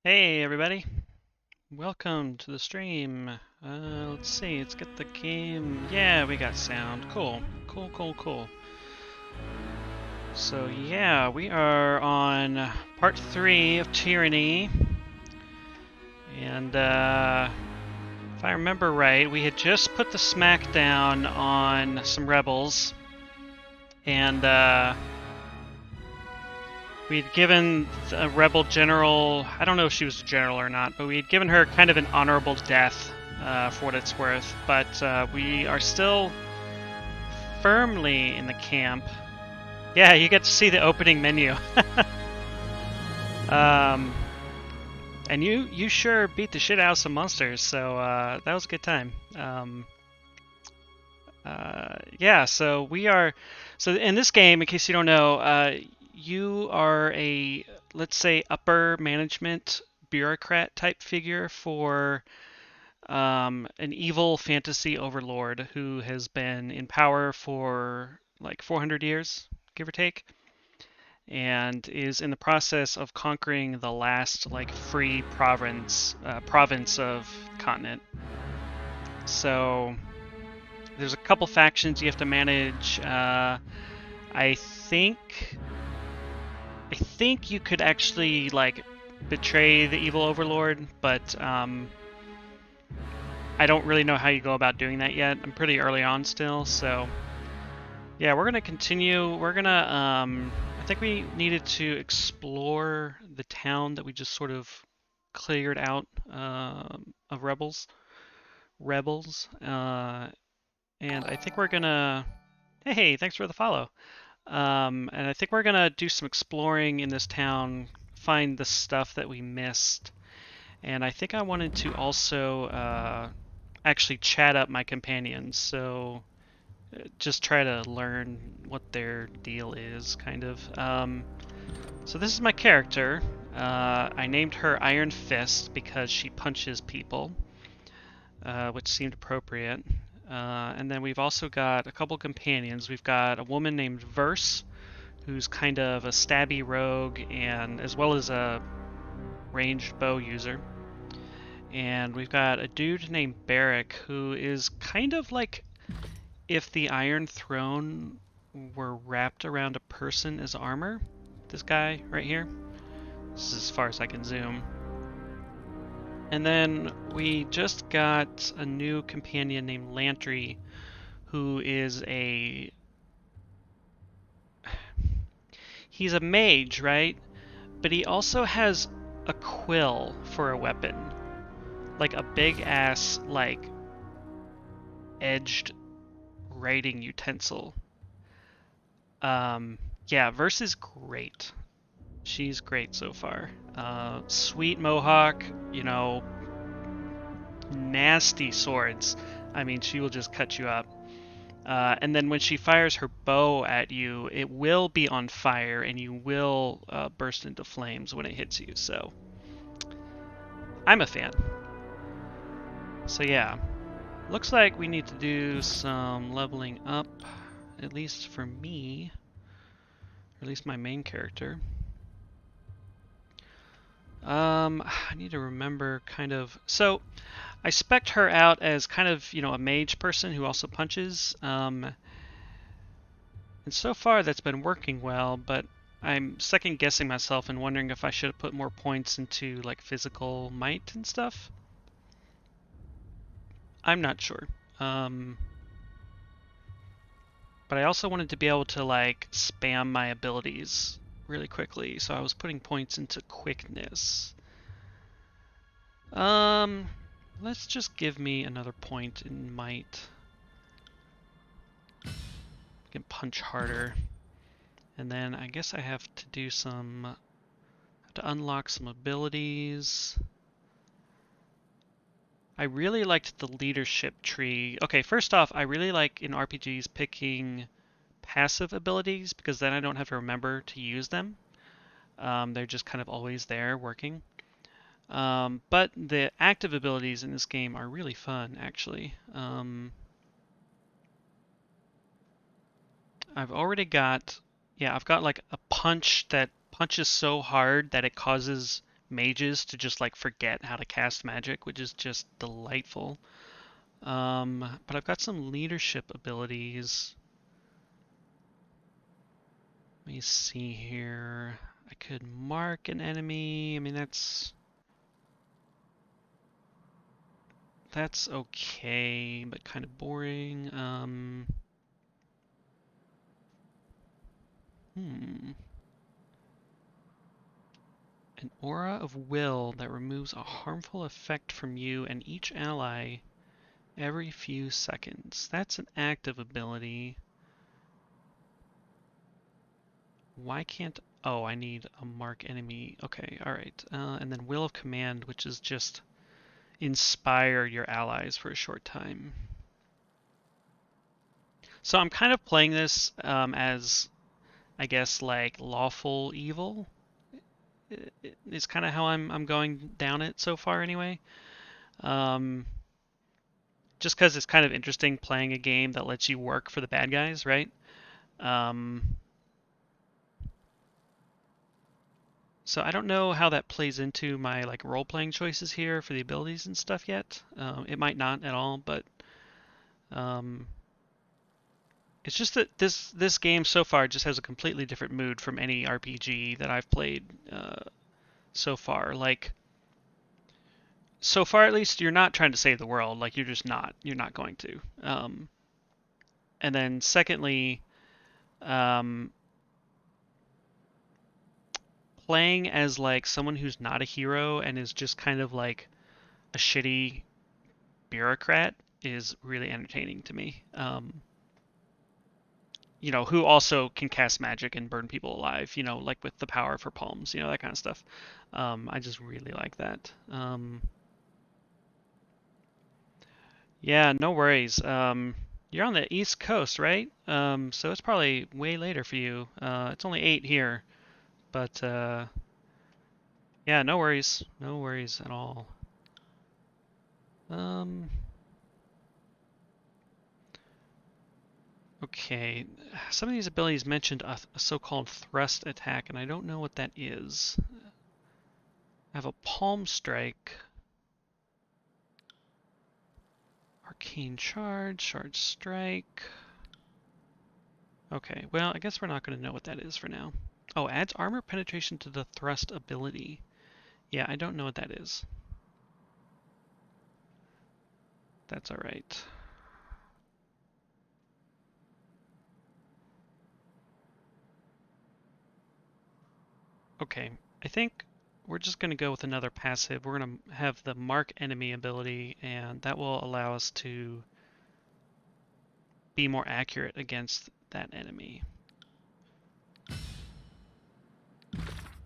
Hey everybody, welcome to the stream. Let's see, let's get the game. Yeah, we got sound. Cool. So yeah, we are on part 3 of Tyranny. And if I remember right, we had just put the smackdown on some rebels. And we'd given a rebel general, I don't know if she was a general or not, but we had given her kind of an honorable death, for what it's worth. But we are still firmly in the camp. Yeah, you get to see the opening menu. And you sure beat the shit out of some monsters, so that was a good time. Yeah, so we are. So in this game, in case you don't know, you are a, let's say, upper management bureaucrat type figure for an evil fantasy overlord who has been in power for like 400 years, give or take, and is in the process of conquering the last like free province of the continent. So there's a couple factions you have to manage. I think you could actually like betray the evil overlord, but I don't really know how you go about doing that yet. I'm pretty early on still, so yeah, we're gonna continue. We're gonna I think we needed to explore the town that we just sort of cleared out of rebels, and I think we're gonna. Hey, thanks for the follow. And I think we're gonna do some exploring in this town, find the stuff that we missed, and I think I wanted to also actually chat up my companions, so just try to learn what their deal is, kind of. So this is my character. I named her Iron Fist because she punches people, which seemed appropriate. And then we've also got a couple companions. We've got a woman named Verse, who's kind of a stabby rogue, and as well as a ranged bow user. And we've got a dude named Barrick, who is kind of like if the Iron Throne were wrapped around a person as armor. This guy right here. This is as far as I can zoom. And then we just got a new companion named Lantry, who is he's a mage, right? But he also has a quill for a weapon. Like a big ass, like, edged writing utensil. Yeah, Verse is great. She's great so far. Sweet mohawk, nasty swords. I mean, she will just cut you up. And then when she fires her bow at you, it will be on fire and you will burst into flames when it hits you. So, I'm a fan. So yeah, looks like we need to do some leveling up, at least for me, or at least my main character. I need to remember kind of. So, I spec'd her out as kind of, a mage person who also punches. And so far that's been working well, but I'm second guessing myself and wondering if I should have put more points into like physical might and stuff. I'm not sure. But I also wanted to be able to like spam my abilities really quickly, so I was putting points into quickness. Let's just give me another point in might. I can punch harder. And then I guess I have to do to unlock some abilities. I really liked the leadership tree. Okay, first off, I really like in RPGs picking passive abilities because then I don't have to remember to use them. They're just kind of always there working. But the active abilities in this game are really fun, actually. I've already got, yeah, I've got like a punch that punches so hard that it causes mages to just like forget how to cast magic, which is just delightful. But I've got some leadership abilities. Let me see here. I could mark an enemy. I mean, that's okay, but kind of boring. Hmm. An aura of will that removes a harmful effect from you and each ally every few seconds. That's an active ability. Why can't... Oh, I need a mark enemy. Okay, alright. And then Will of Command, which is just inspire your allies for a short time. So I'm kind of playing this as, I guess, like lawful evil. It's kind of how I'm going down it so far anyway. Um, just because it's kind of interesting playing a game that lets you work for the bad guys, right? So I don't know how that plays into my like role-playing choices here for the abilities and stuff yet. It might not at all, but um, it's just that this game so far just has a completely different mood from any RPG that I've played so far. Like so far at least, you're not trying to save the world. Like you're just not. You're not going to. And then secondly, um, playing as like someone who's not a hero and is just kind of like a shitty bureaucrat is really entertaining to me. You know, who also can cast magic and burn people alive, you know, like with the power of her palms, you know, that kind of stuff. I just really like that. Yeah, no worries. You're on the East Coast, right? So it's probably way later for you. It's only 8 here, but yeah, no worries. No worries at all. Um, okay, some of these abilities mentioned a so-called thrust attack, and I don't know what that is. I have a palm strike, arcane charge, shard strike. Okay, well, I guess we're not going to know what that is for now. Oh, adds armor penetration to the thrust ability. Yeah, I don't know what that is. That's alright. Okay, I think we're just going to go with another passive. We're going to have the mark enemy ability, and that will allow us to be more accurate against that enemy.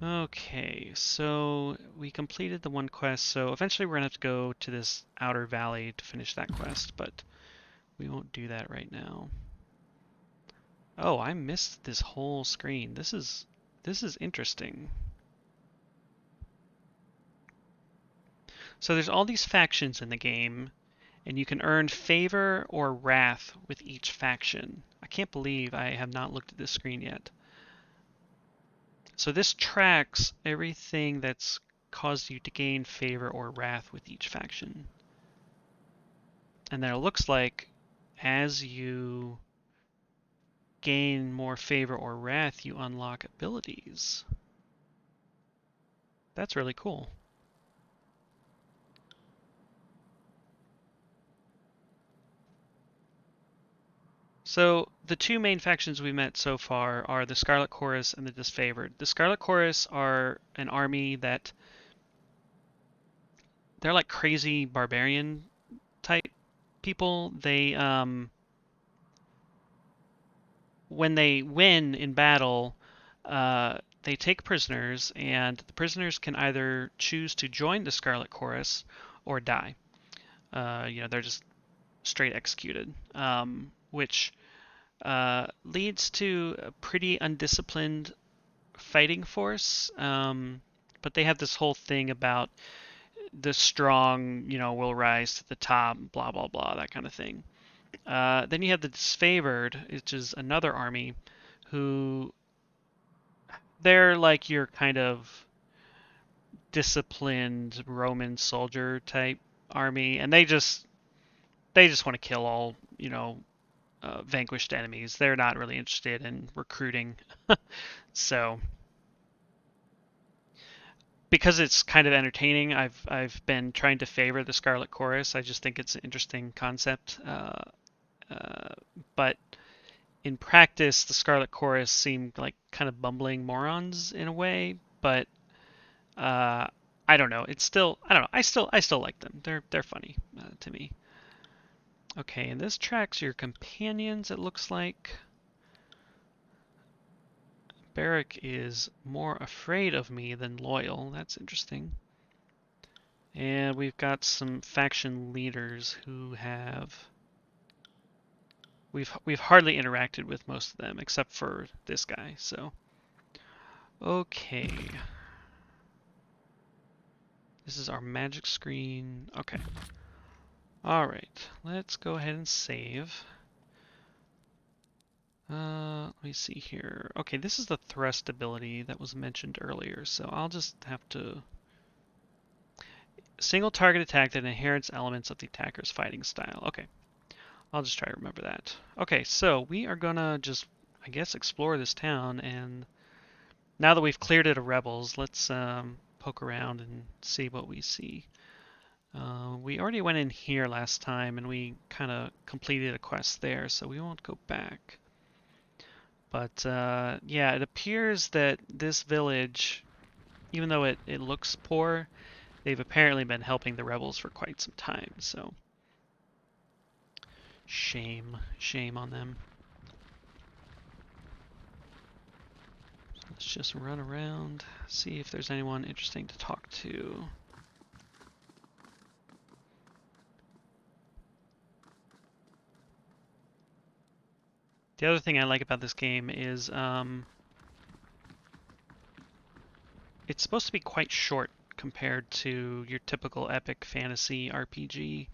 Okay, so we completed the one quest, so eventually we're going to have to go to this outer valley to finish that quest, but we won't do that right now. Oh, I missed this whole screen. This is interesting. So there's all these factions in the game, and you can earn favor or wrath with each faction. I can't believe I have not looked at this screen yet. So this tracks everything that's caused you to gain favor or wrath with each faction. And then it looks like as you gain more favor or wrath, you unlock abilities. That's really cool. So the two main factions we met so far are the Scarlet Chorus and the Disfavored. The Scarlet Chorus are an army that they're like crazy barbarian type people. They when they win in battle, they take prisoners, and the prisoners can either choose to join the Scarlet Chorus or die. You know, they're just straight executed, which leads to a pretty undisciplined fighting force. But they have this whole thing about the strong, you know, will rise to the top, blah blah blah, that kind of thing. Then you have the Disfavored, which is another army, who they're like your kind of disciplined Roman soldier type army, and they just want to kill all, you know, vanquished enemies. They're not really interested in recruiting. So because it's kind of entertaining, I've been trying to favor the Scarlet Chorus. I just think it's an interesting concept. But in practice, the Scarlet Chorus seem like kind of bumbling morons in a way. But Uh, I don't know. It's still, I don't know. I still like them. They're funny to me. Okay, and this tracks your companions, it looks like. Barrack is more afraid of me than loyal. That's interesting. And we've got some faction leaders who have... We've hardly interacted with most of them, except for this guy, so... Okay. This is our magic screen. Okay. Alright, let's go ahead and save. Let me see here. Okay, this is the thrust ability that was mentioned earlier, so I'll just have to... Single target attack that inherits elements of the attacker's fighting style. Okay, I'll just try to remember that. Okay, so we are gonna just, I guess, explore this town, and now that we've cleared it of rebels, let's poke around and see what we see. We already went in here last time, and we kind of completed a quest there, so we won't go back. But yeah, it appears that this village, even though it looks poor, they've apparently been helping the rebels for quite some time, so shame on them. Let's just run around, see if there's anyone interesting to talk to. The other thing I like about this game is it's supposed to be quite short compared to your typical epic fantasy RPG.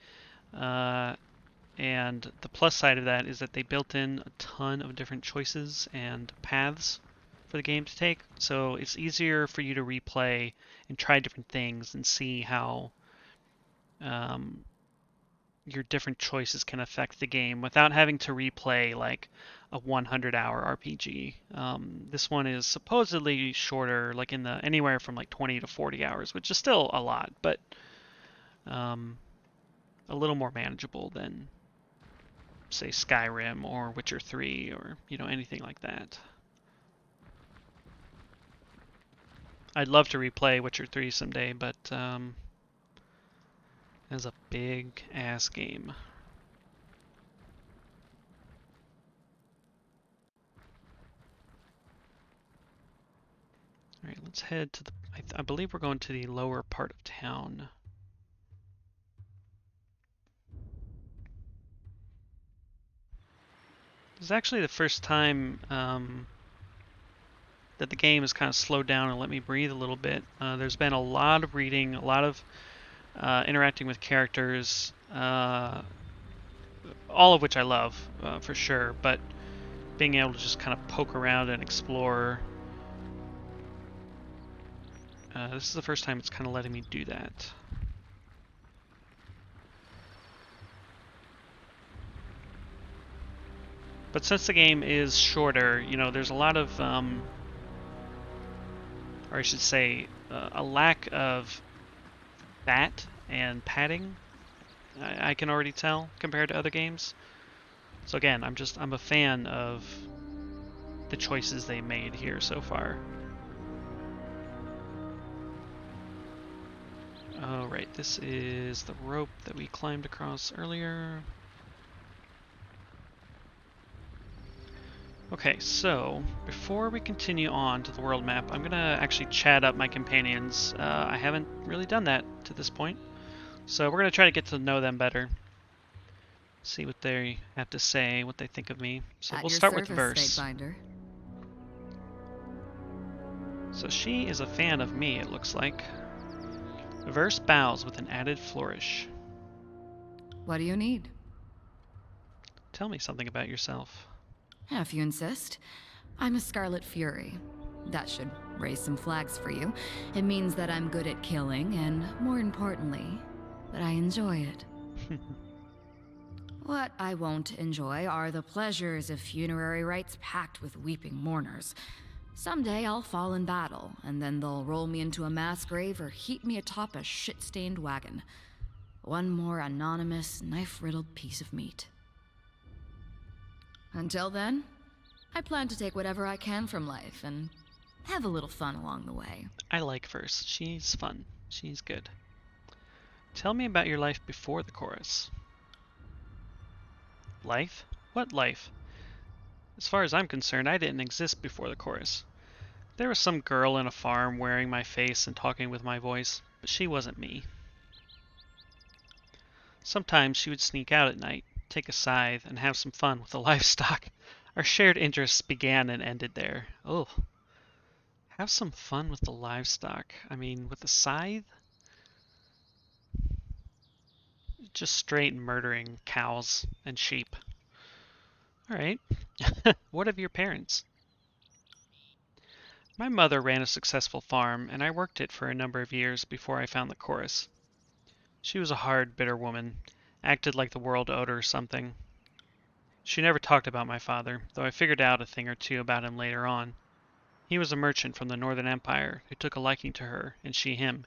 And the plus side of that is that they built in a ton of different choices and paths for the game to take. So it's easier for you to replay and try different things and see how your different choices can affect the game without having to replay like a 100-hour RPG. This one is supposedly shorter, like in the anywhere from like 20 to 40 hours, which is still a lot, but a little more manageable than, say, Skyrim or Witcher 3 or, you know, anything like that. I'd love to replay Witcher 3 someday, but it's a big ass game. Alright, let's head to the... I believe we're going to the lower part of town. This is actually the first time that the game has kind of slowed down and let me breathe a little bit. There's been a lot of reading, a lot of interacting with characters, all of which I love, for sure, but being able to just kind of poke around and explore, this is the first time it's kind of letting me do that. But since the game is shorter, you know, there's a lot of, or I should say, a lack of fat and padding, I can already tell, compared to other games. So again, I'm a fan of the choices they made here so far. Oh, right, this is the rope that we climbed across earlier. Okay, so before we continue on to the world map, I'm gonna actually chat up my companions. I haven't really done that to this point, so we're gonna try to get to know them better. See what they have to say, what they think of me. So we'll start with Verse. So she is a fan of me, it looks like. Verse bows with an added flourish. What do you need? Tell me something about yourself. If you insist. I'm a Scarlet Fury. That should raise some flags for you. It means that I'm good at killing, and more importantly, that I enjoy it. What I won't enjoy are the pleasures of funerary rites packed with weeping mourners. Someday I'll fall in battle, and then they'll roll me into a mass grave or heap me atop a shit-stained wagon. One more anonymous, knife-riddled piece of meat. Until then, I plan to take whatever I can from life and Have a little fun along the way. I like Verse. She's fun. She's good. Tell me about your life before the chorus. Life? What life? As far as I'm concerned, I didn't exist before the chorus. There was some girl in a farm wearing my face and talking with my voice, but she wasn't me. Sometimes she would sneak out at night, take a scythe, and have some fun with the livestock. Our shared interests began and ended there. Oh, have some fun with the livestock. I mean, with the scythe? Just straight murdering cows and sheep. Alright. What of your parents? My mother ran a successful farm, and I worked it for a number of years before I found the chorus. She was a hard, bitter woman, acted like the world owed her something. She never talked about my father, though I figured out a thing or two about him later on. He was a merchant from the Northern Empire who took a liking to her, and she him.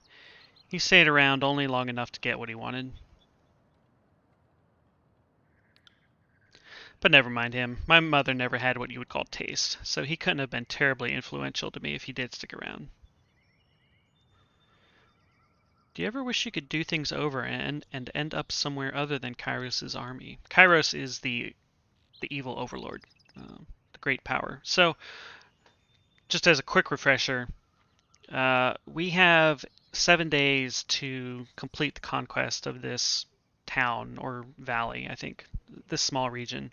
He stayed around only long enough to get what he wanted. But never mind him. My mother never had what you would call taste, so he couldn't have been terribly influential to me if he did stick around. Do you ever wish you could do things over and end up somewhere other than Kairos' army? Kairos is the evil overlord, the great power. So, just as a quick refresher, we have 7 days to complete the conquest of this town or valley, I think, this small region.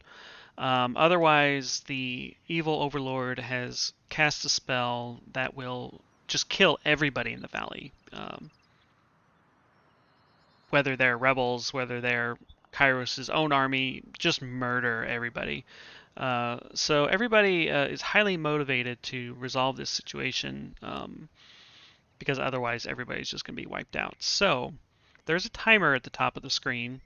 Otherwise, the evil overlord has cast a spell that will just kill everybody in the valley. Whether they're rebels, whether they're Kairos' own army, just murder everybody. So everybody is highly motivated to resolve this situation because otherwise everybody's just going to be wiped out. So there's a timer at the top of the screen.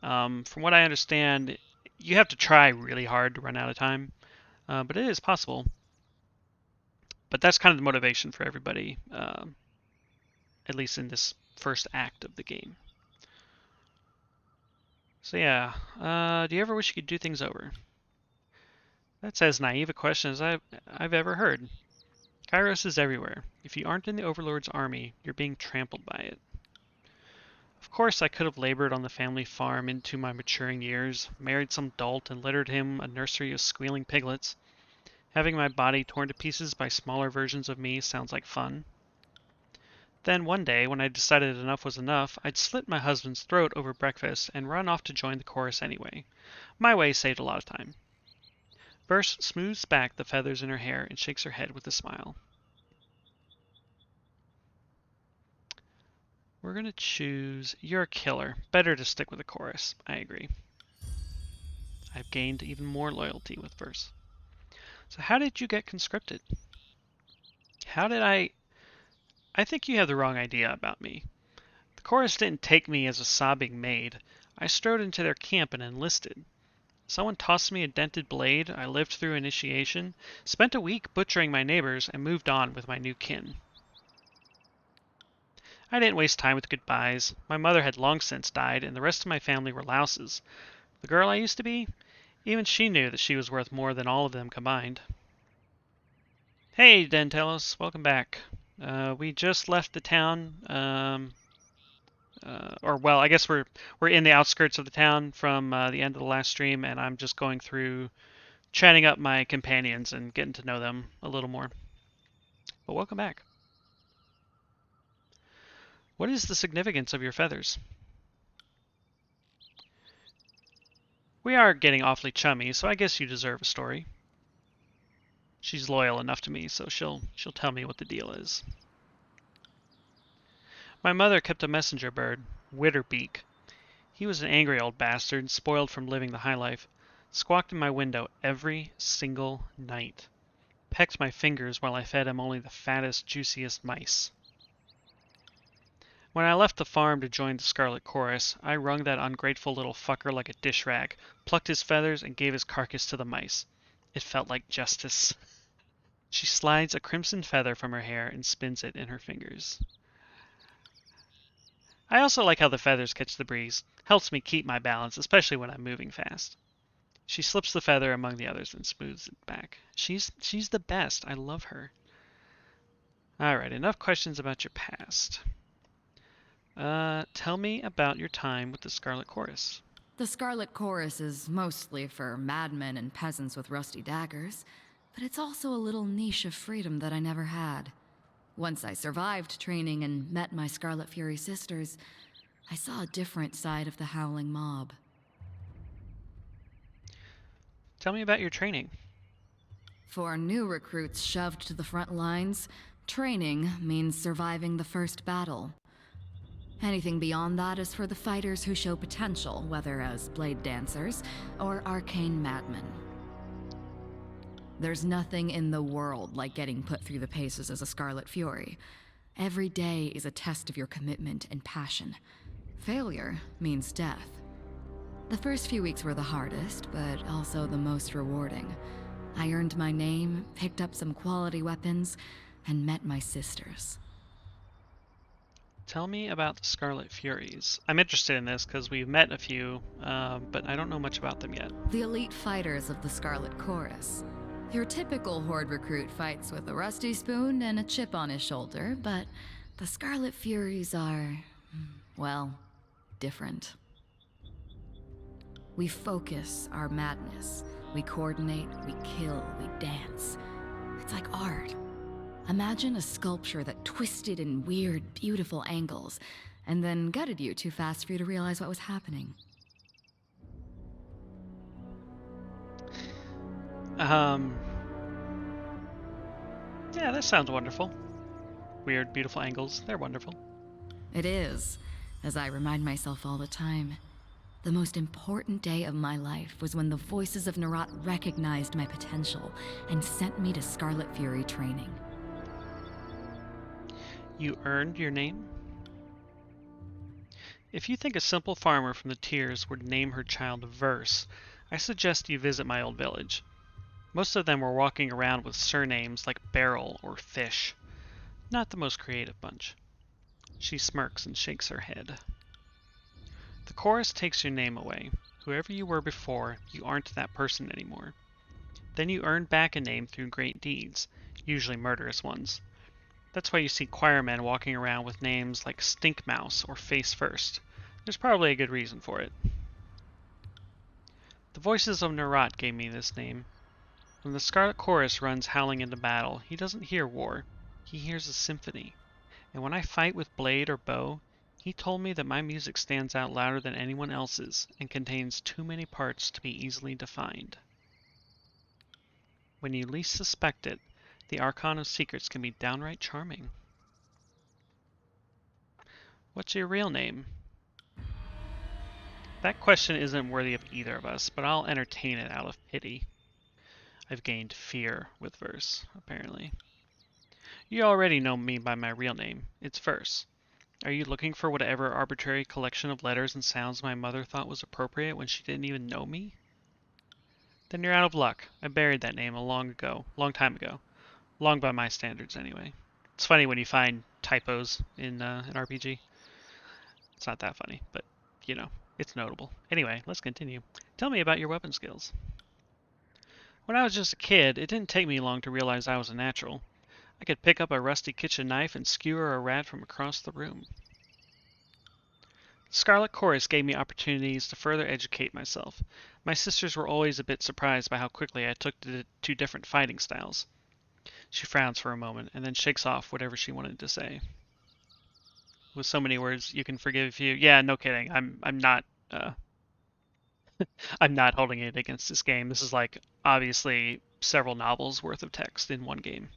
From what I understand, you have to try really hard to run out of time, but it is possible. But that's kind of the motivation for everybody, at least in this first act of the game. So yeah, do you ever wish you could do things over? That's as naive a question as I've ever heard. Kairos is everywhere. If you aren't in the Overlord's army, you're being trampled by it. Of course, I could have labored on the family farm into my maturing years, married some dolt and littered him a nursery of squealing piglets. Having my body torn to pieces by smaller versions of me sounds like fun. Then one day, when I decided enough was enough, I'd slit my husband's throat over breakfast and run off to join the chorus anyway. My way saved a lot of time. Verse smooths back the feathers in her hair and shakes her head with a smile. We're going to choose You're a Killer. Better to stick with the chorus. I agree. I've gained even more loyalty with Verse. So how did you get conscripted? How did I think you have the wrong idea about me. The chorus didn't take me as a sobbing maid. I strode into their camp and enlisted. Someone tossed me a dented blade, I lived through initiation, spent a week butchering my neighbors, and moved on with my new kin. I didn't waste time with goodbyes. My mother had long since died, and the rest of my family were louses. The girl I used to be? Even she knew that she was worth more than all of them combined. Hey, Dentelos, welcome back. We just left the town, I guess we're in the outskirts of the town from the end of the last stream, and I'm just going through chatting up my companions and getting to know them a little more. But welcome back. What is the significance of your feathers? We are getting awfully chummy, so I guess you deserve a story. She's loyal enough to me, so she'll tell me what the deal is. My mother kept a messenger bird, Witterbeak. He was an angry old bastard, spoiled from living the high life. Squawked in my window every single night. Pecked my fingers while I fed him only the fattest, juiciest mice. When I left the farm to join the Scarlet Chorus, I wrung that ungrateful little fucker like a dish rag, plucked his feathers, and gave his carcass to the mice. It felt like justice. She slides a crimson feather from her hair and spins it in her fingers. I also like how the feathers catch the breeze. Helps me keep my balance, especially when I'm moving fast. She slips the feather among the others and smooths it back. She's the best. I love her. Alright, enough questions about your past. Tell me about your time with the Scarlet Chorus. The Scarlet Chorus is mostly for madmen and peasants with rusty daggers, but it's also a little niche of freedom that I never had. Once I survived training and met my Scarlet Fury sisters, I saw a different side of the Howling Mob. Tell me about your training. For new recruits shoved to the front lines, training means surviving the first battle. Anything beyond that is for the fighters who show potential, whether as blade dancers or arcane madmen. There's nothing in the world like getting put through the paces as a Scarlet Fury. Every day is a test of your commitment and passion. Failure means death. The first few weeks were the hardest, but also the most rewarding. I earned my name, picked up some quality weapons, and met my sisters. Tell me about the Scarlet Furies. I'm interested in this because we've met a few, but I don't know much about them yet. The elite fighters of the Scarlet Chorus. Your typical Horde recruit fights with a rusty spoon and a chip on his shoulder, but the Scarlet Furies are, well, different. We focus our madness. We coordinate, we kill, we dance. It's like art. Imagine a sculpture that twisted in weird, beautiful angles, and then gutted you too fast for you to realize what was happening. Yeah, that sounds wonderful. Weird, beautiful angles. They're wonderful. It is, as I remind myself all the time. The most important day of my life was when the voices of Nerat recognized my potential and sent me to Scarlet Fury training. You earned your name? If you think a simple farmer from the Tiers would name her child Verse, I suggest you visit my old village. Most of them were walking around with surnames like Barrel or Fish. Not the most creative bunch. She smirks and shakes her head. The chorus takes your name away. Whoever you were before, you aren't that person anymore. Then you earn back a name through great deeds, usually murderous ones. That's why you see choirmen walking around with names like Stink Mouse or Face First. There's probably a good reason for it. The voices of Nerat gave me this name. When the Scarlet Chorus runs howling into battle, he doesn't hear war. He hears a symphony. And when I fight with blade or bow, he told me that my music stands out louder than anyone else's and contains too many parts to be easily defined. When you least suspect it, the Archon of Secrets can be downright charming. What's your real name? That question isn't worthy of either of us, but I'll entertain it out of pity. I've gained fear with Verse, apparently. You already know me by my real name. It's Verse. Are you looking for whatever arbitrary collection of letters and sounds my mother thought was appropriate when she didn't even know me? Then you're out of luck. I buried that name long time ago. Long by my standards, anyway. It's funny when you find typos in an RPG. It's not that funny, but, you know, it's notable. Anyway, let's continue. Tell me about your weapon skills. When I was just a kid, it didn't take me long to realize I was a natural. I could pick up a rusty kitchen knife and skewer a rat from across the room. The Scarlet Chorus gave me opportunities to further educate myself. My sisters were always a bit surprised by how quickly I took to the two different fighting styles. She frowns for a moment and then shakes off whatever she wanted to say. With so many words, you can forgive a few. Yeah, no kidding. I'm not I'm not holding it against this game. This is like obviously several novels worth of text in one game.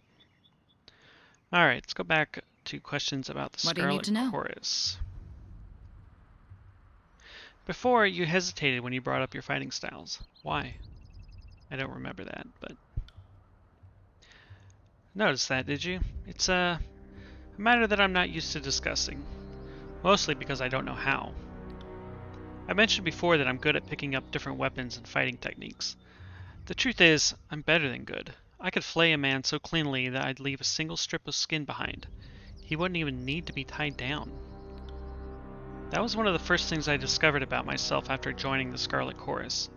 All right, let's go back to questions about the Scarlet Chorus. Before, you hesitated when you brought up your fighting styles. Why? I don't remember that, but... Notice that, did you? It's a matter that I'm not used to discussing. Mostly because I don't know how. I mentioned before that I'm good at picking up different weapons and fighting techniques. The truth is, I'm better than good. I could flay a man so cleanly that I'd leave a single strip of skin behind. He wouldn't even need to be tied down. That was one of the first things I discovered about myself after joining the Scarlet Chorus.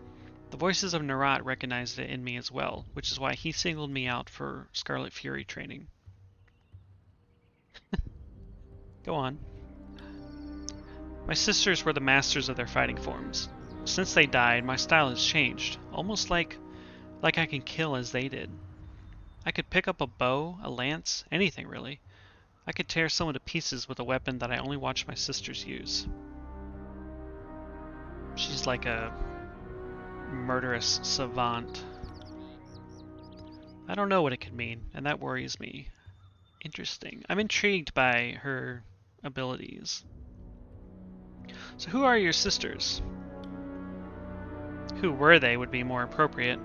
The voices of Nerat recognized it in me as well, which is why he singled me out for Scarlet Fury training. Go on. My sisters were the masters of their fighting forms. Since they died, my style has changed, almost like I can kill as they did. I could pick up a bow, a lance, anything really. I could tear someone to pieces with a weapon that I only watched my sisters use. She's like a murderous savant. I don't know what it could mean, and that worries me. Interesting. I'm intrigued by her abilities. So who are your sisters? Who were they would be more appropriate.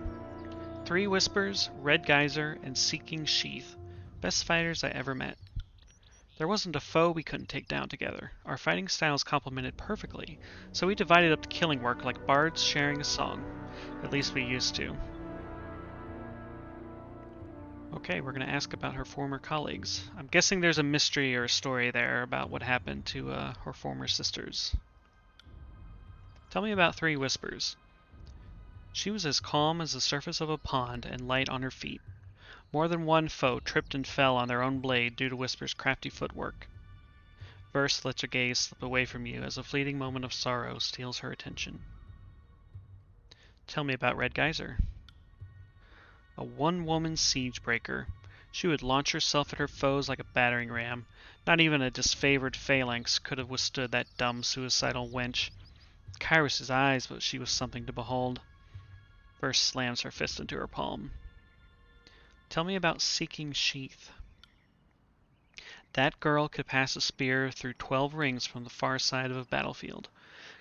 Three Whispers, Red Geyser, and Seeking Sheath. Best fighters I ever met. There wasn't a foe we couldn't take down together. Our fighting styles complemented perfectly, so we divided up the killing work like bards sharing a song. At least we used to. Okay, we're going to ask about her former colleagues. I'm guessing there's a mystery or a story there about what happened to her former sisters. Tell me about Three Whispers. She was as calm as the surface of a pond and light on her feet. More than one foe tripped and fell on their own blade due to Whisper's crafty footwork. Verse lets her gaze slip away from you as a fleeting moment of sorrow steals her attention. Tell me about Red Geyser. A one-woman siege breaker. She would launch herself at her foes like a battering ram. Not even a disfavored phalanx could have withstood that dumb, suicidal wench. Kyros's eyes, but she was something to behold. Verse slams her fist into her palm. Tell me about Seeking Sheath. That girl could pass a spear through 12 rings from the far side of a battlefield.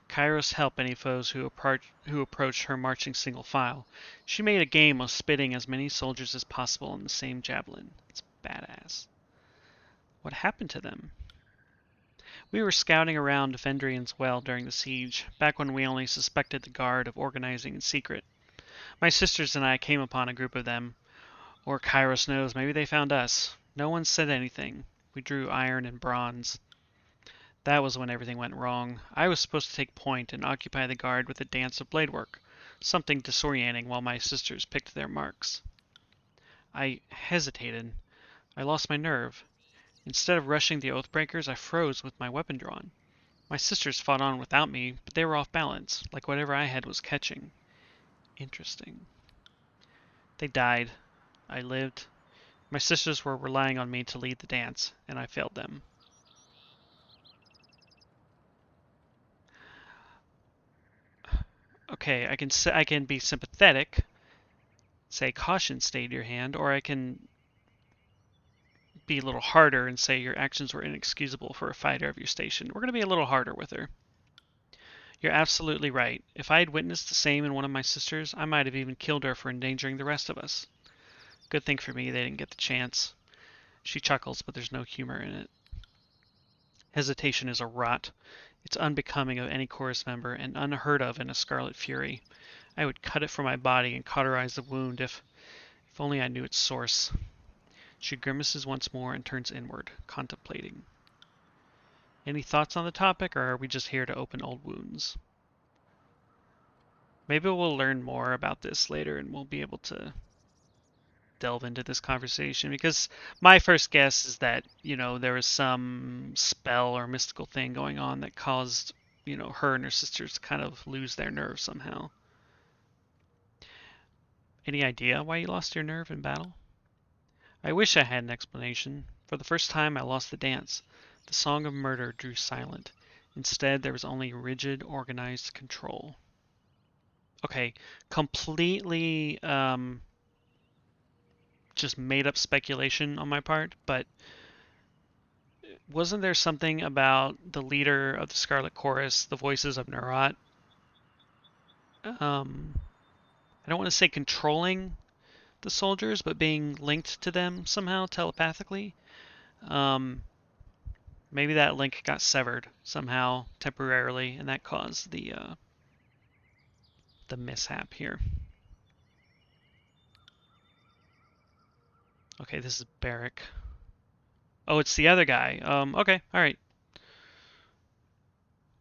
Kairos helped any foes who approached her marching single file. She made a game of spitting as many soldiers as possible in the same javelin. It's badass. What happened to them? We were scouting around Vendrian's well during the siege, back when we only suspected the guard of organizing in secret. My sisters and I came upon a group of them. Or Kairos knows, maybe they found us. No one said anything. We drew iron and bronze. That was when everything went wrong. I was supposed to take point and occupy the guard with a dance of bladework, something disorienting while my sisters picked their marks. I hesitated. I lost my nerve. Instead of rushing the Oathbreakers, I froze with my weapon drawn. My sisters fought on without me, but they were off balance, like whatever I had was catching. Interesting. They died. I lived. My sisters were relying on me to lead the dance, and I failed them. Okay, I can be sympathetic, say caution stayed your hand, or I can be a little harder and say your actions were inexcusable for a fighter of your station. We're going to be a little harder with her. You're absolutely right. If I had witnessed the same in one of my sisters, I might have even killed her for endangering the rest of us. Good thing for me they didn't get the chance. She chuckles, but there's no humor in it. Hesitation is a rot. It's unbecoming of any chorus member and unheard of in a Scarlet Fury. I would cut it from my body and cauterize the wound if only I knew its source. She grimaces once more and turns inward, contemplating. Any thoughts on the topic, or are we just here to open old wounds? Maybe we'll learn more about this later and we'll be able to delve into this conversation, because my first guess is that, there was some spell or mystical thing going on that caused, her and her sisters to kind of lose their nerve somehow. Any idea why you lost your nerve in battle? I wish I had an explanation. For the first time, I lost the dance. The song of murder drew silent. Instead, there was only rigid, organized control. Okay, completely just made up speculation on my part, but wasn't there something about the leader of the Scarlet Chorus, the voices of Nerat? I don't want to say controlling the soldiers, but being linked to them somehow telepathically. Maybe that link got severed somehow temporarily, and that caused the mishap here. Okay, this is Barrick. Oh, it's the other guy. Okay, all right.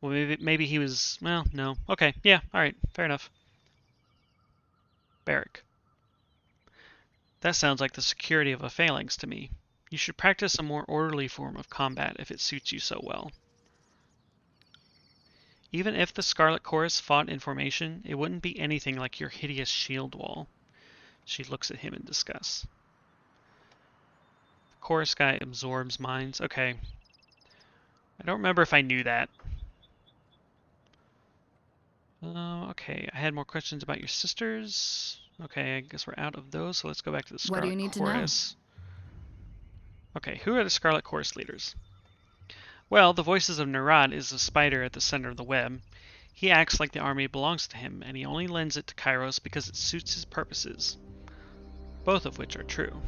Well, maybe he was. Well, no. Okay, yeah, all right, fair enough. Barrick. That sounds like the security of a phalanx to me. You should practice a more orderly form of combat if it suits you so well. Even if the Scarlet Chorus fought in formation, it wouldn't be anything like your hideous shield wall. She looks at him in disgust. The chorus guy absorbs minds. Okay. I don't remember if I knew that. Okay, I had more questions about your sisters. Okay, I guess we're out of those, so let's go back to the What do you Scarlet need to know? Chorus. Okay, who are the Scarlet Chorus leaders? Well, the Voices of Nerat is the spider at the center of the web. He acts like the army belongs to him, and he only lends it to Kairos because it suits his purposes. Both of which are true.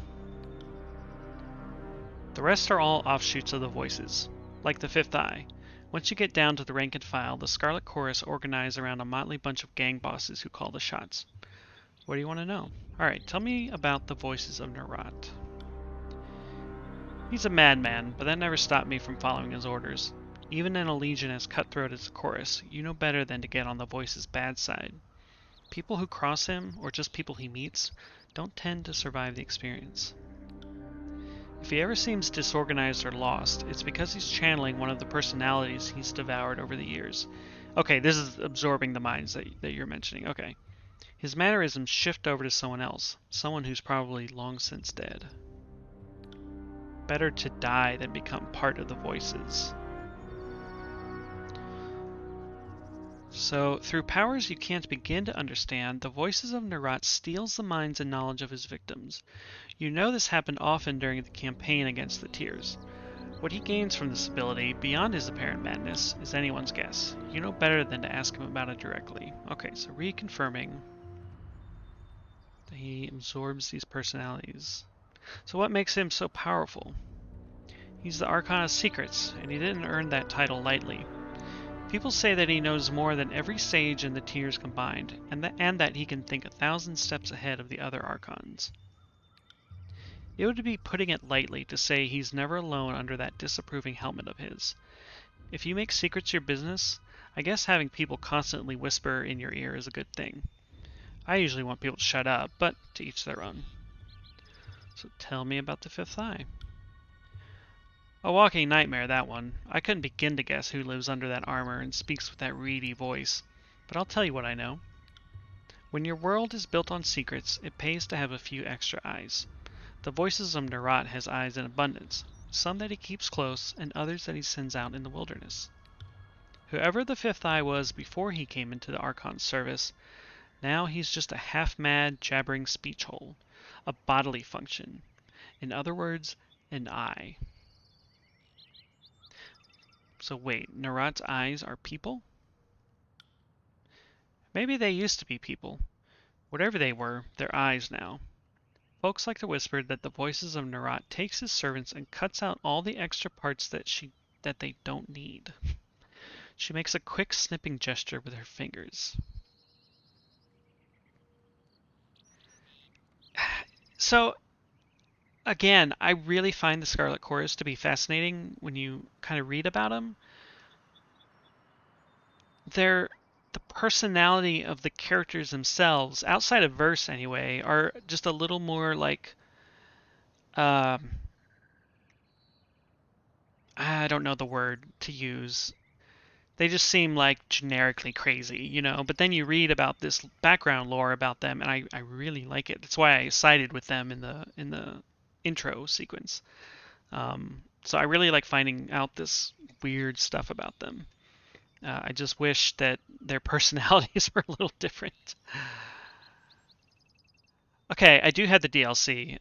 The rest are all offshoots of the Voices, like the Fifth Eye. Once you get down to the rank and file, the Scarlet Chorus organize around a motley bunch of gang bosses who call the shots. What do you want to know? Alright, tell me about the Voices of Nerat. He's a madman, but that never stopped me from following his orders. Even in a legion as cutthroat as the Chorus, you know better than to get on the Voice's bad side. People who cross him, or just people he meets, don't tend to survive the experience. If he ever seems disorganized or lost, it's because he's channeling one of the personalities he's devoured over the years. Okay, this is absorbing the minds that you're mentioning. Okay. His mannerisms shift over to someone else, someone who's probably long since dead. Better to die than become part of the Voices. So, through powers you can't begin to understand, the Voices of Nerat steals the minds and knowledge of his victims. You know this happened often during the campaign against the Tears. What he gains from this ability, beyond his apparent madness, is anyone's guess. You know better than to ask him about it directly. Okay, so reconfirming that he absorbs these personalities. So what makes him so powerful? He's the Archon of Secrets, and he didn't earn that title lightly. People say that he knows more than every sage in the Tears combined, and that he can think 1,000 steps ahead of the other Archons. It would be putting it lightly to say he's never alone under that disapproving helmet of his. If you make secrets your business, I guess having people constantly whisper in your ear is a good thing. I usually want people to shut up, but to each their own. So tell me about the Fifth Eye. A walking nightmare, that one. I couldn't begin to guess who lives under that armor and speaks with that reedy voice, but I'll tell you what I know. When your world is built on secrets, it pays to have a few extra eyes. The Voices of Nerat has eyes in abundance, some that he keeps close and others that he sends out in the wilderness. Whoever the Fifth Eye was before he came into the Archon's service, now he's just a half-mad, jabbering speech hole, a bodily function. In other words, an eye. So wait, Nerat's eyes are people? Maybe they used to be people. Whatever they were, they're eyes now. Folks like to whisper that the Voices of Nerat takes his servants and cuts out all the extra parts that they don't need. She makes a quick snipping gesture with her fingers. So, again, I really find the Scarlet Chorus to be fascinating when you kind of read about them. The personality of the characters themselves, outside of verse anyway, are just a little more like, I don't know the word to use. They just seem like generically crazy, you know. But then you read about this background lore about them, and I really like it. That's why I sided with them in the intro sequence. So I really like finding out this weird stuff about them. I just wish that their personalities were a little different. Okay, I do have the DLC.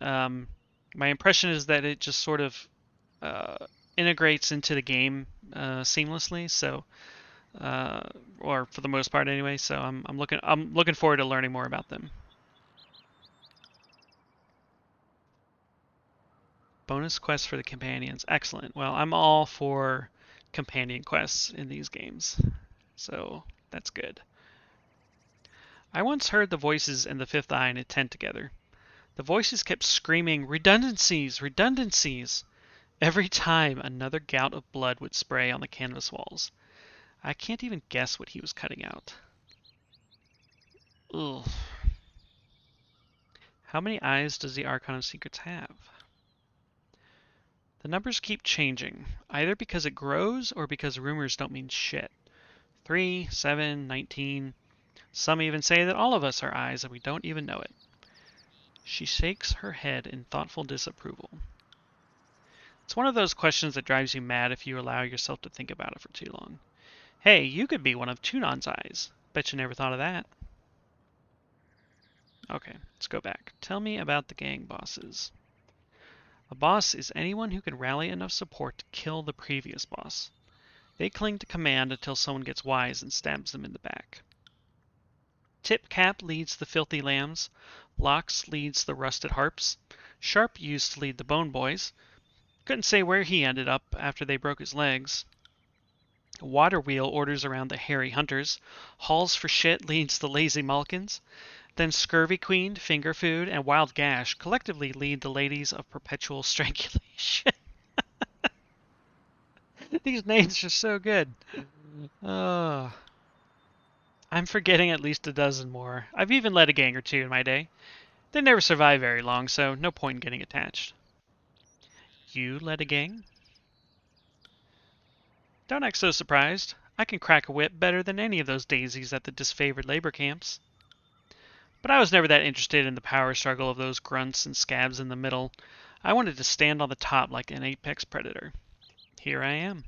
My impression is that it just sort of uh, integrates into the game seamlessly. So, or for the most part anyway. So I'm looking forward to learning more about them. Bonus quests for the companions. Excellent. Well, I'm all for companion quests in these games. So that's good. I once heard the Voices and the Fifth Eye in a tent together. The Voices kept screaming, "Redundancies! Redundancies!" every time another gout of blood would spray on the canvas walls. I can't even guess what he was cutting out. Ugh. How many eyes does the Archon of Secrets have? The numbers keep changing, either because it grows or because rumors don't mean shit. 3, 7, 19. Some even say that all of us are eyes and we don't even know it. She shakes her head in thoughtful disapproval. It's one of those questions that drives you mad if you allow yourself to think about it for too long. Hey, you could be one of Tunon's eyes. Bet you never thought of that. Okay, let's go back. Tell me about the gang bosses. A boss is anyone who can rally enough support to kill the previous boss. They cling to command until someone gets wise and stabs them in the back. Tip Cap leads the Filthy Lambs. Lox leads the Rusted Harps. Sharp used to lead the Bone Boys. Couldn't say where he ended up after they broke his legs. Waterwheel orders around the Hairy Hunters. Halls for Shit leads the Lazy Malkins. Then Scurvy Queen, Finger Food, and Wild Gash collectively lead the Ladies of Perpetual Strangulation. These names are so good. I'm forgetting at least a dozen more. I've even led a gang or two in my day. They never survive very long, so no point in getting attached. You led a gang? Don't act so surprised. I can crack a whip better than any of those daisies at the disfavored labor camps. But I was never that interested in the power struggle of those grunts and scabs in the middle. I wanted to stand on the top like an apex predator. Here I am.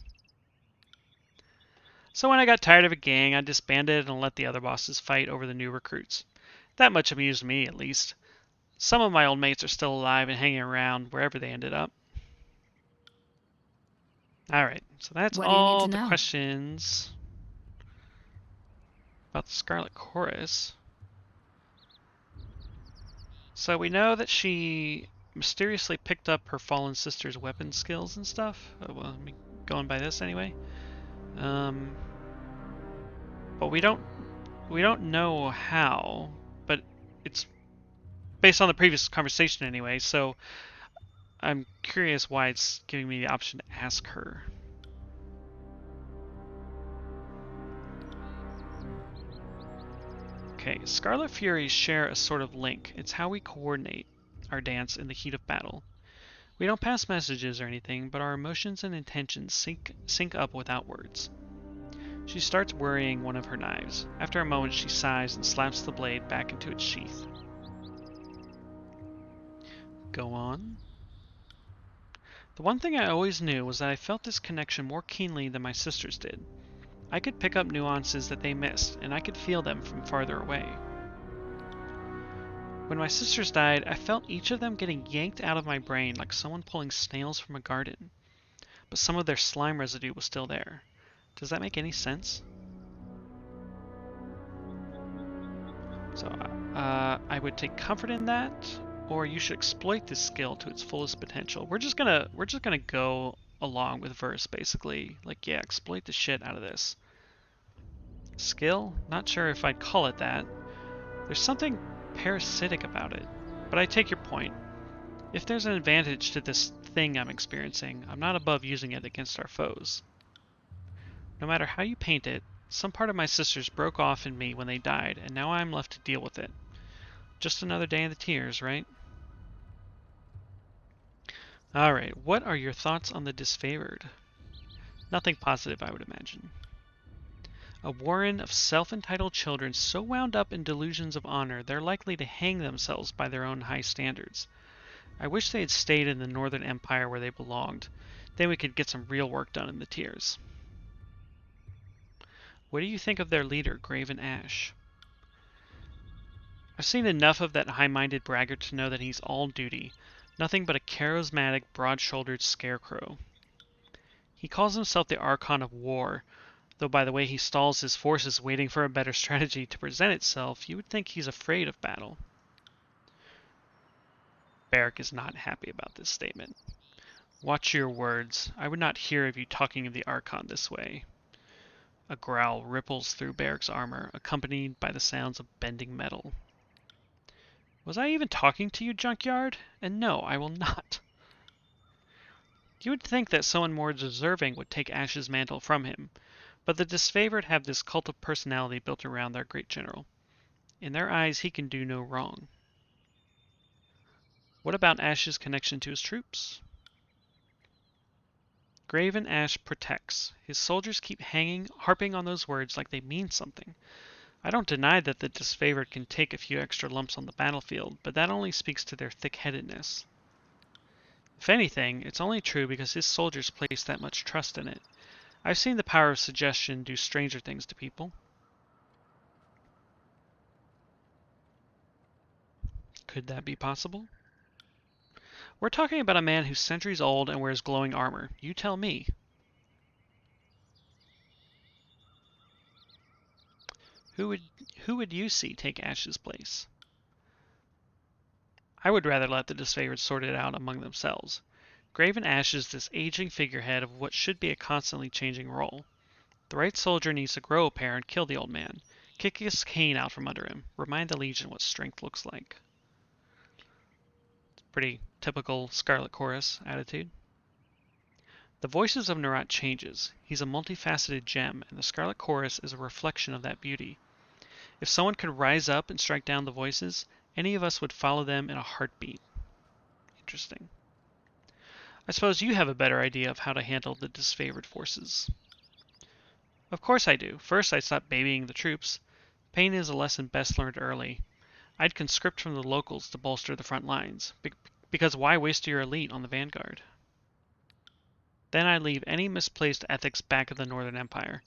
So when I got tired of a gang, I disbanded and let the other bosses fight over the new recruits. That much amused me, at least. Some of my old mates are still alive and hanging around wherever they ended up. Alright, so that's What do you need all to the know? questions about the Scarlet Chorus. So we know that she mysteriously picked up her fallen sister's weapon skills and stuff. Well, I mean, going by this anyway. But we don't know how. But it's based on the previous conversation anyway. So I'm curious why it's giving me the option to ask her. Okay, Scarlet Furies share a sort of link. It's how we coordinate our dance in the heat of battle. We don't pass messages or anything, but our emotions and intentions sync up without words. She starts worrying one of her knives. After a moment, she sighs and slaps the blade back into its sheath. Go on. The one thing I always knew was that I felt this connection more keenly than my sisters did. I could pick up nuances that they missed, and I could feel them from farther away. When my sisters died, I felt each of them getting yanked out of my brain like someone pulling snails from a garden. But some of their slime residue was still there. Does that make any sense? So, I would take comfort in that, or you should exploit this skill to its fullest potential. We're just gonna go along with verse, basically. Like, yeah, exploit the shit out of this. Skill? Not sure if I'd call it that. There's something parasitic about it, but I take your point. If there's an advantage to this thing I'm experiencing, I'm not above using it against our foes. No matter how you paint it, some part of my sisters broke off in me when they died, and now I'm left to deal with it. Just another day in the tears, right? Alright, what are your thoughts on the Disfavored? Nothing positive, I would imagine. A warren of self-entitled children so wound up in delusions of honor they're likely to hang themselves by their own high standards. I wish they had stayed in the Northern Empire where they belonged. Then we could get some real work done in the tiers. What do you think of their leader, Graven Ash? I've seen enough of that high-minded braggart to know that he's all duty, nothing but a charismatic, broad-shouldered scarecrow. He calls himself the Archon of War, though by the way he stalls his forces waiting for a better strategy to present itself, you would think he's afraid of battle. Barrick is not happy about this statement. Watch your words. I would not hear of you talking of the Archon this way. A growl ripples through Barrick's armor, accompanied by the sounds of bending metal. Was I even talking to you, Junkyard? And no, I will not. You would think that someone more deserving would take Ash's mantle from him, but the Disfavored have this cult of personality built around their great general. In their eyes, he can do no wrong. What about Ash's connection to his troops? Graven Ash protects. His soldiers keep harping on those words like they mean something. I don't deny that the Disfavored can take a few extra lumps on the battlefield, but that only speaks to their thick-headedness. If anything, it's only true because his soldiers place that much trust in it. I've seen the power of suggestion do stranger things to people. Could that be possible? We're talking about a man who's centuries old and wears glowing armor. You tell me. Who would you see take Ash's place? I would rather let the Disfavored sort it out among themselves. Graven Ash is this aging figurehead of what should be a constantly changing role. The right soldier needs to grow a pair and kill the old man. Kick his cane out from under him. Remind the Legion what strength looks like. Pretty typical Scarlet Chorus attitude. The Voices of Nerat changes. He's a multifaceted gem, and the Scarlet Chorus is a reflection of that beauty. If someone could rise up and strike down the Voices, any of us would follow them in a heartbeat. Interesting. I suppose you have a better idea of how to handle the Disfavored forces. Of course I do. First, I'd stop babying the troops. Pain is a lesson best learned early. I'd conscript from the locals to bolster the front lines, because why waste your elite on the vanguard? Then I'd leave any misplaced ethics back at the Northern Empire.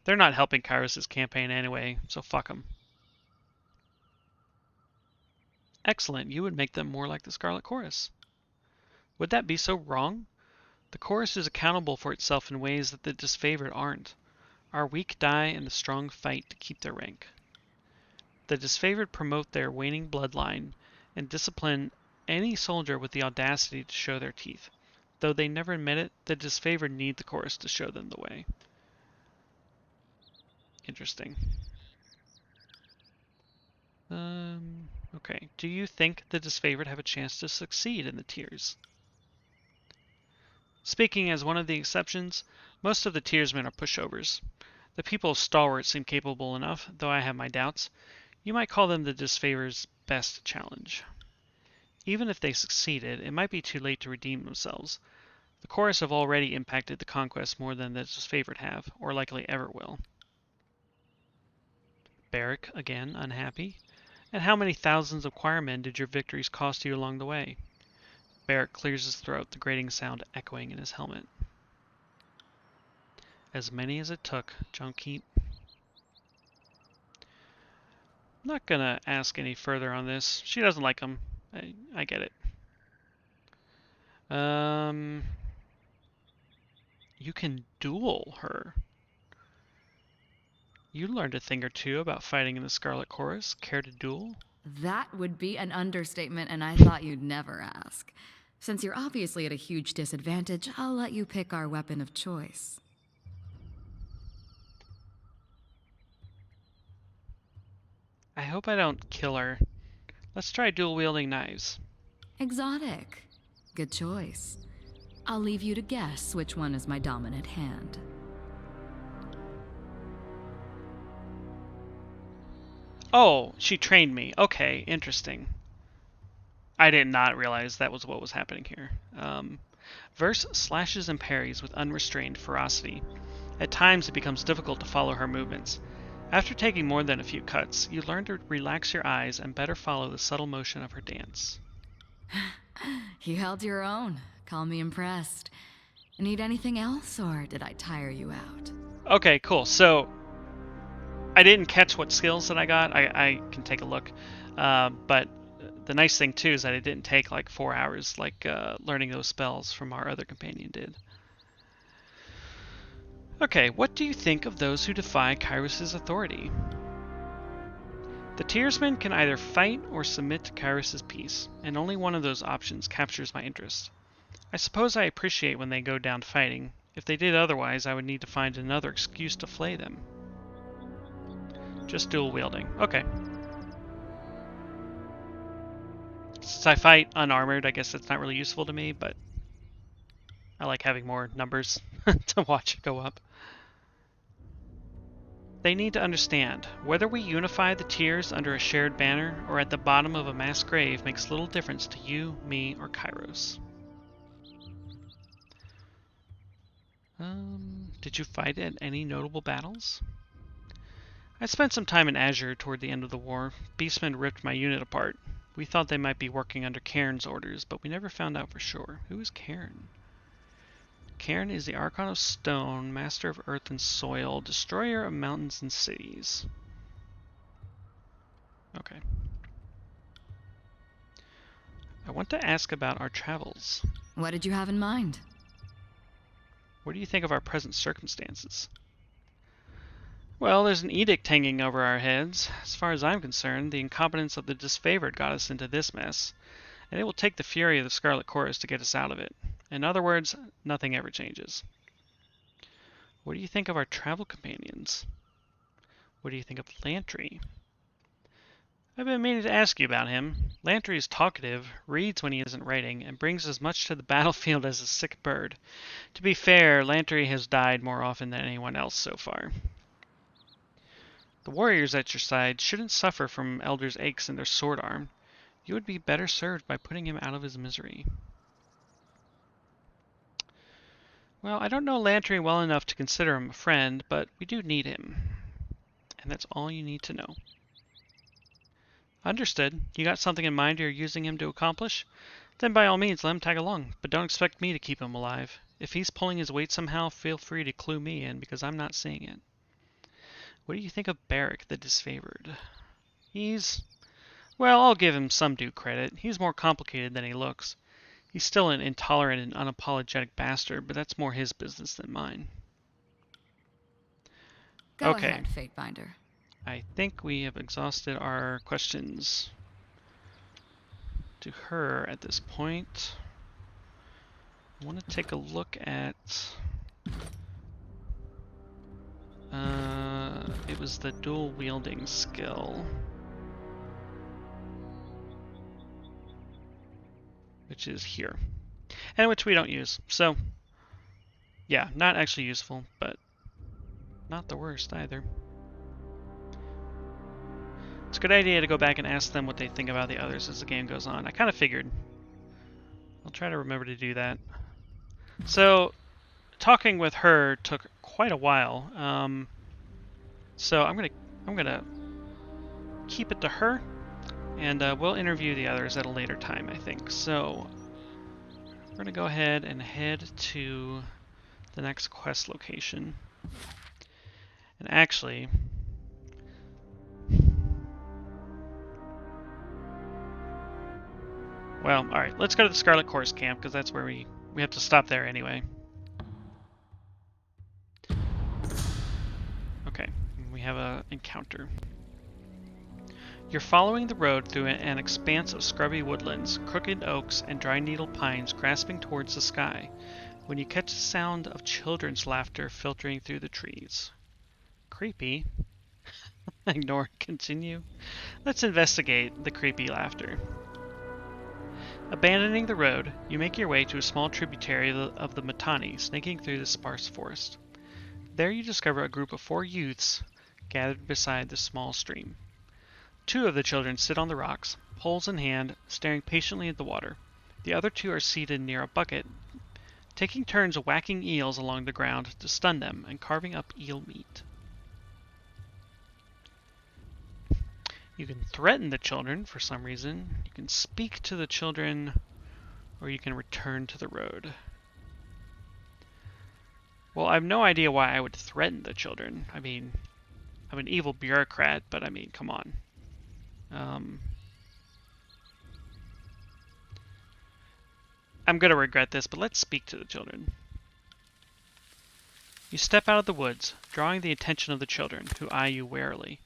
They're not helping Kairos' campaign anyway, so fuck them. Excellent, you would make them more like the Scarlet Chorus. Would that be so wrong? The Chorus is accountable for itself in ways that the Disfavored aren't. Our weak die and the strong fight to keep their rank. The Disfavored promote their waning bloodline and discipline any soldier with the audacity to show their teeth. Though they never admit it, the Disfavored need the Chorus to show them the way. Interesting. Okay. Do you think the Disfavored have a chance to succeed in the tiers? Speaking as one of the exceptions, most of the tiersmen are pushovers. The people of Stalwart seem capable enough, though I have my doubts. You might call them the Disfavored's best challenge. Even if they succeeded, it might be too late to redeem themselves. The Chorus have already impacted the conquest more than the Disfavored have, or likely ever will. Barrack, again, unhappy. And how many thousands of choirmen did your victories cost you along the way? Barrack clears his throat, the grating sound echoing in his helmet. As many as it took, Junkeep. I'm not gonna ask any further on this. She doesn't like him. I get it. You can duel her. You learned a thing or two about fighting in the Scarlet Chorus. Care to duel? That would be an understatement, and I thought you'd never ask. Since you're obviously at a huge disadvantage, I'll let you pick our weapon of choice. I hope I don't kill her. Let's try dual-wielding knives. Exotic. Good choice. I'll leave you to guess which one is my dominant hand. Oh, she trained me. Okay, interesting. I did not realize that was what was happening here. Verse slashes and parries with unrestrained ferocity. At times it becomes difficult to follow her movements. After taking more than a few cuts, you learn to relax your eyes and better follow the subtle motion of her dance. You held your own. Call me impressed. Need anything else, or did I tire you out? Okay, cool. So, I didn't catch what skills that I got. I can take a look. But the nice thing, too, is that it didn't take like 4 hours like learning those spells from our other companion did. Okay, what do you think of those who defy Kairos' authority? The tiersmen can either fight or submit to Kairos' peace, and only one of those options captures my interest. I suppose I appreciate when they go down fighting. If they did otherwise, I would need to find another excuse to flay them. Just dual wielding. Okay. Since I fight unarmored, I guess that's not really useful to me, but I like having more numbers to watch it go up. They need to understand, whether we unify the tiers under a shared banner or at the bottom of a mass grave makes little difference to you, me, or Kairos. Did you fight in any notable battles? I spent some time in Azure toward the end of the war. Beastmen ripped my unit apart. We thought they might be working under Cairn's orders, but we never found out for sure. Who is Cairn? Cairn is the Archon of Stone, Master of Earth and Soil, Destroyer of Mountains and Cities. Okay. I want to ask about our travels. What did you have in mind? What do you think of our present circumstances? Well, there's an edict hanging over our heads. As far as I'm concerned, the incompetence of the Disfavored got us into this mess, and it will take the fury of the Scarlet Chorus to get us out of it. In other words, nothing ever changes. What do you think of our travel companions? What do you think of Lantry? I've been meaning to ask you about him. Lantry is talkative, reads when he isn't writing, and brings as much to the battlefield as a sick bird. To be fair, Lantry has died more often than anyone else so far. The warriors at your side shouldn't suffer from Elder's aches in their sword arm. You would be better served by putting him out of his misery. Well, I don't know Lantry well enough to consider him a friend, but we do need him. And that's all you need to know. Understood. You got something in mind you're using him to accomplish? Then by all means let him tag along, but don't expect me to keep him alive. If he's pulling his weight somehow, feel free to clue me in, because I'm not seeing it. What do you think of Barrick, the Disfavored? Well, I'll give him some due credit. He's more complicated than he looks. He's still an intolerant and unapologetic bastard, but that's more his business than mine. Go ahead, Fatebinder. I think we have exhausted our questions to her at this point. I want to take a look at... it was the dual wielding skill, which is here, and which we don't use. So, yeah, not actually useful, but not the worst either. It's a good idea to go back and ask them what they think about the others as the game goes on. I kind of figured. I'll try to remember to do that. So, talking with her took quite a while. So I'm gonna keep it to her, and we'll interview the others at a later time, I think. So we're gonna go ahead and head to the next quest location. And actually, well, all right, let's go to the Scarlet Chorus camp, because that's where we have to stop there anyway. Okay, we have an encounter. You're following the road through an expanse of scrubby woodlands, crooked oaks, and dry-needle pines grasping towards the sky, when you catch the sound of children's laughter filtering through the trees. Creepy. Ignore and continue. Let's investigate the creepy laughter. Abandoning the road, you make your way to a small tributary of the Matani, snaking through the sparse forest. There you discover a group of 4 youths gathered beside the small stream. 2 of the children sit on the rocks, poles in hand, staring patiently at the water. The other 2 are seated near a bucket, taking turns whacking eels along the ground to stun them and carving up eel meat. You can threaten the children for some reason. You can speak to the children, or you can return to the road. Well, I have no idea why I would threaten the children. I mean, I'm an evil bureaucrat, but I mean, come on. I'm going to regret this, but let's speak to the children. You step out of the woods, drawing the attention of the children, who eye you warily.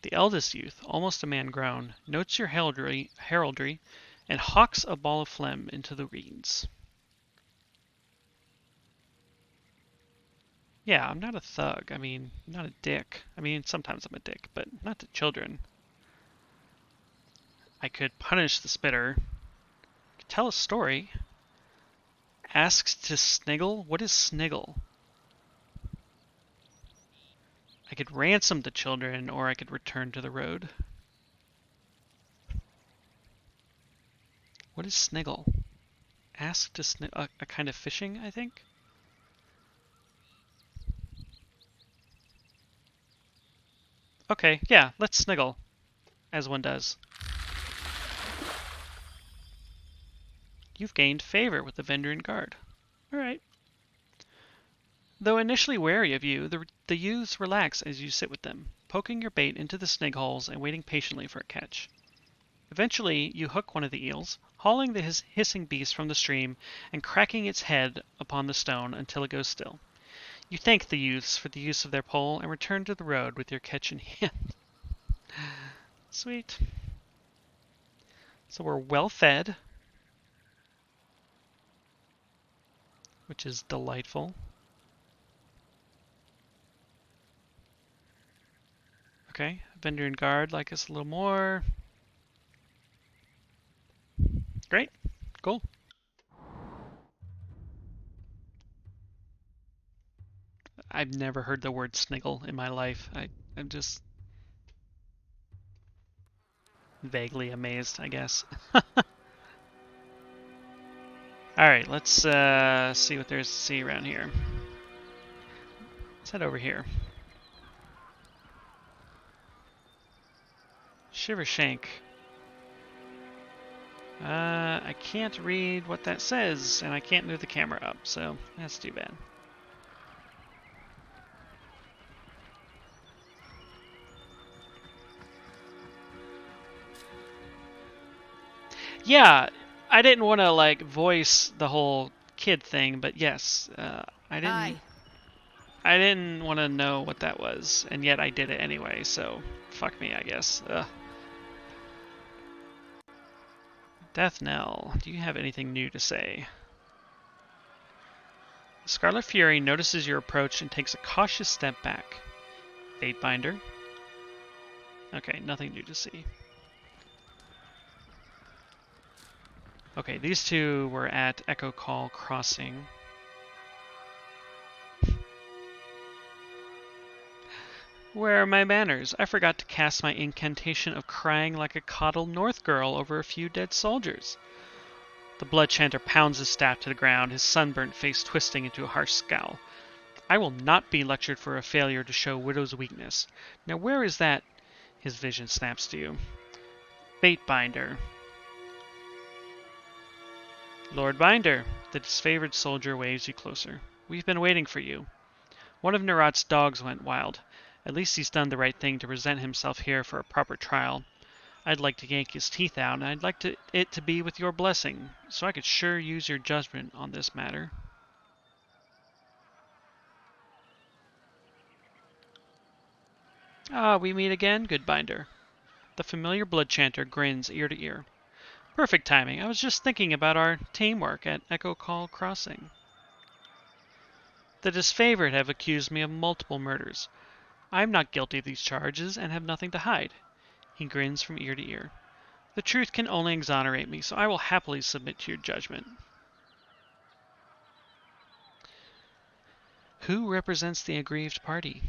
The eldest youth, almost a man grown, notes your heraldry and hawks a ball of phlegm into the reeds. Yeah, I'm not a thug. I mean, I'm not a dick. I mean, sometimes I'm a dick, but not to children. I could punish the spitter. I could tell a story. Asks to sniggle? What is sniggle? I could ransom the children, or I could return to the road. What is sniggle? Ask to sniggle? A kind of fishing, I think? Okay, yeah, let's sniggle, as one does. You've gained favor with the Vendrian Guard. Alright. Though initially wary of you, the youths relax as you sit with them, poking your bait into the snig holes and waiting patiently for a catch. Eventually, you hook one of the eels, hauling the hissing beast from the stream and cracking its head upon the stone until it goes still. You thank the youths for the use of their pole and return to the road with your catch in hand. Sweet. So we're well fed, which is delightful. Okay, Vendrian Guard like us a little more. Great, cool. I've never heard the word sniggle in my life. I'm just vaguely amazed, I guess. Alright, let's see what there's to see around here. Let's head over here. Shivershank. I can't read what that says, and I can't move the camera up, so that's too bad. Yeah, I didn't want to like voice the whole kid thing, but yes, I didn't want to know what that was, and yet I did it anyway. So fuck me, I guess. Death Knell, do you have anything new to say? Scarlet Fury notices your approach and takes a cautious step back. Fatebinder. Okay, nothing new to see. Okay, these two were at Echo Call Crossing. Where are my manners? I forgot to cast my incantation of crying like a coddled North girl over a few dead soldiers. The blood chanter pounds his staff to the ground, his sunburnt face twisting into a harsh scowl. I will not be lectured for a failure to show widow's weakness. Now where is that? His vision snaps to you. Fatebinder. Lord Binder, the disfavored soldier waves you closer. We've been waiting for you. One of Nerat's dogs went wild. At least he's done the right thing to present himself here for a proper trial. I'd like to yank his teeth out, and I'd like it to be with your blessing, so I could sure use your judgment on this matter. Ah, we meet again, good Binder. The familiar blood chanter grins ear to ear. Perfect timing. I was just thinking about our teamwork at Echo Call Crossing. The disfavored have accused me of multiple murders. I am not guilty of these charges and have nothing to hide. He grins from ear to ear. The truth can only exonerate me, so I will happily submit to your judgment. Who represents the aggrieved party?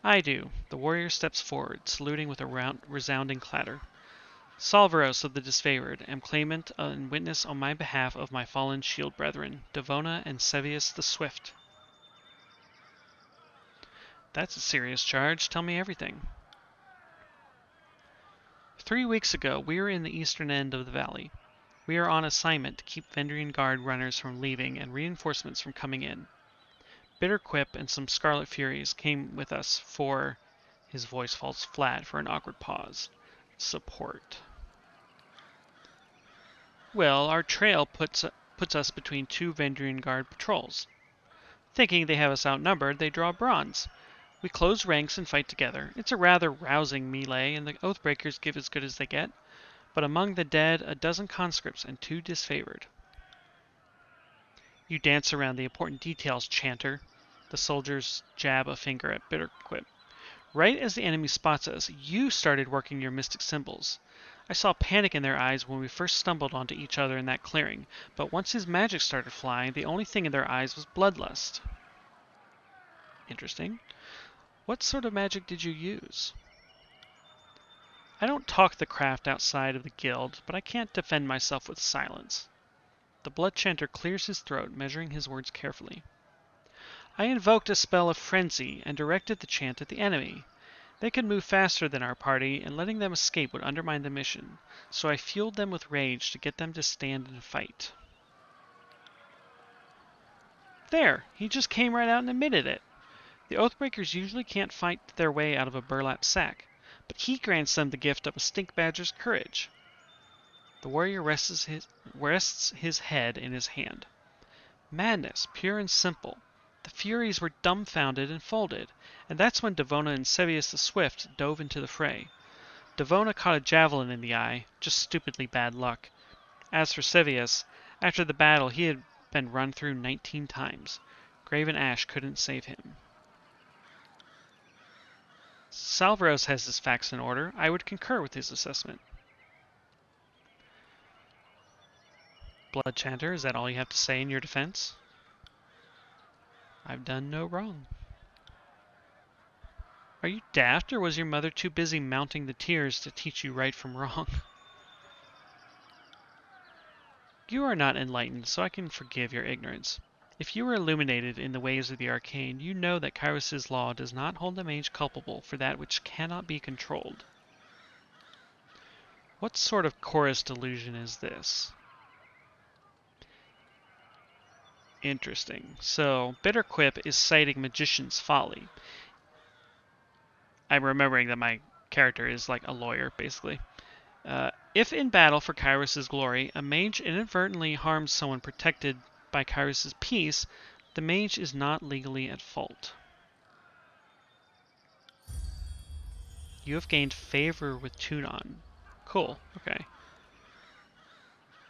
I do. The warrior steps forward, saluting with a resounding clatter. Salvaros of the Disfavored, am claimant and witness on my behalf of my fallen shield brethren, Devona and Sevius the Swift. That's a serious charge. Tell me everything. 3 weeks ago, we were in the eastern end of the valley. We are on assignment to keep Vendrian Guard runners from leaving and reinforcements from coming in. Bitterquip and some Scarlet Furies came with us for... His voice falls flat for an awkward pause. Support. Well, our trail puts us between two Vendrian Guard patrols. Thinking they have us outnumbered, they draw bronze. We close ranks and fight together. It's a rather rousing melee, and the Oathbreakers give as good as they get. But among the dead, a dozen conscripts and 2 disfavored. You dance around the important details, Chanter. The soldiers jab a finger at Bitterquip. Right as the enemy spots us, you started working your mystic symbols. I saw panic in their eyes when we first stumbled onto each other in that clearing, but once his magic started flying, the only thing in their eyes was bloodlust. Interesting. What sort of magic did you use? I don't talk the craft outside of the guild, but I can't defend myself with silence. The blood chanter clears his throat, measuring his words carefully. I invoked a spell of frenzy and directed the chant at the enemy. They could move faster than our party, and letting them escape would undermine the mission, so I fueled them with rage to get them to stand and fight. There! He just came right out and admitted it. The Oathbreakers usually can't fight their way out of a burlap sack, but he grants them the gift of a stink badger's courage. The warrior rests his head in his hand. Madness, pure and simple. The Furies were dumbfounded and folded, and that's when Devona and Sevius the Swift dove into the fray. Devona caught a javelin in the eye, just stupidly bad luck. As for Sevius, after the battle he had been run through 19 times. Graven Ash couldn't save him. Salvaros has his facts in order. I would concur with his assessment. Blood Chanter, is that all you have to say in your defense? I've done no wrong. Are you daft, or was your mother too busy mounting the tears to teach you right from wrong? You are not enlightened, so I can forgive your ignorance. If you were illuminated in the ways of the arcane, you know that Kairos' law does not hold the mage culpable for that which cannot be controlled. What sort of chorus delusion is this? Interesting. So, Bitter Quip is citing Magician's Folly. I'm remembering that my character is like a lawyer, basically. If in battle for Kairos' glory, a mage inadvertently harms someone protected by Kairos' peace, the mage is not legally at fault. You have gained favor with Tunon. Cool, okay.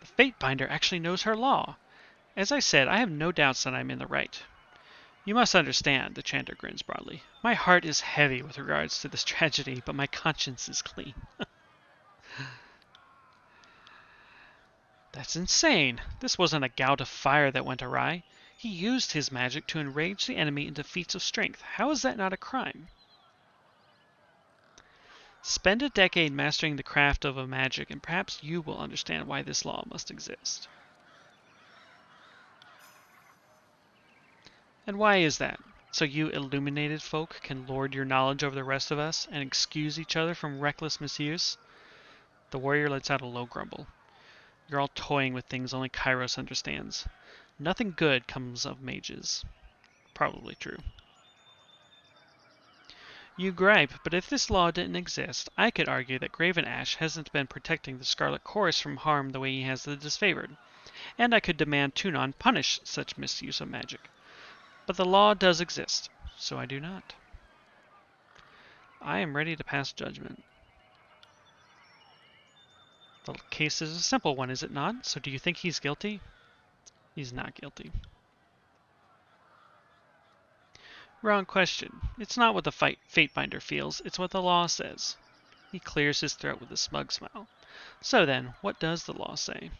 The Fatebinder actually knows her law. As I said, I have no doubts that I'm in the right. You must understand, the chanter grins broadly. My heart is heavy with regards to this tragedy, but my conscience is clean. That's insane. This wasn't a gout of fire that went awry. He used his magic to enrage the enemy into feats of strength. How is that not a crime? Spend a decade mastering the craft of a magic, and perhaps you will understand why this law must exist. And why is that? So you illuminated folk can lord your knowledge over the rest of us and excuse each other from reckless misuse? The warrior lets out a low grumble. You're all toying with things only Kairos understands. Nothing good comes of mages. Probably true. You gripe, but if this law didn't exist, I could argue that Graven Ash hasn't been protecting the Scarlet Chorus from harm the way he has the Disfavored, and I could demand Tunon punish such misuse of magic. But the law does exist, so I do not. I am ready to pass judgment. The case is a simple one, is it not? So do you think he's guilty? He's not guilty. Wrong question. It's not what the Fatebinder feels, it's what the law says. He clears his throat with a smug smile. So then, what does the law say?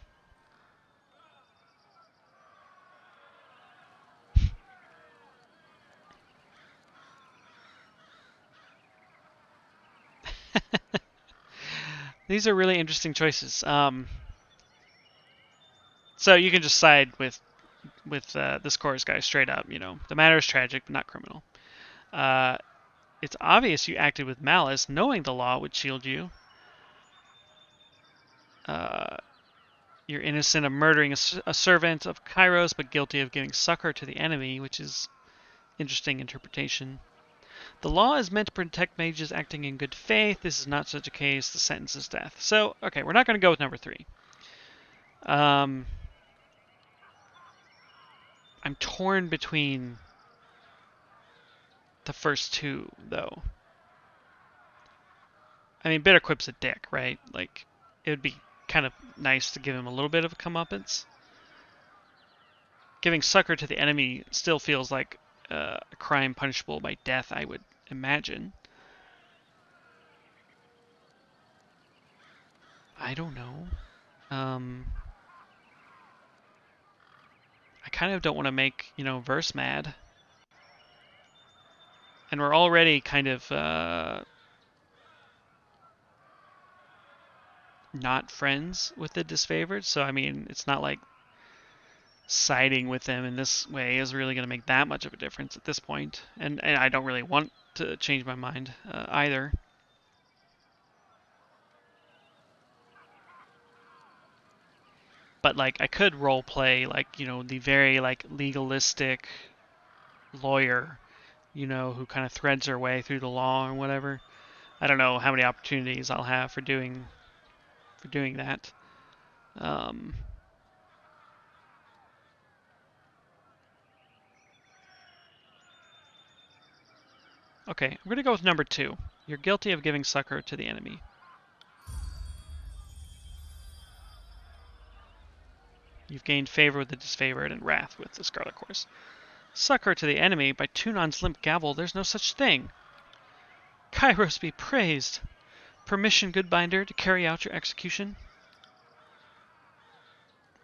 These are really interesting choices. So you can just side with this chorus guy straight up. You know, the matter is tragic, but not criminal. It's obvious you acted with malice, knowing the law would shield you. You're innocent of murdering a servant of Kairos, but guilty of giving succor to the enemy, which is interesting interpretation. The law is meant to protect mages acting in good faith. This is not such a case. The sentence is death. So, okay, we're not going to go with number 3. I'm torn between the first two, though. I mean, Bitter Quip's a dick, right? Like, it would be kind of nice to give him a little bit of a comeuppance. Giving succor to the enemy still feels like a crime punishable by death, I would imagine. I don't know. I kind of don't want to make, Verse mad. And we're already kind of not friends with the Disfavored, so I mean, it's not like siding with them in this way is really going to make that much of a difference at this point. And I don't really want to change my mind either. But like I could role play like, you know, the very like legalistic lawyer, you know, who kind of threads her way through the law or whatever. I don't know how many opportunities I'll have for doing that. Okay, I'm gonna go with number 2. You're guilty of giving succor to the enemy. You've gained favor with the Disfavored and wrath with the Scarlet course. Succor to the enemy by Tunon's limp gavel, there's no such thing. Kairos be praised. Permission, Goodbinder, to carry out your execution?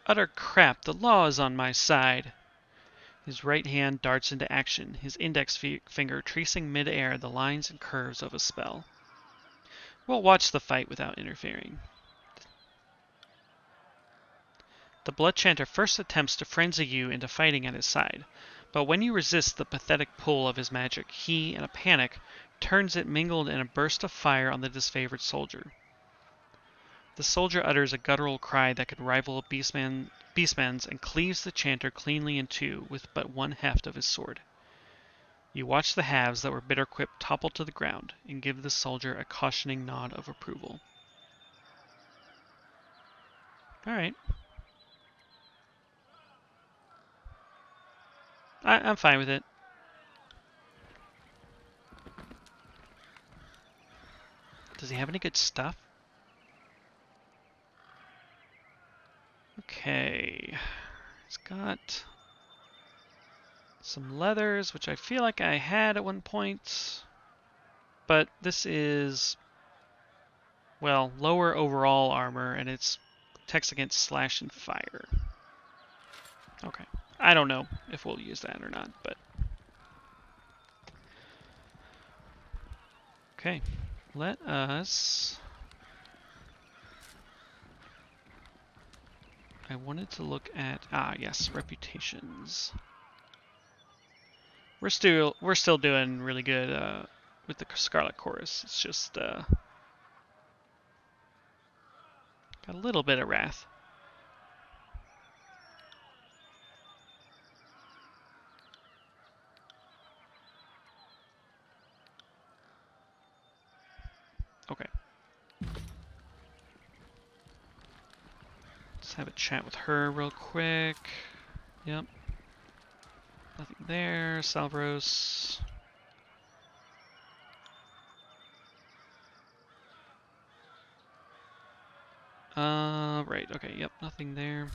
Utter crap, the law is on my side. His right hand darts into action, his index finger tracing mid-air the lines and curves of a spell. We'll watch the fight without interfering. The Blood Chanter first attempts to frenzy you into fighting at his side, but when you resist the pathetic pull of his magic, he, in a panic, turns it mingled in a burst of fire on the disfavored soldier. The soldier utters a guttural cry that could rival a beastman's and cleaves the chanter cleanly in two with but one heft of his sword. You watch the halves that were bitter-quipped topple to the ground and give the soldier a cautioning nod of approval. Alright. I'm fine with it. Does he have any good stuff? Okay. He's got some leathers, which I feel like I had at one point. But this is, well, lower overall armor, and it's protects against slash and fire. Okay. I don't know if we'll use that or not, but... Okay. Let us... I wanted to look at... yes, reputations. We're still doing really good with the Scarlet Chorus. It's just got a little bit of wrath. Okay. Let's have a chat with her real quick. Yep. Nothing there. Salvros. Right. Okay. Yep. Nothing there.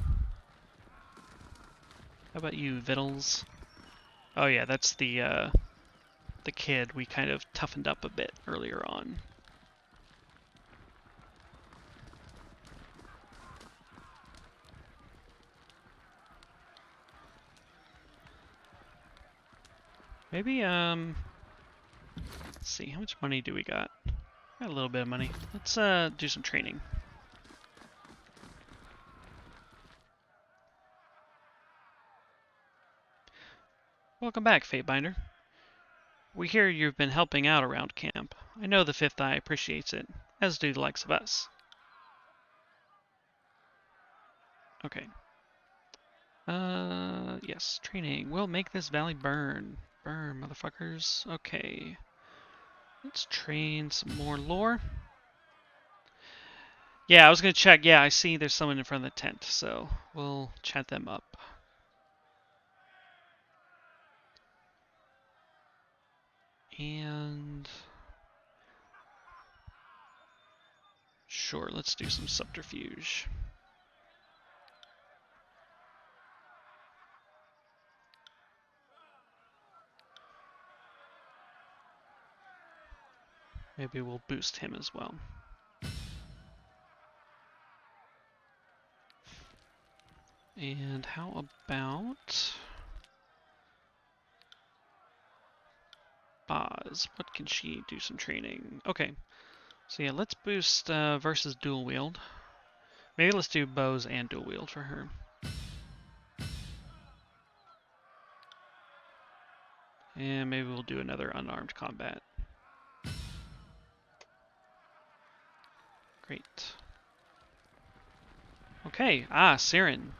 How about you, Vittles? Oh yeah, that's the kid we kind of toughened up a bit earlier on. Maybe, let's see, how much money do we got? Got a little bit of money. Let's, do some training. Welcome back, Fatebinder. We hear you've been helping out around camp. I know the Fifth Eye appreciates it, as do the likes of us. Okay. Yes, training. We'll make this valley burn. Burn, motherfuckers. Okay. Let's train some more lore. Yeah, I was gonna check. Yeah, I see there's someone in front of the tent, so we'll chat them up. And... sure, let's do some subterfuge. Maybe we'll boost him as well. And how about... Oz? What can she do some training? Okay. So yeah, let's boost versus dual wield. Maybe let's do bows and dual wield for her. And maybe we'll do another unarmed combat. Great. Okay, Siren.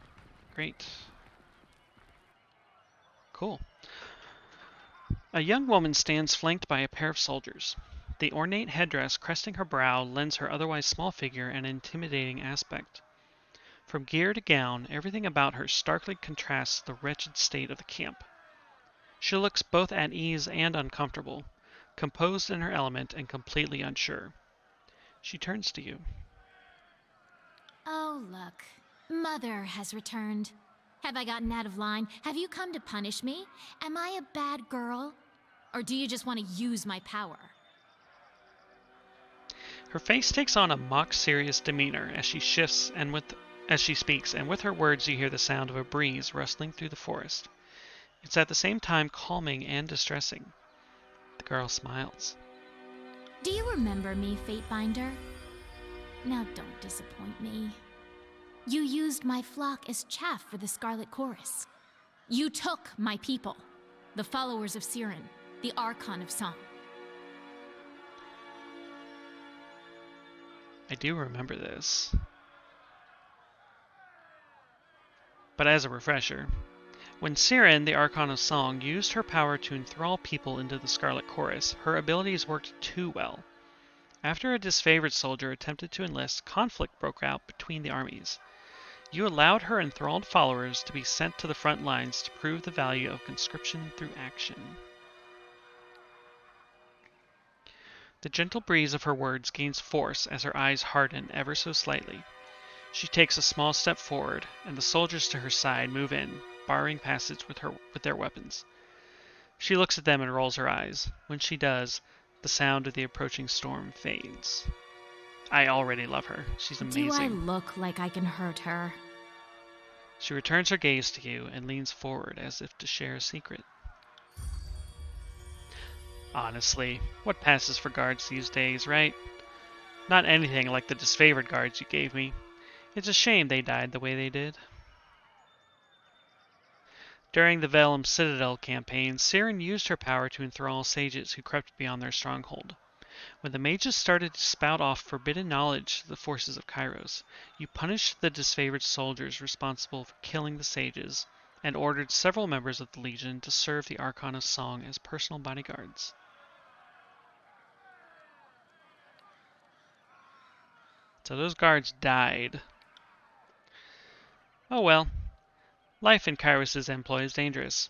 Great. Cool. A young woman stands flanked by a pair of soldiers. The ornate headdress cresting her brow lends her otherwise small figure an intimidating aspect. From gear to gown, everything about her starkly contrasts the wretched state of the camp. She looks both at ease and uncomfortable, composed in her element and completely unsure. She turns to you. Oh, look. Mother has returned. Have I gotten out of line? Have you come to punish me? Am I a bad girl? Or do you just want to use my power? Her face takes on a mock-serious demeanor as she speaks, and with her words you hear the sound of a breeze rustling through the forest. It's at the same time calming and distressing. The girl smiles. Do you remember me, Fatebinder? Now don't disappoint me. You used my flock as chaff for the Scarlet Chorus. You took my people, the followers of Siren, the Archon of Song. I do remember this. But as a refresher, when Siren, the Archon of Song, used her power to enthrall people into the Scarlet Chorus, her abilities worked too well. After a disfavored soldier attempted to enlist, conflict broke out between the armies. You allowed her enthralled followers to be sent to the front lines to prove the value of conscription through action. The gentle breeze of her words gains force as her eyes harden ever so slightly. She takes a small step forward, and the soldiers to her side move in, barring passage with their weapons. She looks at them and rolls her eyes. When she does, the sound of the approaching storm fades. I already love her. She's amazing. Do I look like I can hurt her? She returns her gaze to you and leans forward as if to share a secret. Honestly, what passes for guards these days, right? Not anything like the disfavored guards you gave me. It's a shame they died the way they did. During the Vellum Citadel campaign, Siren used her power to enthrall sages who crept beyond their stronghold. When the mages started to spout off forbidden knowledge to the forces of Kairos, you punished the disfavored soldiers responsible for killing the sages, and ordered several members of the Legion to serve the Archon of Song as personal bodyguards. So those guards died. Oh well. Life in Kairos' employ is dangerous.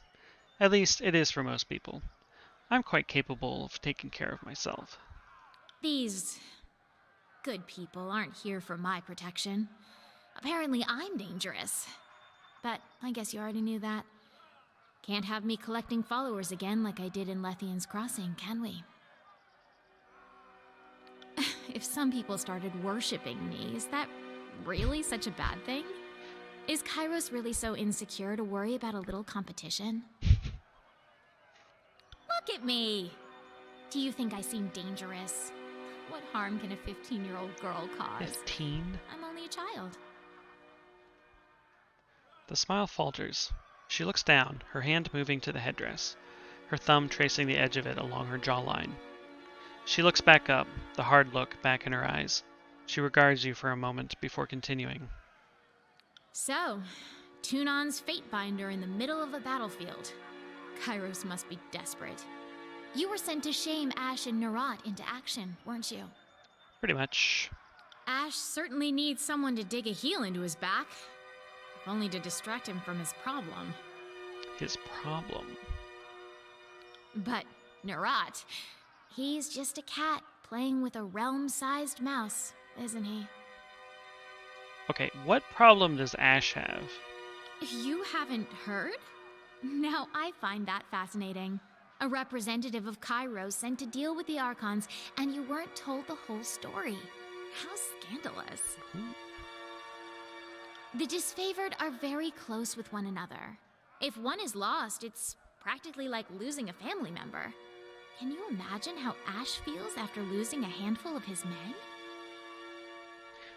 At least it is for most people. I'm quite capable of taking care of myself. These good people aren't here for my protection. Apparently I'm dangerous. But I guess you already knew that. Can't have me collecting followers again like I did in Lethian's Crossing, can we? If some people started worshipping me, is that really such a bad thing? Is Kairos really so insecure to worry about a little competition? Look at me! Do you think I seem dangerous? What harm can a 15-year-old girl cause? 15? I'm only a child. The smile falters. She looks down, her hand moving to the headdress, her thumb tracing the edge of it along her jawline. She looks back up, the hard look back in her eyes. She regards you for a moment before continuing. So, Tunon's Fatebinder in the middle of a battlefield. Kairos must be desperate. You were sent to shame Ash and Nerat into action, weren't you? Pretty much. Ash certainly needs someone to dig a heel into his back. If only to distract him from his problem. His problem? But Nerat, he's just a cat playing with a realm-sized mouse, isn't he? Okay, what problem does Ash have? You haven't heard? Now I find that fascinating. A representative of Kairos sent to deal with the Archons, and you weren't told the whole story. How scandalous. The Disfavored are very close with one another. If one is lost, it's practically like losing a family member. Can you imagine how Ash feels after losing a handful of his men?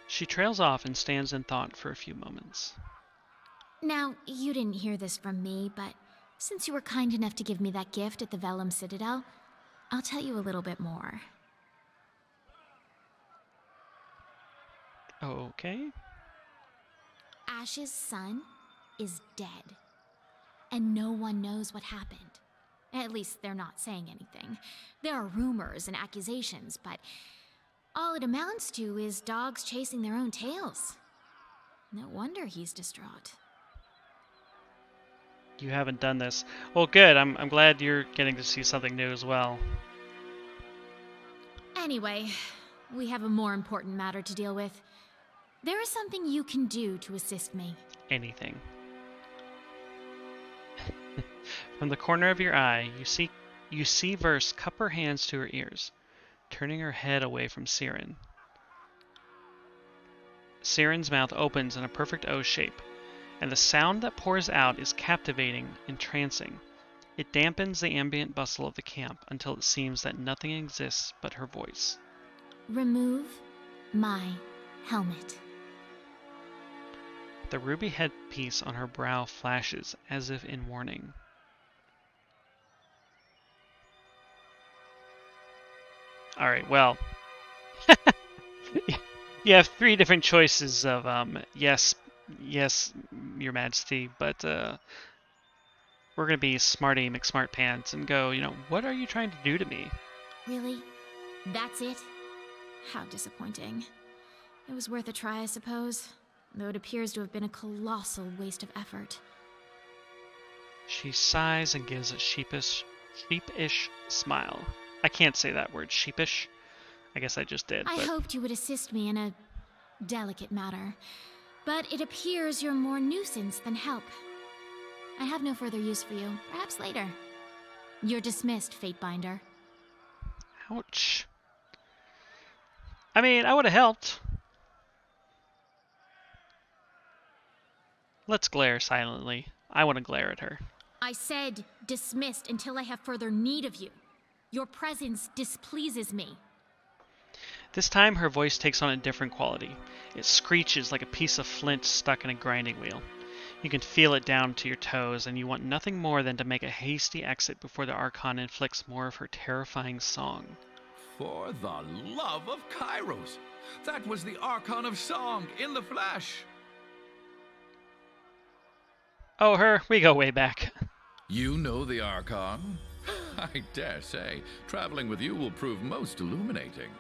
She trails off and stands in thought for a few moments. Now, you didn't hear this from me, but Since you were kind enough to give me that gift at the Vellum Citadel, I'll tell you a little bit more. Okay. Ash's son is dead, and no one knows what happened. At least they're not saying anything. There are rumors and accusations, but all it amounts to is dogs chasing their own tails. No wonder he's distraught. You haven't done this. Well, good. I'm glad you're getting to see something new as well. Anyway, we have a more important matter to deal with. There is something you can do to assist me. Anything. From the corner of your eye, you see Verse cup her hands to her ears, turning her head away from Siren. Siren's mouth opens in a perfect O shape, and the sound that pours out is captivating, entrancing. It dampens the ambient bustle of the camp until it seems that nothing exists but her voice. Remove my helmet. The ruby headpiece on her brow flashes as if in warning. Alright, well. You have 3 different choices of yes, Your Majesty, but we're gonna be smarty McSmartpants and go, what are you trying to do to me? Really? That's it? How disappointing. It was worth a try, I suppose, though it appears to have been a colossal waste of effort. She sighs and gives a sheepish smile. I can't say that word, sheepish. I guess I just did. I hoped you would assist me in a delicate matter, but it appears you're more nuisance than help. I have no further use for you. Perhaps later. You're dismissed, Fatebinder. Ouch. I mean, I would have helped. Let's glare silently. I want to glare at her. I said dismissed until I have further need of you. Your presence displeases me. This time her voice takes on a different quality. It screeches like a piece of flint stuck in a grinding wheel. You can feel it down to your toes, and you want nothing more than to make a hasty exit before the Archon inflicts more of her terrifying song. For the love of Kairos! That was the Archon of Song in the flesh! Oh, her? We go way back. You know the Archon? I dare say, traveling with you will prove most illuminating.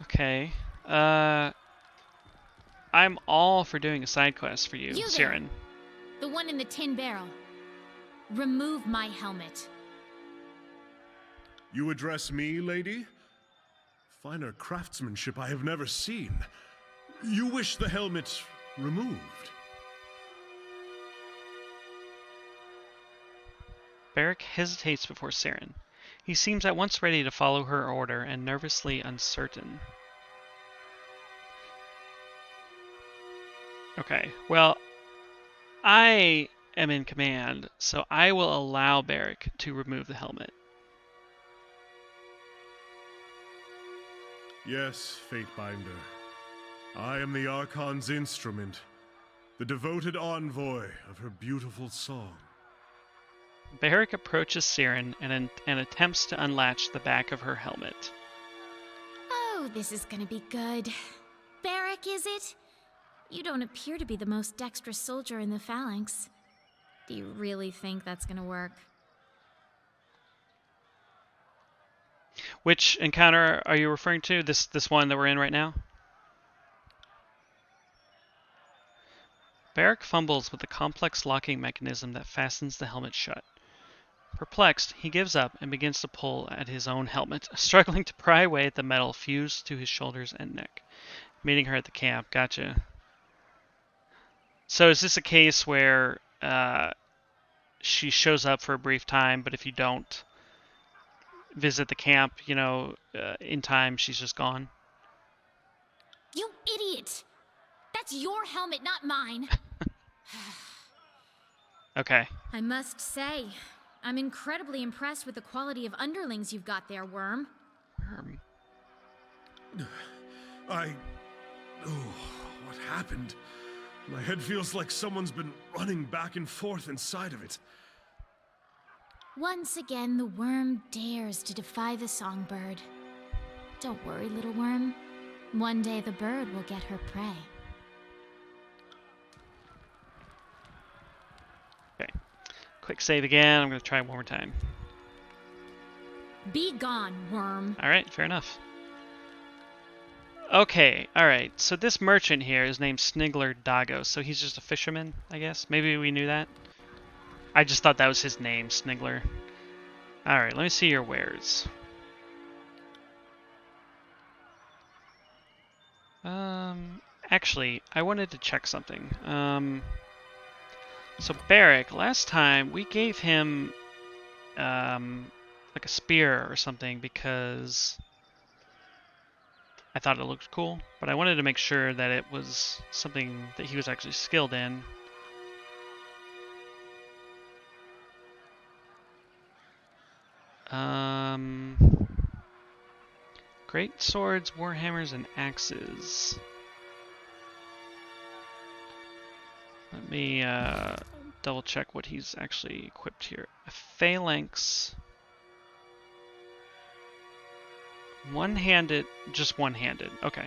Okay. I'm all for doing a side quest for you, Siren. The one in the tin barrel. Remove my helmet. You address me, lady? Finer craftsmanship I have never seen. You wish the helmet removed? Beric hesitates before Siren. He seems at once ready to follow her order and nervously uncertain. Okay, well, I am in command, so I will allow Beric to remove the helmet. Yes, Fatebinder. I am the Archon's instrument, the devoted envoy of her beautiful song. Beric approaches Siren and attempts to unlatch the back of her helmet. Oh, this is gonna be good. Beric, is it? You don't appear to be the most dexterous soldier in the phalanx. Do you really think that's gonna work? Which encounter are you referring to? This one that we're in right now? Beric fumbles with the complex locking mechanism that fastens the helmet shut. Perplexed, he gives up and begins to pull at his own helmet, struggling to pry away at the metal fused to his shoulders and neck. Meeting her at the camp. Gotcha. So is this a case where she shows up for a brief time, but if you don't visit the camp, in time, she's just gone? You idiot! That's your helmet, not mine! Okay. I must say, I'm incredibly impressed with the quality of underlings you've got there, Worm. Oh, what happened? My head feels like someone's been running back and forth inside of it. Once again, the worm dares to defy the songbird. Don't worry, little worm. One day the bird will get her prey. Okay. Quick save again. I'm going to try one more time. Be gone, worm. Alright, fair enough. Okay, alright. So this merchant here is named Snigler Dago, so he's just a fisherman, I guess. Maybe we knew that. I just thought that was his name, Snigler. Alright, let me see your wares. Actually, I wanted to check something. So Barrick, last time we gave him like a spear or something because I thought it looked cool, but I wanted to make sure that it was something that he was actually skilled in. Great swords, warhammers, and axes. Let me double check what he's actually equipped here. A phalanx. One-handed, just one-handed. Okay.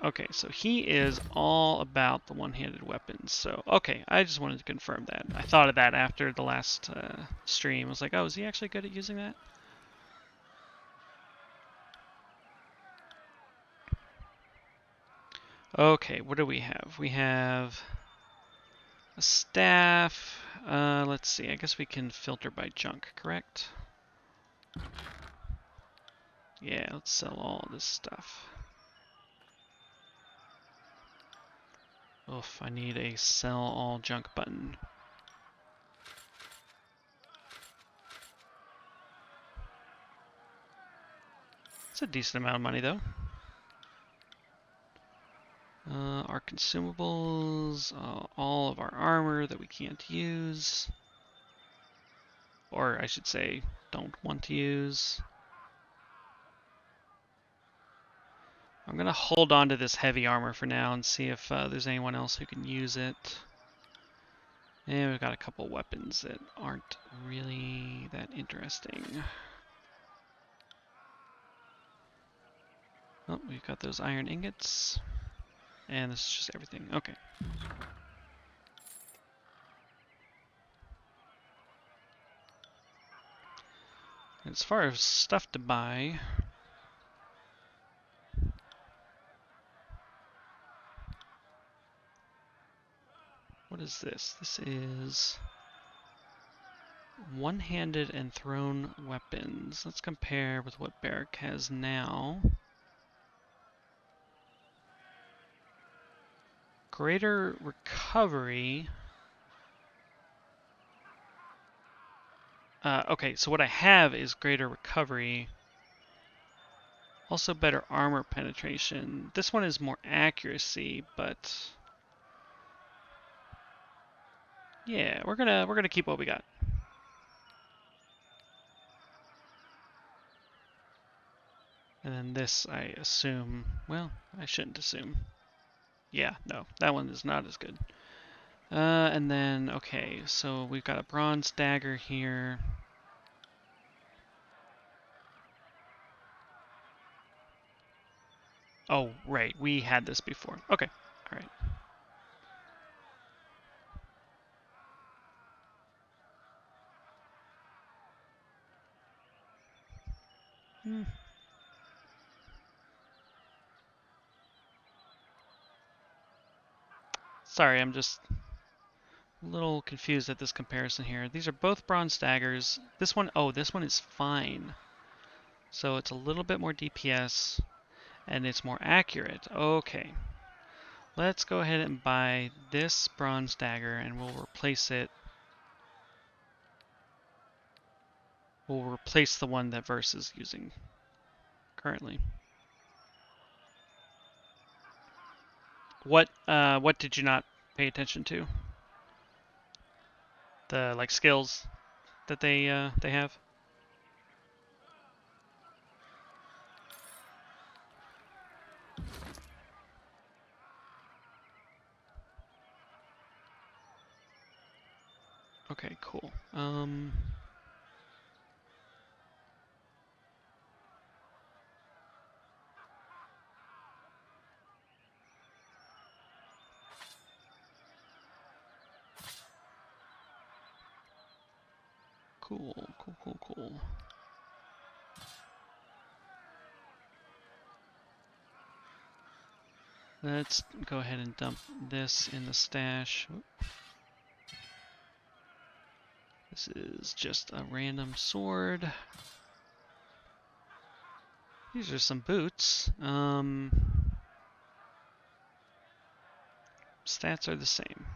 Okay, so he is all about the one-handed weapons. So, okay, I just wanted to confirm that. I thought of that after the last stream. I was like, oh, is he actually good at using that? Okay, what do we have? We have a staff. Let's see, I guess we can filter by junk, correct? Yeah, let's sell all this stuff. Oof, I need a sell all junk button. It's a decent amount of money though. Our consumables, all of our armor that we can't use. Or I should say, don't want to use. I'm gonna hold on to this heavy armor for now and see if there's anyone else who can use it. And we've got a couple weapons that aren't really that interesting. Oh, we've got those iron ingots. And this is just everything. Okay. As far as stuff to buy, what is this? This is one-handed and thrown weapons. Let's compare with what Barrick has now. Greater recovery. Okay, so what I have is greater recovery. Also better armor penetration. This one is more accuracy, but yeah, we're gonna keep what we got. And then this, I assume, well, I shouldn't assume. Yeah, no, that one is not as good. And then, okay, so we've got a bronze dagger here. Oh, right, we had this before. Okay, all right. Sorry, I'm just a little confused at this comparison here. These are both bronze daggers. This one, oh, this one is fine. So it's a little bit more DPS, and it's more accurate. Okay. Let's go ahead and buy this bronze dagger, and we'll replace it. We'll replace the one that Verse is using currently. What did you not pay attention to? The like skills that they have? Okay, cool. Cool, cool, cool, cool. Let's go ahead and dump this in the stash. Whoop. This is just a random sword. These are some boots. Stats are the same.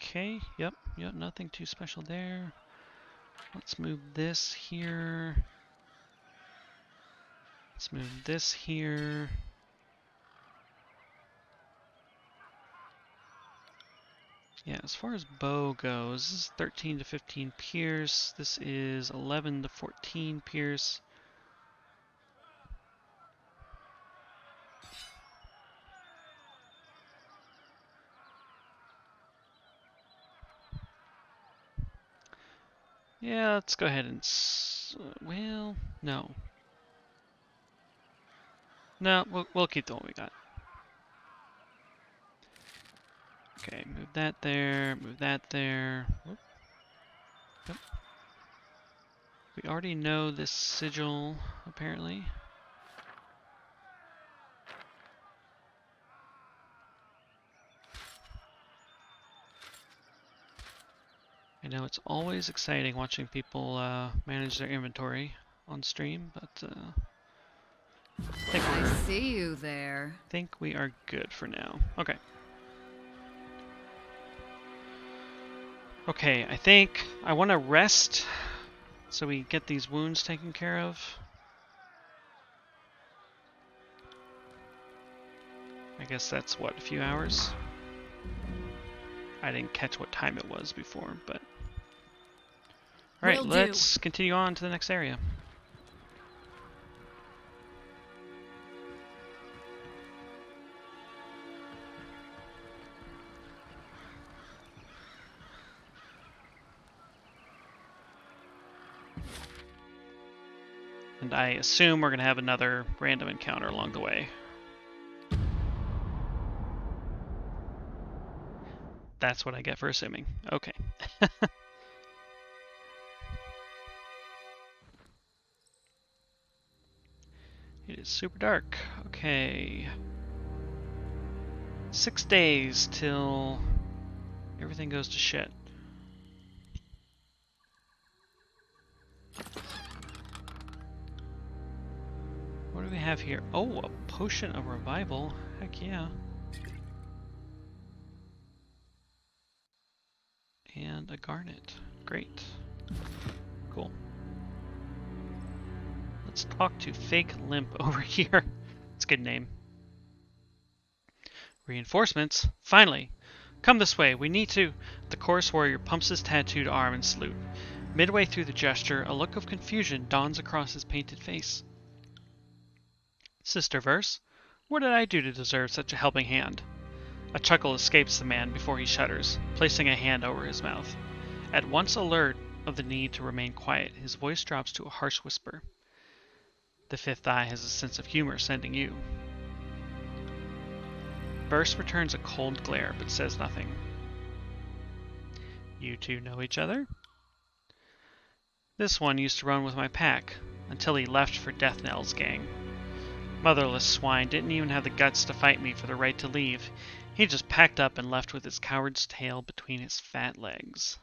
Okay, yep, nothing too special there. Let's move this here. Let's move this here. Yeah, as far as bow goes, this is 13 to 15 pierce. This is 11 to 14 pierce. Yeah, let's go ahead and... well, no. No, we'll keep the one we got. Okay, move that there, move that there. Whoop. Yep. We already know this sigil, apparently. I know it's always exciting watching people manage their inventory on stream, but I see you there. think we are good for now. Okay. Okay, I think I want to rest so we get these wounds taken care of. I guess that's what, a few hours? I didn't catch what time it was before, but... Alright, let's continue on to the next area. And I assume we're going to have another random encounter along the way. That's what I get for assuming. Okay. It is super dark. Okay. 6 days till everything goes to shit. What do we have here? Oh, a potion of revival. Heck yeah. And a garnet. Great. Cool. Let's talk to Fake Limp over here. It's a good name. Reinforcements? Finally! Come this way, we need to... The chorus warrior pumps his tattooed arm in salute. Midway through the gesture, a look of confusion dawns across his painted face. Sister Verse, what did I do to deserve such a helping hand? A chuckle escapes the man before he shudders, placing a hand over his mouth. At once alert of the need to remain quiet, his voice drops to a harsh whisper. The fifth eye has a sense of humor sending you. Verse returns a cold glare, but says nothing. You two know each other? This one used to run with my pack, until he left for Deathnell's gang. Motherless swine didn't even have the guts to fight me for the right to leave. He just packed up and left with his coward's tail between his fat legs.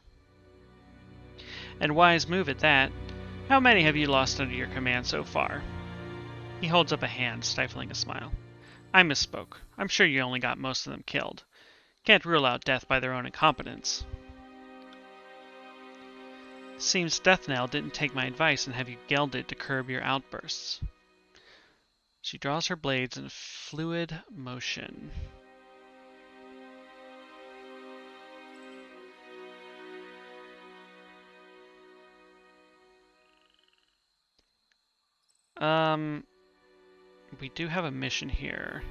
And wise move at that. How many have you lost under your command so far? He holds up a hand, stifling a smile. I misspoke. I'm sure you only got most of them killed. Can't rule out death by their own incompetence. Seems Deathnell didn't take my advice and have you gelded to curb your outbursts. She draws her blades in fluid motion. we do have a mission here.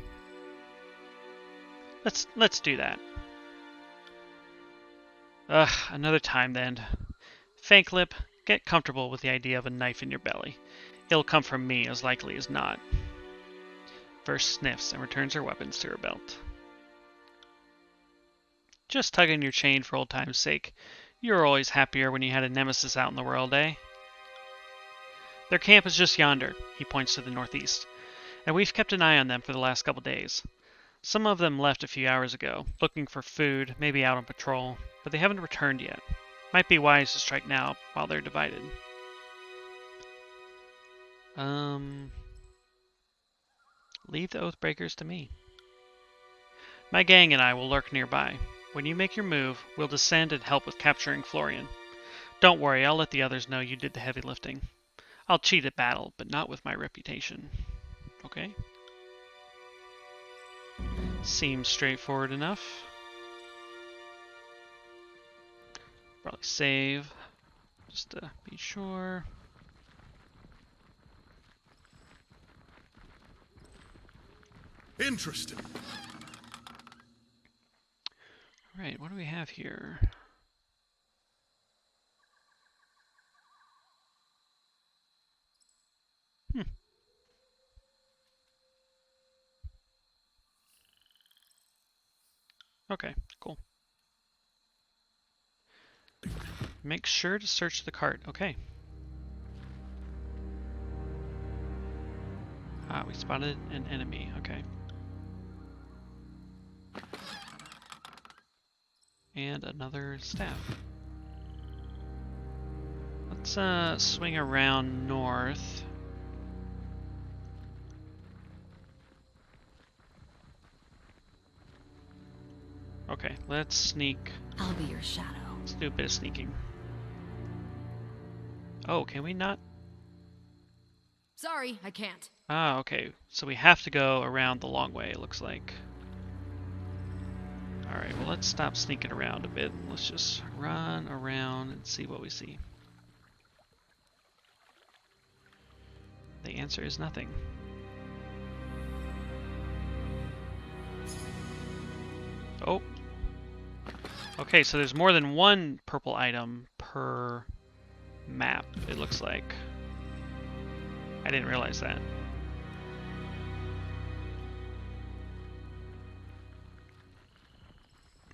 Let's do that. Ugh, another time then. Fake Lip, get comfortable with the idea of a knife in your belly. It'll come from me as likely as not. Verse sniffs and returns her weapons to her belt. Just tugging your chain for old time's sake. You were always happier when you had a nemesis out in the world, eh? Their camp is just yonder, he points to the northeast, and we've kept an eye on them for the last couple days. Some of them left a few hours ago, looking for food, maybe out on patrol, but they haven't returned yet. Might be wise to strike now while they're divided. Leave the Oathbreakers to me. My gang and I will lurk nearby. When you make your move, we'll descend and help with capturing Florian. Don't worry, I'll let the others know you did the heavy lifting. I'll cheat at battle, but not with my reputation. Okay. Seems straightforward enough. Probably save, just to be sure. Interesting. Alright, what do we have here? Okay, cool. Make sure to search the cart. Okay. Ah, we spotted an enemy. Okay. And another staff. Let's swing around north. Okay, let's sneak. I'll be your shadow. Let's do a bit of sneaking. Oh, can we not? Sorry, I can't. Ah, okay. So we have to go around the long way, it looks like. Alright, well let's stop sneaking around a bit. Let's just run around and see what we see. The answer is nothing. Oh. Okay, so there's more than one purple item per map, it looks like. I didn't realize that.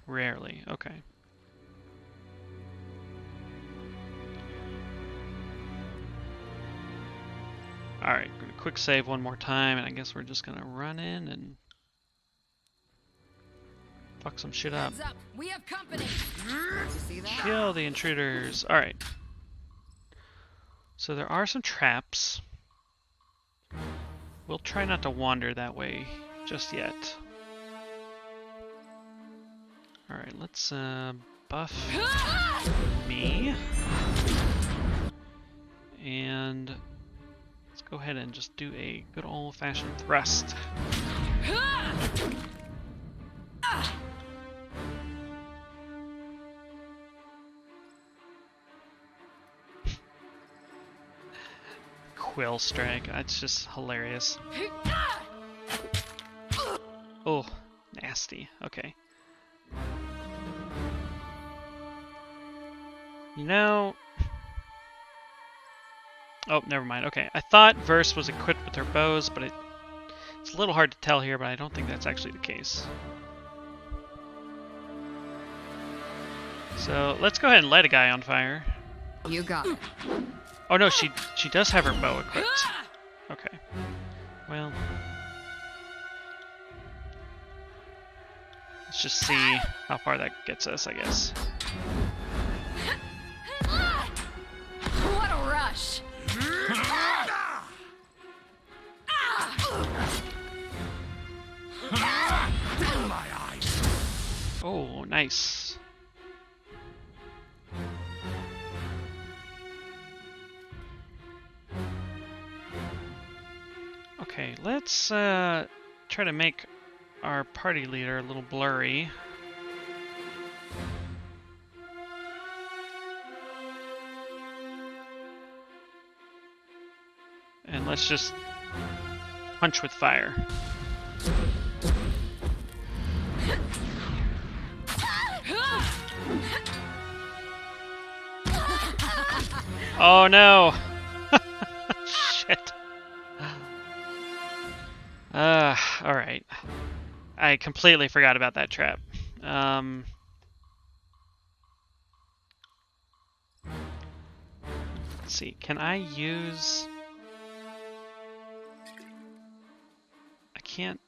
Rarely, okay. Alright, gonna quick save one more time, and I guess we're just gonna run in and fuck some shit up. Heads up, we have company. Did you see that? Kill the intruders. Alright. So there are some traps. We'll try not to wander that way just yet. Alright, let's buff me. And let's go ahead and just do a good old-fashioned thrust. Quill strike, that's just hilarious. Oh, nasty. Okay. You know... Oh, never mind. Okay, I thought Verse was equipped with her bows, but it's a little hard to tell here, but I don't think that's actually the case. So, let's go ahead and light a guy on fire. You got it. Oh no, she does have her bow equipped. Okay. Well... Let's just see how far that gets us, I guess. What a rush! Oh, nice. Okay, let's try to make our party leader a little blurry. And let's just punch with fire. Oh no! Shit. Alright. I completely forgot about that trap. Let's see, can I use... I can't...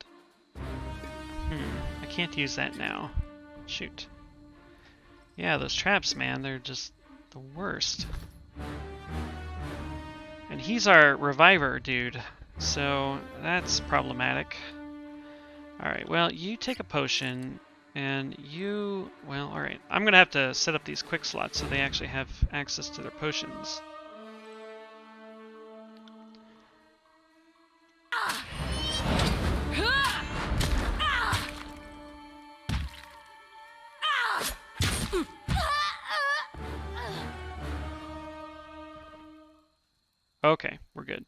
I can't use that now. Shoot. Yeah, those traps, man, they're just the worst. And he's our reviver dude, so that's problematic. Alright, well, you take a potion, and you... Well, alright. I'm gonna have to set up these quick slots so they actually have access to their potions. Okay, we're good.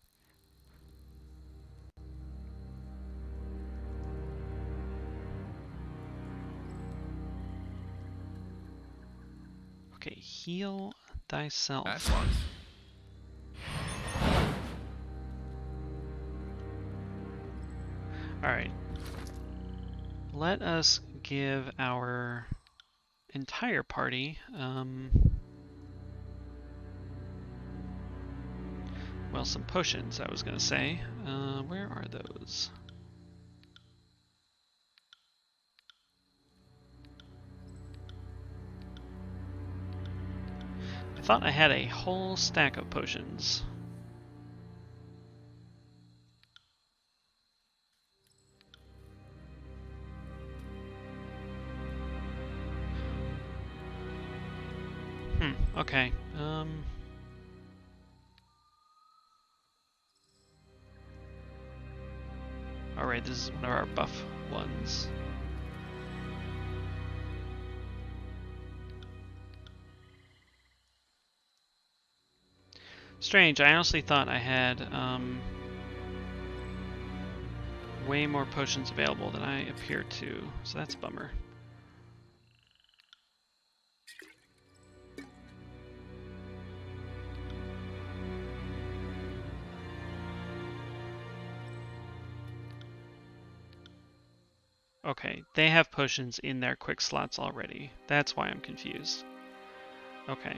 Okay, heal thyself. At once. Alright. Let us give our entire party, well, some potions, I was gonna say. Where are those? I thought I had a whole stack of potions. Okay. Alright, this is one of our buff ones. Strange, I honestly thought I had way more potions available than I appear to, so that's a bummer. Okay, they have potions in their quick slots already. That's why I'm confused. Okay.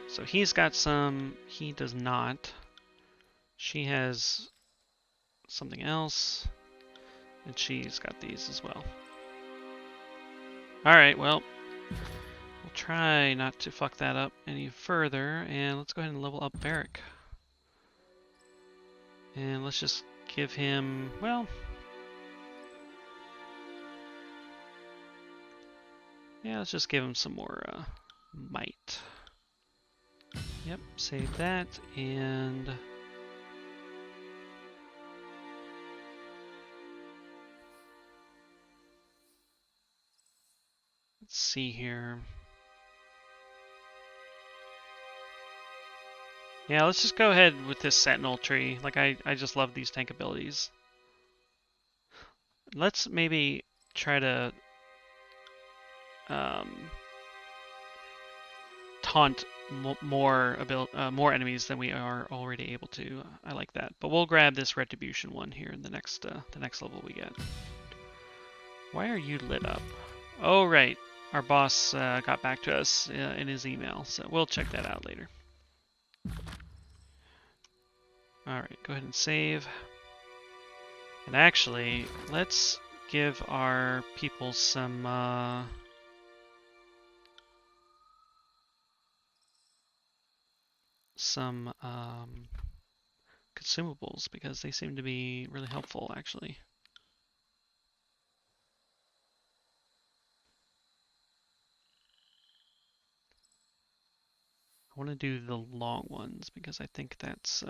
So he's got some, he does not. She has something else, and she's got these as well. Alright, well, we'll try not to fuck that up any further, and let's go ahead and level up Barrick. And let's just give him, well... Yeah, let's just give him some more might. Yep, save that, and... Let's see here. Yeah, let's just go ahead with this Sentinel tree. Like, I just love these tank abilities. Let's maybe try to taunt more enemies than we are already able to. I like that. But we'll grab this Retribution one here in the next level we get. Why are you lit up? Oh, right. Our boss got back to us in his email, so we'll check that out later. Alright, go ahead and save. And actually, let's give our people some consumables, because they seem to be really helpful, actually. I want to do the long ones, because I think that's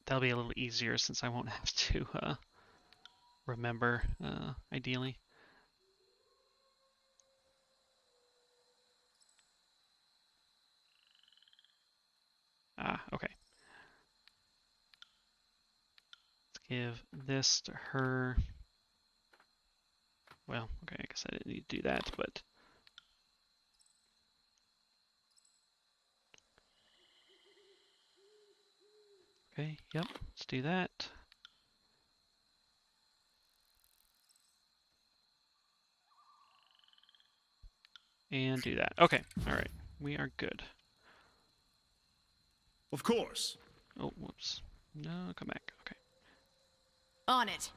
that'll be a little easier since I won't have to remember, ideally. Ah, okay. give this to her. Well, okay, I guess I didn't need to do that, but... Okay, yep, let's do that. And do that. Okay, alright. We are good. Of course. Oh, whoops. No, come back. Okay. On it.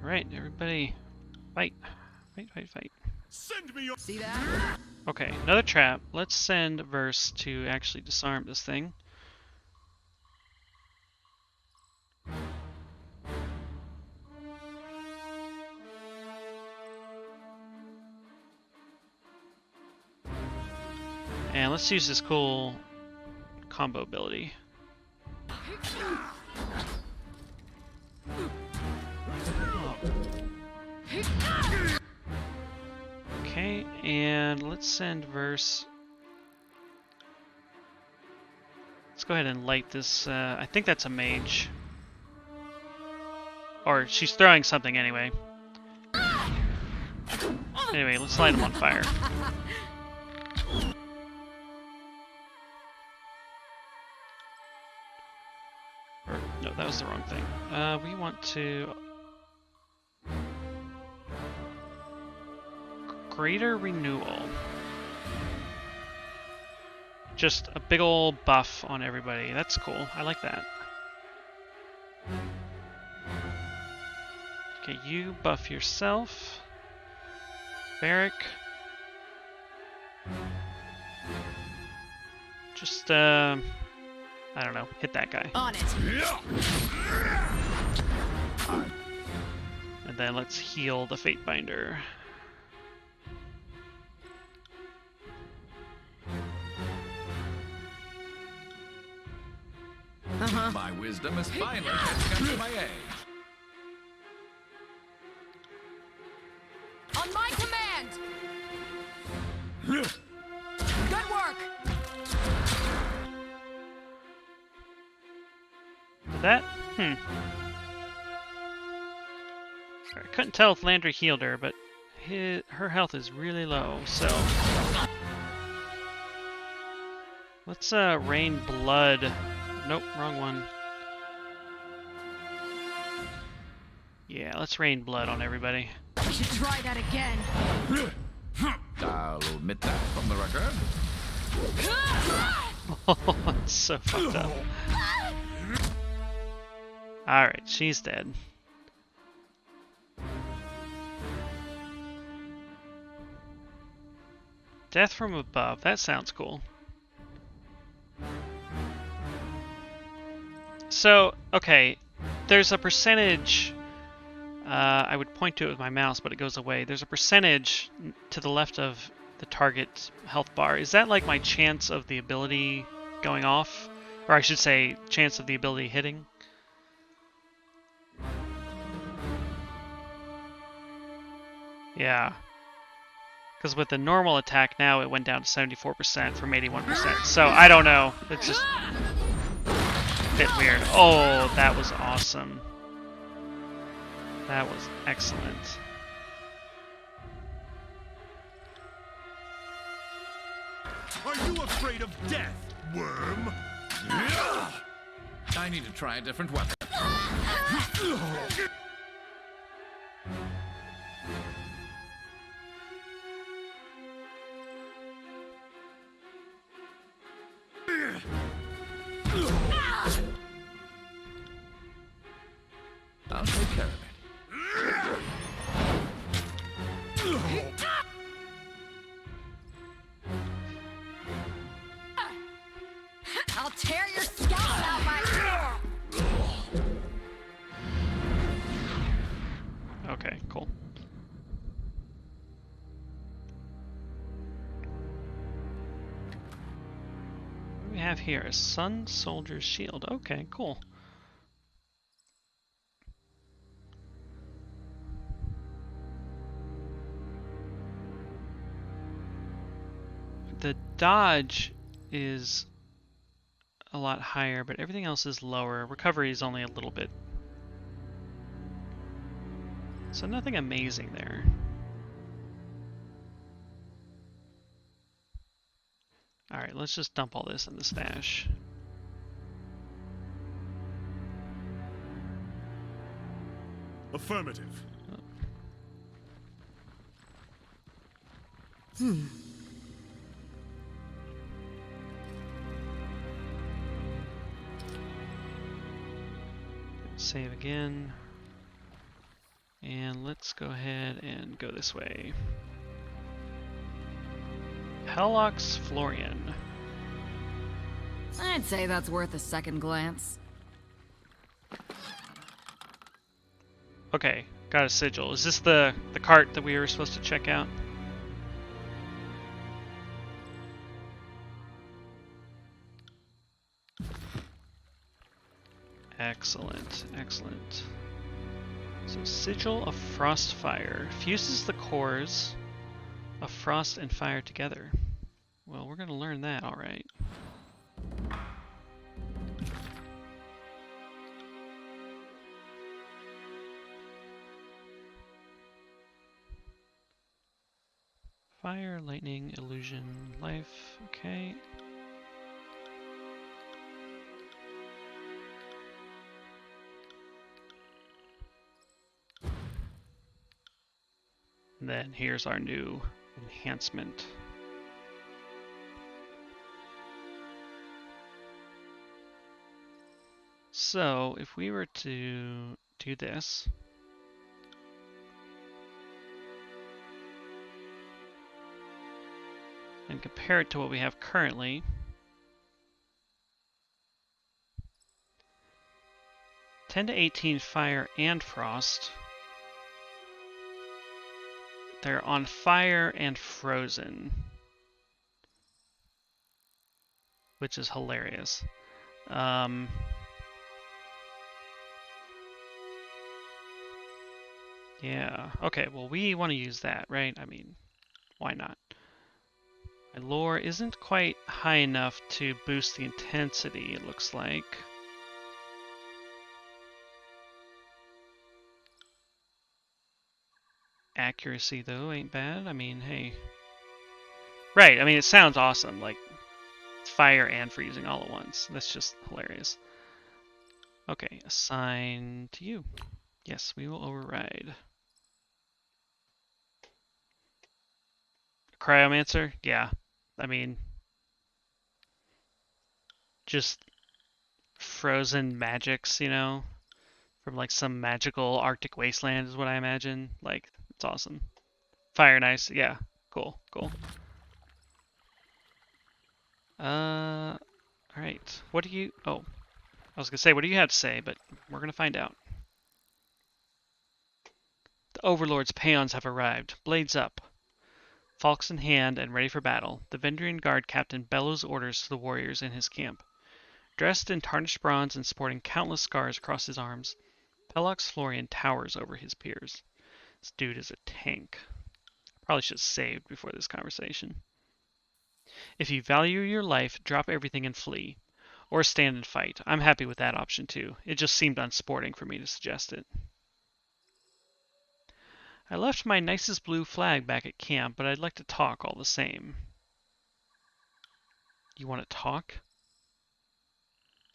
Alright, everybody. Fight. Fight, fight, fight. Send me your... See that? Okay, another trap. Let's send Verse to actually disarm this thing. And let's use this cool combo ability. Okay, and let's send Verse. Let's go ahead and light this. I think that's a mage. Or she's throwing something anyway. Anyway, let's light him on fire. Or, no, that was the wrong thing. We want to... Greater Renewal. Just a big ol' buff on everybody. That's cool. I like that. Okay, you buff yourself. Barrack. Just, I don't know, hit that guy. On it. And then let's heal the Fatebinder. My wisdom is finally catching up to my age. On my command. Good work. That? I couldn't tell if Lantry healed her, but her health is really low, so... Let's rain blood. Nope, wrong one. Yeah, let's rain blood on everybody. We should try that again. I'll omit that from the record. Oh, it's so fucked up. Alright, she's dead. Death from above, that sounds cool. So, okay, there's a percentage, I would point to it with my mouse, but it goes away. There's a percentage to the left of the target health bar. Is that like my chance of the ability going off? Or I should say, chance of the ability hitting? Yeah. Because with the normal attack now, it went down to 74% from 81%. So, I don't know. It's just... bit weird. Oh, that was awesome. That was excellent. Are you afraid of death, worm? I need to try a different weapon. I'll take care of it. I'll tear your scalp out, my... Okay, cool. What do we have here? A Sun Soldier's Shield. Okay, cool. The dodge is a lot higher, but everything else is lower. Recovery is only a little bit. So nothing amazing there. Alright, let's just dump all this in the stash. Affirmative. Save again. And let's go ahead and go this way. Pelox Florian. I'd say that's worth a second glance. Okay, got a sigil. Is this the cart that we were supposed to check out? Excellent, excellent. So Sigil of Frost Fire fuses the cores of frost and fire together. Well, we're going to learn that, all right. Fire, lightning, illusion, life, okay. And then here's our new enhancement. So if we were to do this, and compare it to what we have currently, (10 to 18 fire and frost. They're on fire and frozen, which is hilarious. Yeah, okay, well we want to use that, right? I mean, why not? My lore isn't quite high enough to boost the intensity, it looks like. Accuracy, though, ain't bad. I mean, hey. Right, I mean, it sounds awesome, like fire and freezing all at once. That's just hilarious. Okay, assign to you. Yes, we will override. Cryomancer? Yeah. I mean, just frozen magics, you know? From like some magical Arctic wasteland is what I imagine. Like, it's awesome. Fire nice, yeah. Cool, cool. Alright. What do you... Oh. I was gonna say, what do you have to say? But we're gonna find out. The Overlord's peons have arrived. Blades up. Falks in hand and ready for battle. The Vendrian Guard captain bellows orders to the warriors in his camp. Dressed in tarnished bronze and sporting countless scars across his arms, Pelox Florian towers over his peers. This dude is a tank. Probably should have saved before this conversation. If you value your life, drop everything and flee. Or stand and fight. I'm happy with that option too. It just seemed unsporting for me to suggest it. I left my nicest blue flag back at camp, but I'd like to talk all the same. You want to talk?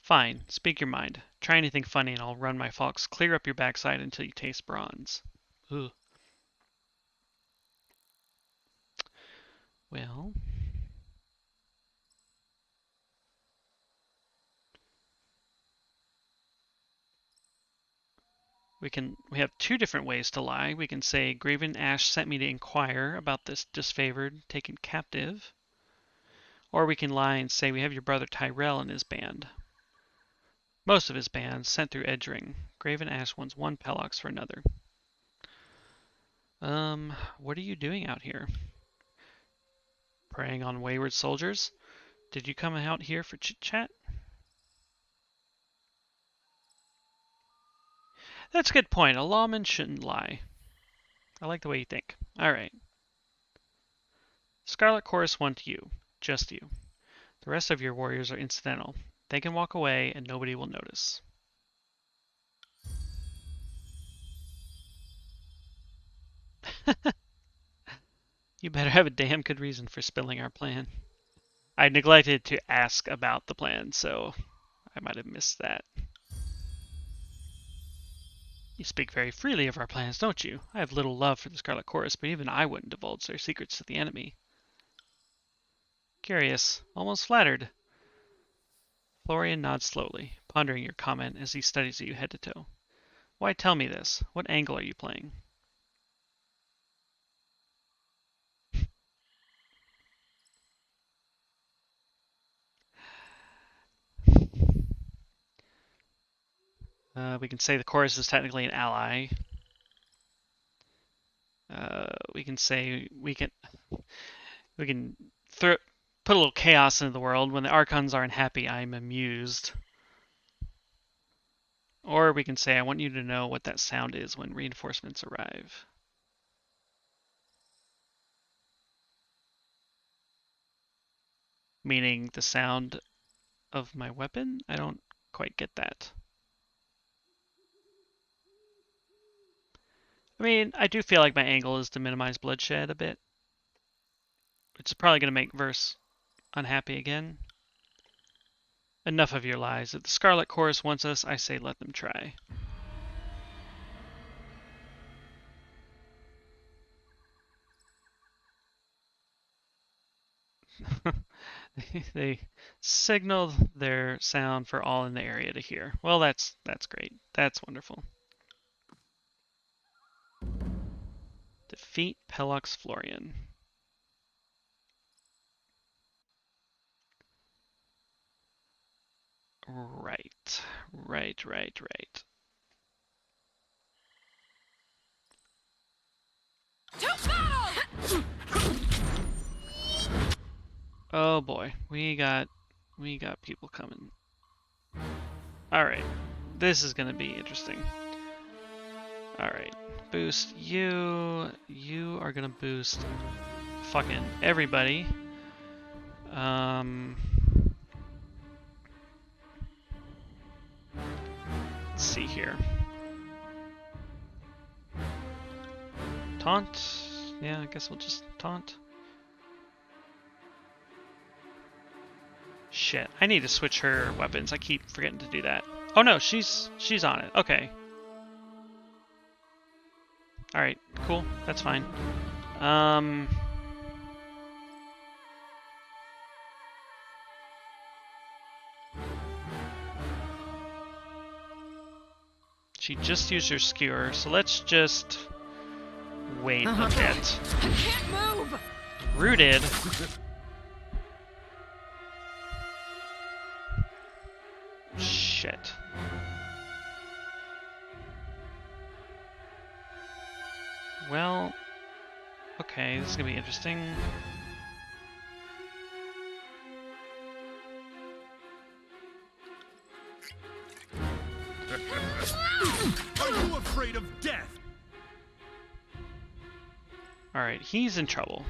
Fine, speak your mind. Try anything funny and I'll run my falks clear up your backside until you taste bronze. Ugh. Well... We have two different ways to lie. We can say Graven Ash sent me to inquire about this Disfavored taken captive. Or we can lie and say we have your brother Tyrell and his band. Most of his band sent through Edgering. Graven Ash wants one Pelox for another. What are you doing out here? Preying on wayward soldiers? Did you come out here for chit-chat? That's a good point. A lawman shouldn't lie. I like the way you think. Alright. Scarlet Chorus 1 to you. Just you. The rest of your warriors are incidental. They can walk away and nobody will notice. You better have a damn good reason for spilling our plan. I neglected to ask about the plan, so I might have missed that. You speak very freely of our plans, don't you? I have little love for the Scarlet Chorus, but even I wouldn't divulge their secrets to the enemy. Curious, almost flattered. Florian nods slowly, pondering your comment as he studies you head to toe. Why tell me this? What angle are you playing? We can say the chorus is technically an ally. We can say we can put a little chaos into the world. When the Archons aren't happy, I'm amused. Or we can say I want you to know what that sound is when reinforcements arrive. Meaning the sound of my weapon? I don't quite get that. I mean, I do feel like my angle is to minimize bloodshed a bit, which is probably going to make Verse unhappy again. Enough of your lies. If the Scarlet Chorus wants us, I say let them try. They signaled their sound for all in the area to hear. Well, that's great. That's wonderful. Defeat Pelox Florian. Right. Oh boy, we got people coming. All right, this is gonna be interesting. All right, boost you. You are gonna boost fucking everybody. Let's see here. Taunt. Yeah, I guess we'll just taunt. Shit, I need to switch her weapons. I keep forgetting to do that. Oh no, she's on it. Okay. Alright, cool. That's fine. She just used her skewer, so let's just wait a bit. I can't move! Rooted. Shit. Well, okay, this is gonna be interesting. Are you afraid of death? Alright, he's in trouble.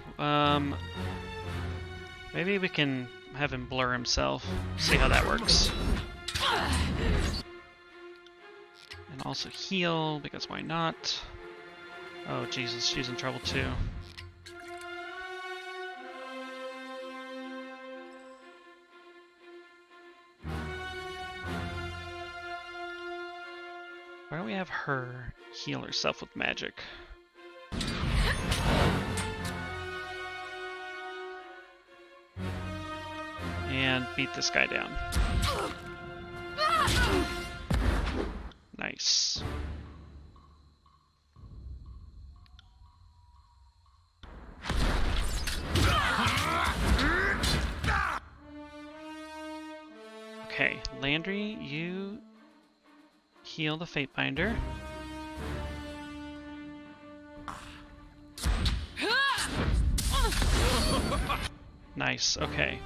Maybe we can have him blur himself. See how that works. And also heal, because why not? Oh Jesus, she's in trouble too. Why don't we have her heal herself with magic? And beat this guy down. Nice. Okay, Lantry, you heal the Fatebinder. Nice, okay.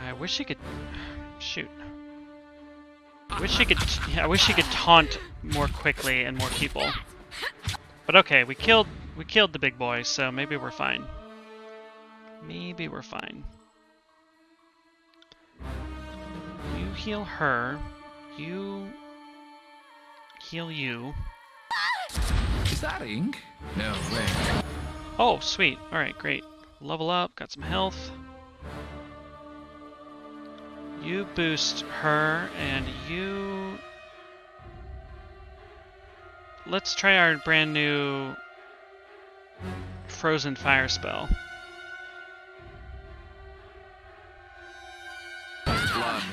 I wish he could... Shoot. I wish he could taunt more quickly and more people. But okay, we killed We killed the big boy, so maybe we're fine. Maybe we're fine. You heal her. You heal you. Is that ink? No way. Oh, sweet. Alright, great. Level up, got some health. You boost her, and you... Let's try our brand new Frozen Fire spell. Blood.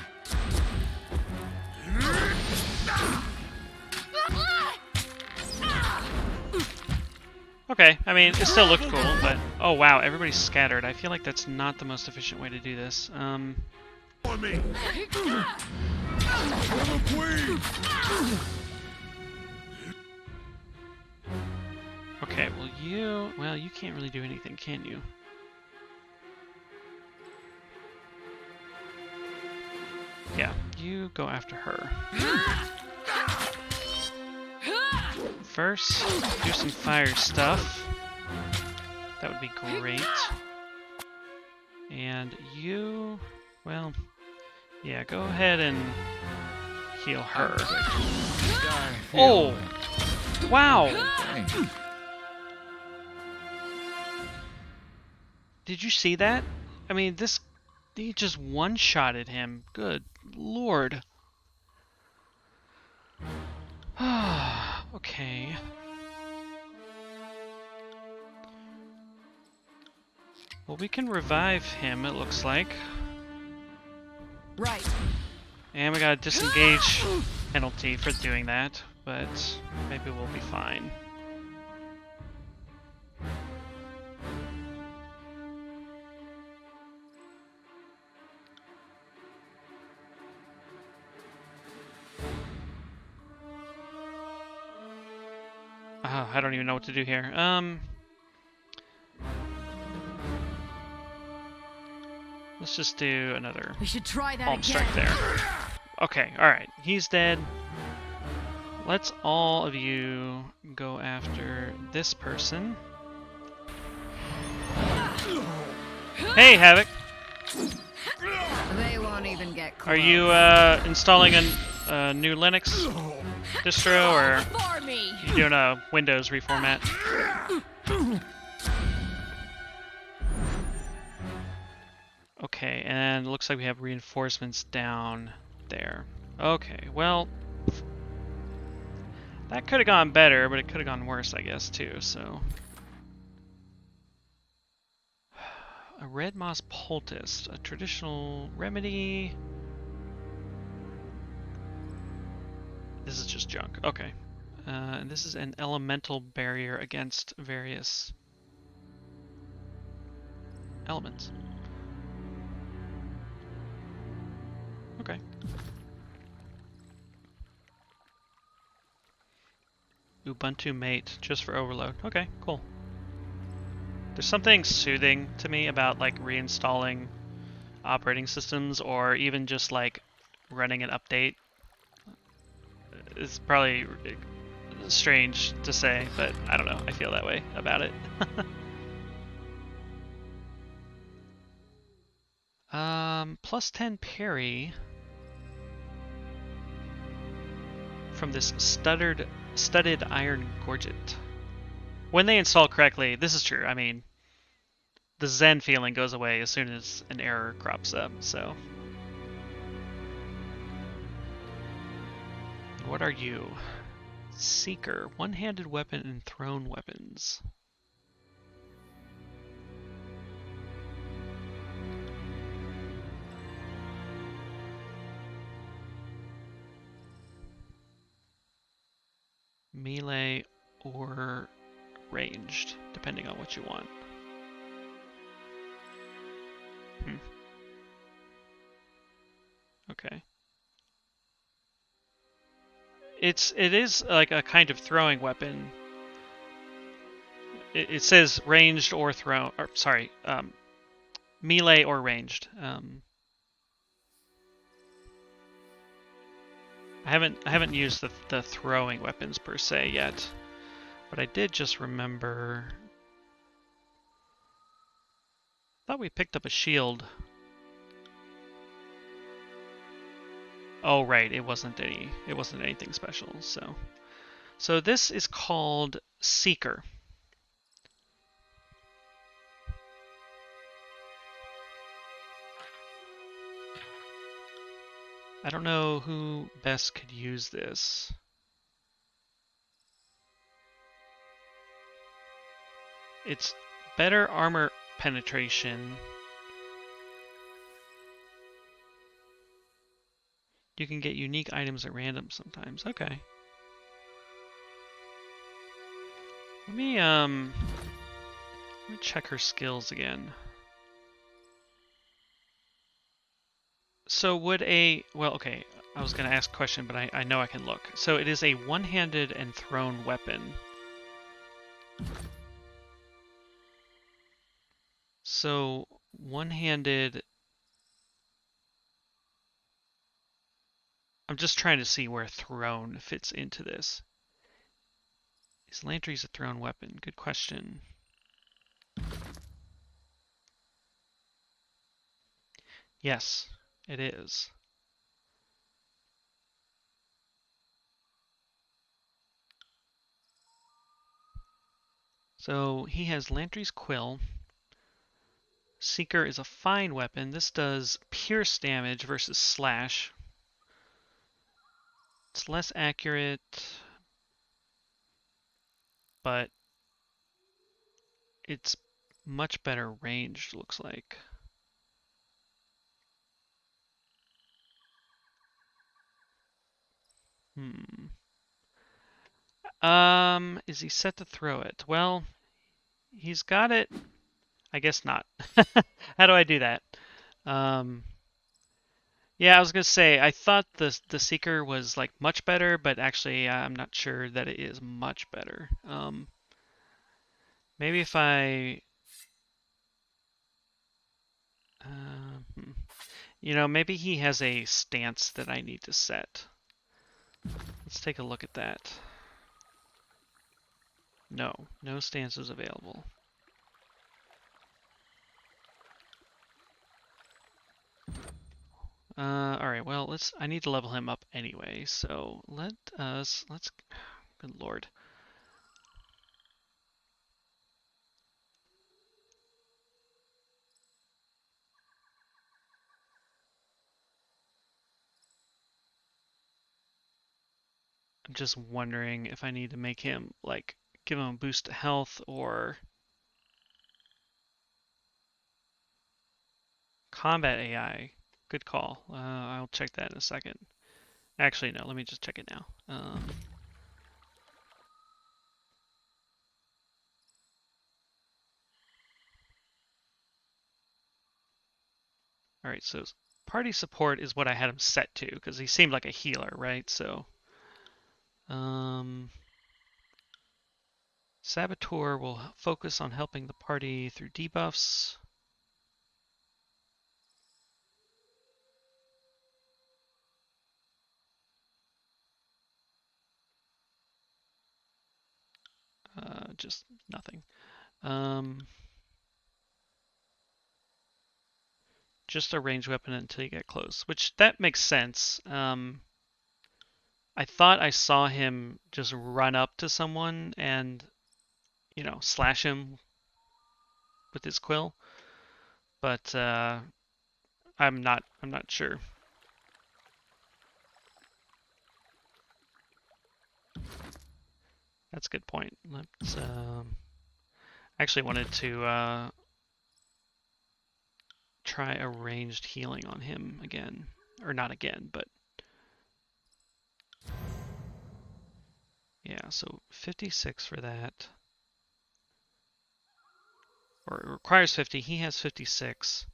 Okay, I mean, it still looked cool, but... Oh wow, everybody's scattered. I feel like that's not the most efficient way to do this. For me! I'm a queen! Okay, well you... Well, you can't really do anything, can you? Yeah, you go after her. First, do some fire stuff. That would be great. And you... Well... Yeah, go ahead and heal her. Oh! Wow! Okay. Did you see that? I mean, this... He just one-shotted him. Good lord. Okay. Well, we can revive him, it looks like. Right. And we got a disengage penalty for doing that, but maybe we'll be fine. I don't even know what to do here. Let's just do another We should try that palm again. strike there. Okay, alright. He's dead. Let's all of you go after this person. Hey, Havoc! They won't even get close. Are you installing a new Linux distro, or For me. you doing a Windows reformat? Okay, and it looks like we have reinforcements down there. Okay, well, that could have gone better, but it could have gone worse, I guess, too, so. A red moss poultice, a traditional remedy. This is just junk. Okay. And this is an elemental barrier against various elements. Okay. Ubuntu mate, just for overload. Okay, cool. There's something soothing to me about like reinstalling operating systems, or even just like running an update. It's probably strange to say, but I don't know. I feel that way about it. Plus 10 parry from this studded iron gorget. When they install correctly, this is true. I mean, the zen feeling goes away as soon as an error crops up, so. What are you? Seeker. One-handed weapon and thrown weapons. Melee or ranged, depending on what you want. Okay. It is like a kind of throwing weapon. It says ranged or thrown, or sorry, melee or ranged. I haven't used the throwing weapons per se yet. But I did just remember... I thought we picked up a shield. Oh right, it wasn't anything special, so. So this is called Seeker. I don't know who best could use this. It's better armor penetration. You can get unique items at random sometimes. Okay. Let me check her skills again. So would a... Well, okay. I was going to ask a question, but I know I can look. So it is a one-handed and thrown weapon. So one-handed... I'm just trying to see where thrown fits into this. Is Lantry's a thrown weapon? Good question. Yes, it is. So he has Lantry's Quill. Seeker is a fine weapon. This does pierce damage versus slash. It's less accurate, but it's much better ranged, looks like. Is he set to throw it? Well, he's got it. I guess not. How do I do that? Yeah, I was gonna say I thought the Seeker was like much better, but actually I'm not sure that it is much better. Maybe if I, you know, maybe he has a stance that I need to set. Let's take a look at that. No, no stances available. Alright, well, I need to level him up anyway, so let's, good lord. I'm just wondering if I need to make him, like, give him a boost to health or combat AI. Good call. I'll check that in a second. Actually, no, let me just check it now. Alright, so party support is what I had him set to, because he seemed like a healer, right? So, Saboteur will focus on helping the party through debuffs. Just nothing. Just a ranged weapon until you get close, which that makes sense. I thought I saw him just run up to someone and, you know, slash him with his quill, but I'm not sure. That's a good point. Let's actually wanted to try a ranged healing on him again, or not again, but yeah. So 56 for that, or it requires 50. He has 56.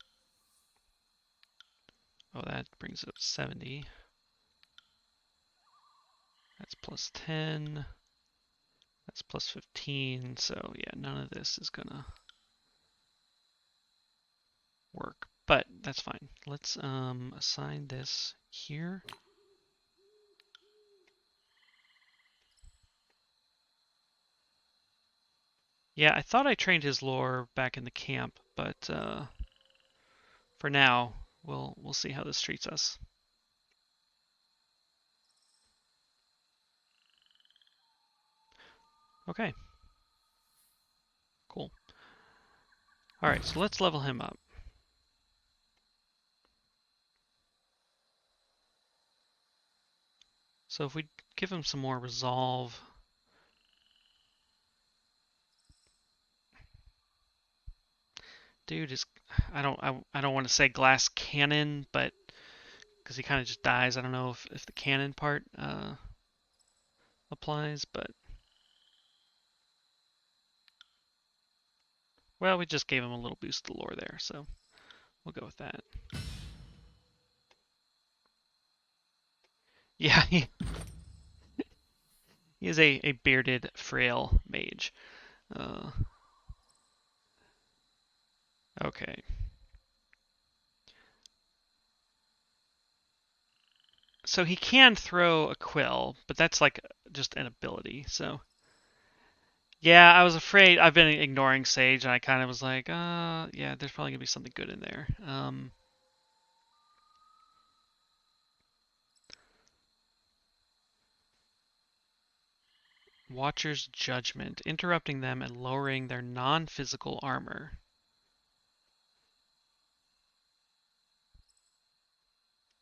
Oh, that brings it up 70. That's plus 10. That's plus 15. So yeah, none of this is gonna work, but that's fine. Let's assign this here. Yeah, I thought I trained his lore back in the camp, but for now, we'll see how this treats us. Okay. Cool. Alright, so let's level him up. So if we give him some more resolve... Dude is... I don't want to say glass cannon, but... Because he kind of just dies. I don't know if the cannon part applies, but... Well, we just gave him a little boost to lore there, so we'll go with that. Yeah, he is a bearded, frail mage. Okay. So he can throw a quill, but that's like just an ability, so... Yeah, I was afraid. I've been ignoring Sage, and I kind of was like, yeah, there's probably going to be something good in there. Watcher's Judgment, interrupting them and lowering their non-physical armor.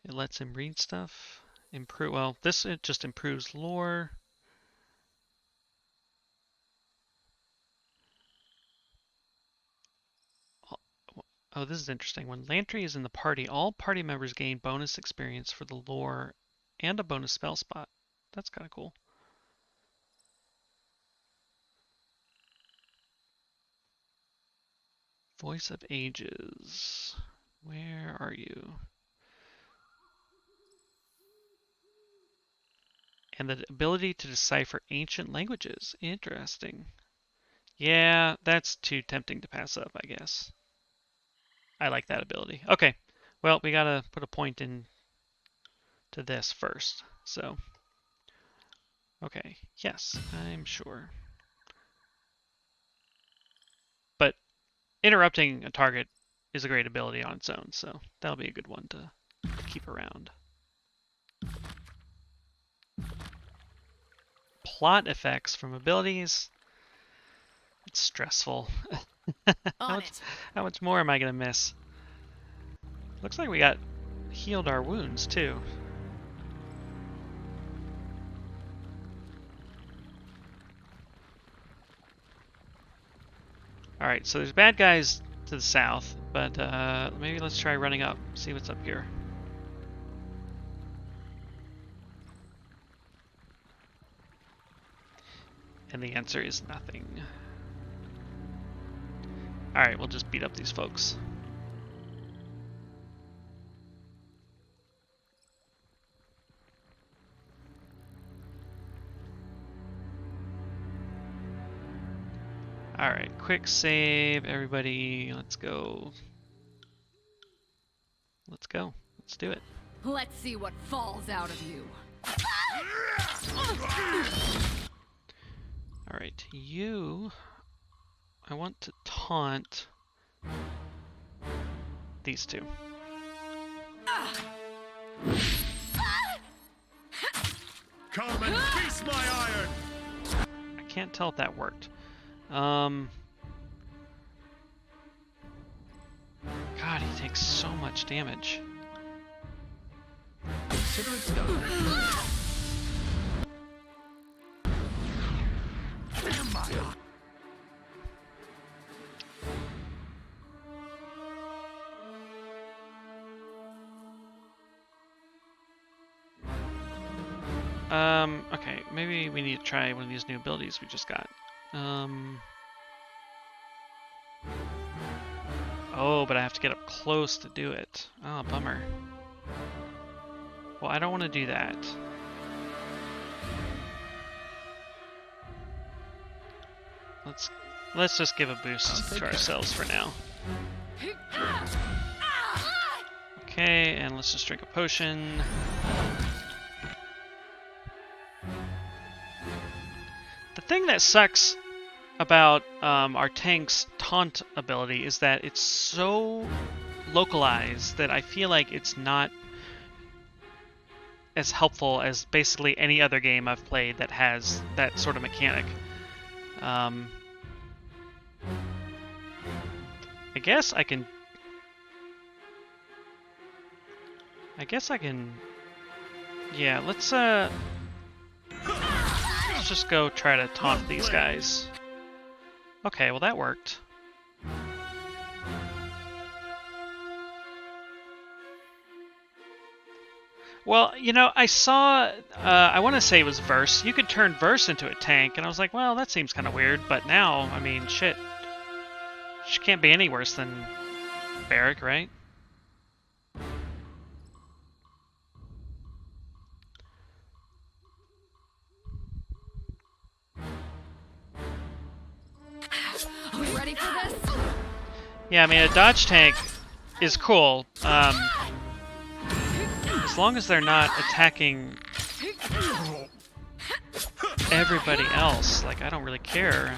It lets him read stuff. Improve. Well, this it just improves lore. Oh, this is interesting. When Lantry is in the party, all party members gain bonus experience for the lore and a bonus spell spot. That's kind of cool. Voice of Ages. Where are you? And the ability to decipher ancient languages. Interesting. Yeah, that's too tempting to pass up, I guess. I like that ability. Okay, well, we gotta put a point in to this first. So, okay, yes, I'm sure. But interrupting a target is a great ability on its own, so that'll be a good one to keep around. Plot effects from abilities. It's stressful. how much more am I gonna miss? Looks like we got healed our wounds too. Alright, so there's bad guys to the south, but maybe let's try running up, see what's up here. And the answer is nothing. Alright, we'll just beat up these folks. Alright, quick save, everybody. Let's go. Let's go. Let's do it. Let's see what falls out of you. Alright, you... I want to taunt these two. Come and feast my iron! I can't tell if that worked. God, he takes so much damage. Consider it done. Okay, maybe we need to try one of these new abilities we just got. Oh, but I have to get up close to do it. Oh, bummer. Well, I don't want to do that. Let's just give a boost to ourselves for now. Okay, and let's just drink a potion. The thing that sucks about our tank's taunt ability is that it's so localized that I feel like it's not as helpful as basically any other game I've played that has that sort of mechanic. I guess I can... Yeah, let's just go try to taunt these guys. Okay, well that worked. Well, you know, I saw, I want to say it was Verse. You could turn Verse into a tank, and I was like, well, that seems kind of weird, but now, I mean, shit. She can't be any worse than Barrack, right? Are we ready for this? Yeah, I mean, a dodge tank is cool, as long as they're not attacking everybody else. Like, I don't really care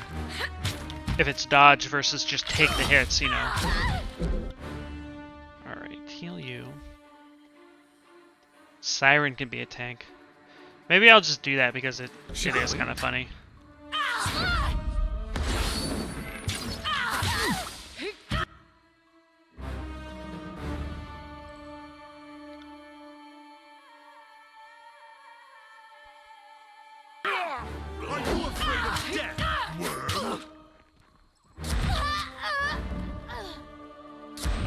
if it's dodge versus just take the hits, you know. Alright, heal you. Siren can be a tank. Maybe I'll just do that because it is kind of funny. Are you afraid of death, worm?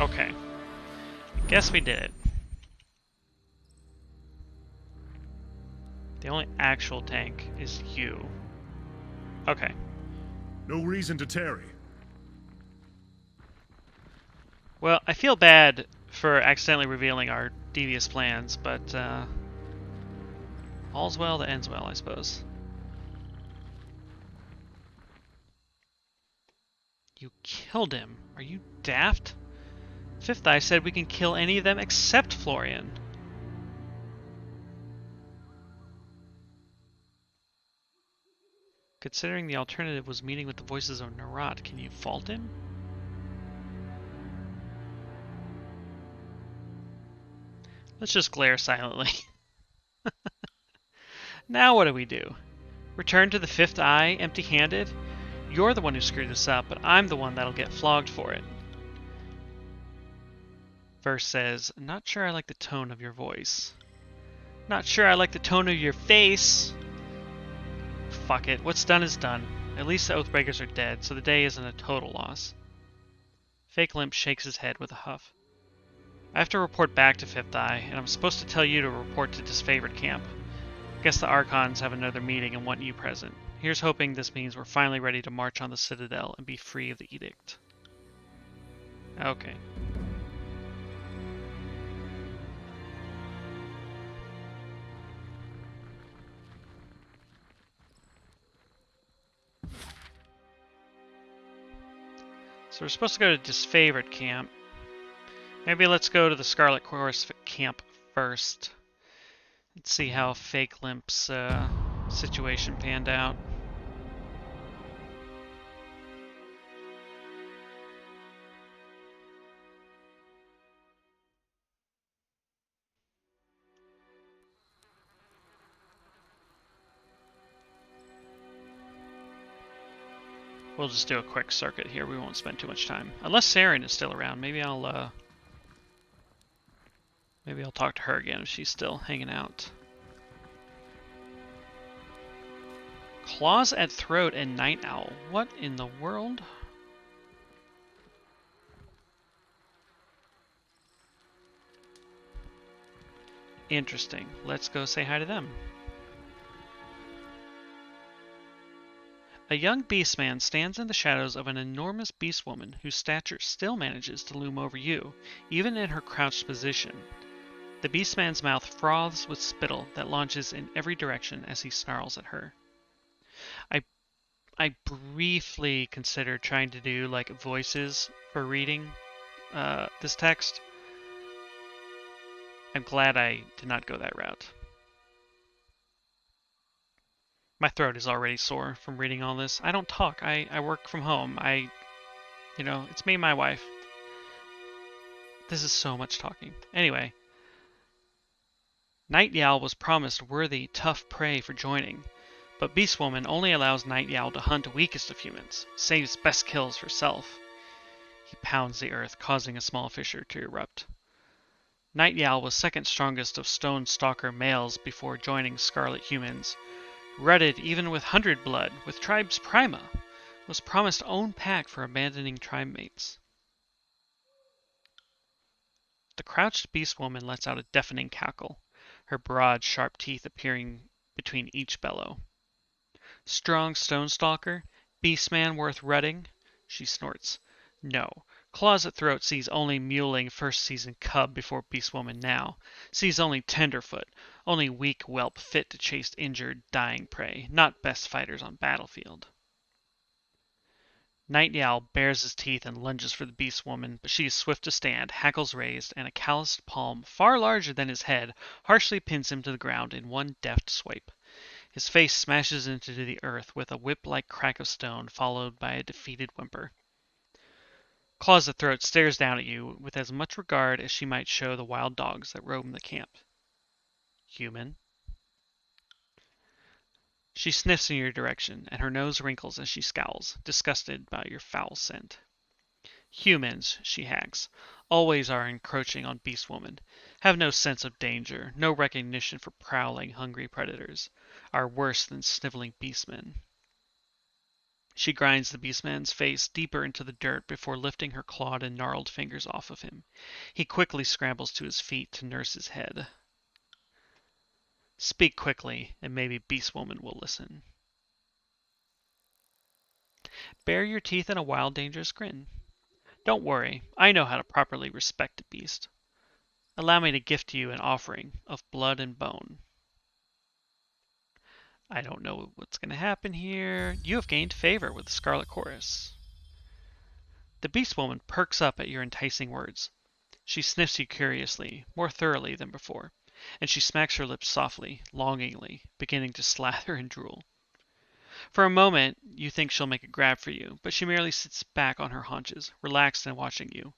Okay. Guess we did it. The only actual tank is you. Okay. No reason to tarry. Well, I feel bad for accidentally revealing our devious plans, but all's well that ends well, I suppose. You killed him. Are you daft? Fifth Eye said we can kill any of them except Florian. Considering the alternative was meeting with the voices of Narat, can you fault him? Let's just glare silently. Now what do we do? Return to the Fifth Eye empty-handed? You're the one who screwed this up, but I'm the one that'll get flogged for it. Verse says, not sure I like the tone of your voice. Not sure I like the tone of your face. Fuck it, what's done is done. At least the Oathbreakers are dead, so the day isn't a total loss. Fake Limp shakes his head with a huff. I have to report back to Fifth Eye, and I'm supposed to tell you to report to Disfavored camp. Guess the Archons have another meeting and want you present. Here's hoping this means we're finally ready to march on the Citadel and be free of the Edict. Okay. So we're supposed to go to Disfavored camp. Maybe let's go to the Scarlet Chorus camp first. Let's see how Fake Limp's situation panned out. We'll just do a quick circuit here. We won't spend too much time. Unless Saren is still around. Maybe I'll talk to her again if she's still hanging out. Claws at throat and night owl. What in the world? Interesting. Let's go say hi to them. A young beastman stands in the shadows of an enormous beastwoman whose stature still manages to loom over you, even in her crouched position. The beastman's mouth froths with spittle that launches in every direction as he snarls at her. I briefly considered trying to do like voices for reading this text. I'm glad I did not go that route. My throat is already sore from reading all this. I don't talk. I work from home. It's me and my wife. This is so much talking. Anyway. Night Yowl was promised worthy, tough prey for joining, but Beast Woman only allows Night Yowl to hunt weakest of humans, saves best kills for self. He pounds the earth, causing a small fissure to erupt. Night Yowl was second strongest of Stone Stalker males before joining Scarlet humans. Rutted even with 100 blood, with Tribe's Prima, was promised own pack for abandoning tribe mates. The crouched Beast Woman lets out a deafening cackle, her broad, sharp teeth appearing between each bellow. Strong Stone Stalker, Beastman worth rutting? She snorts. No. Claws at Throat sees only Mewling first season cub before Beast Woman now. Sees only Tenderfoot, only weak whelp fit to chase injured, dying prey, not best fighters on battlefield. Night Yowl bares his teeth and lunges for the Beast Woman, but she is swift to stand, hackles raised, and a calloused palm far larger than his head harshly pins him to the ground in one deft swipe. His face smashes into the earth with a whip-like crack of stone, followed by a defeated whimper. Claws at Throat stares down at you with as much regard as she might show the wild dogs that roam the camp. Human. She sniffs in your direction, and her nose wrinkles as she scowls, disgusted by your foul scent. Humans, she hacks, always are encroaching on Beast Woman, have no sense of danger, no recognition for prowling, hungry predators, are worse than sniveling beastmen. She grinds the beastman's face deeper into the dirt before lifting her clawed and gnarled fingers off of him. He quickly scrambles to his feet to nurse his head. Speak quickly, and maybe Beast Woman will listen. Bare your teeth in a wild, dangerous grin. Don't worry, I know how to properly respect a beast. Allow me to gift you an offering of blood and bone. I don't know what's going to happen here. You have gained favor with the Scarlet Chorus. The Beast Woman perks up at your enticing words. She sniffs you curiously, more thoroughly than before, and she smacks her lips softly, longingly, beginning to slather and drool. For a moment, you think she'll make a grab for you, but she merely sits back on her haunches, relaxed and watching you,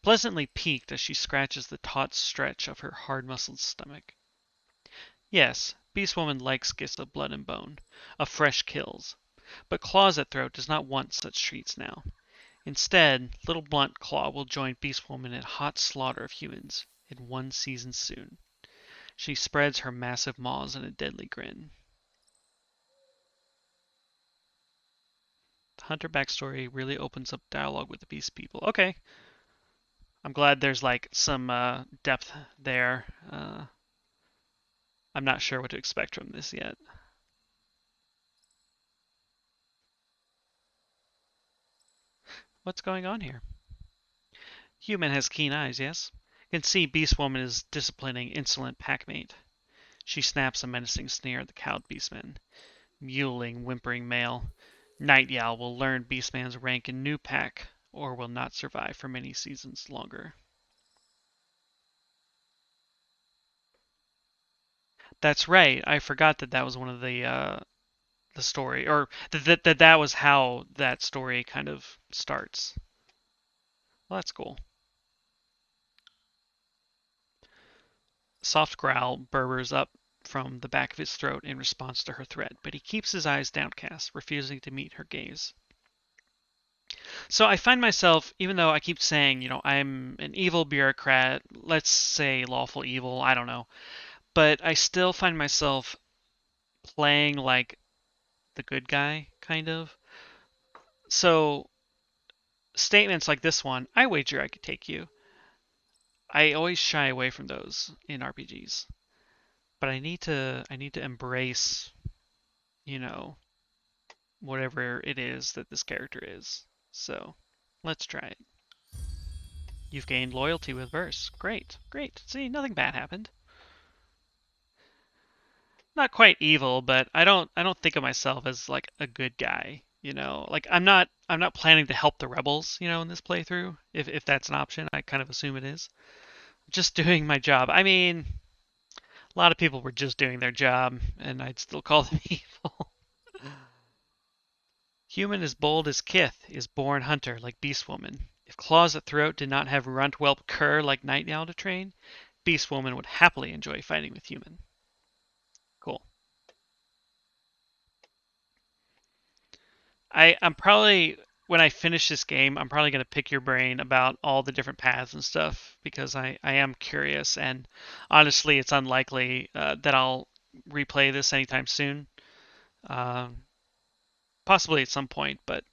pleasantly piqued as she scratches the taut stretch of her hard-muscled stomach. Yes, Beast Woman likes gifts of blood and bone, of fresh kills, but Claws at Throat does not want such treats now. Instead, Little Blunt Claw will join Beast Woman in hot slaughter of humans in one season soon. She spreads her massive maws in a deadly grin. The Hunter backstory really opens up dialogue with the Beast people. Okay. I'm glad there's like some depth there. I'm not sure what to expect from this yet. What's going on here? Human has keen eyes, yes? Can see Beast Woman is disciplining insolent packmate. She snaps a menacing sneer at the cowed Beastman. Mewling, whimpering male. Night Yowl will learn Beastman's rank in new pack, or will not survive for many seasons longer. That's right. I forgot that was one of the story, or that was how that story kind of starts. Well, that's cool. Soft growl burbers up from the back of his throat in response to her threat, but he keeps his eyes downcast, refusing to meet her gaze. So I find myself, even though I keep saying, I'm an evil bureaucrat, let's say lawful evil, I don't know, but I still find myself playing like the good guy, kind of. So statements like this one, I wager I could take you. I always shy away from those in RPGs. But I need to embrace, whatever it is that this character is. So, let's try it. You've gained loyalty with verse. Great, great. See, nothing bad happened. Not quite evil, but I don't think of myself as like a good guy, Like I'm not planning to help the rebels, in this playthrough. If that's an option, I kind of assume it is. Just doing my job. I mean, a lot of people were just doing their job, and I'd still call them evil. Human as bold as Kith is born hunter like Beast Woman. If Claws at Throat did not have Runt Whelp Cur like Night Owl to train, Beast Woman would happily enjoy fighting with Human. Cool. I'm probably, when I finish this game, I'm probably going to pick your brain about all the different paths and stuff because I am curious, and honestly, it's unlikely that I'll replay this anytime soon. Possibly at some point, but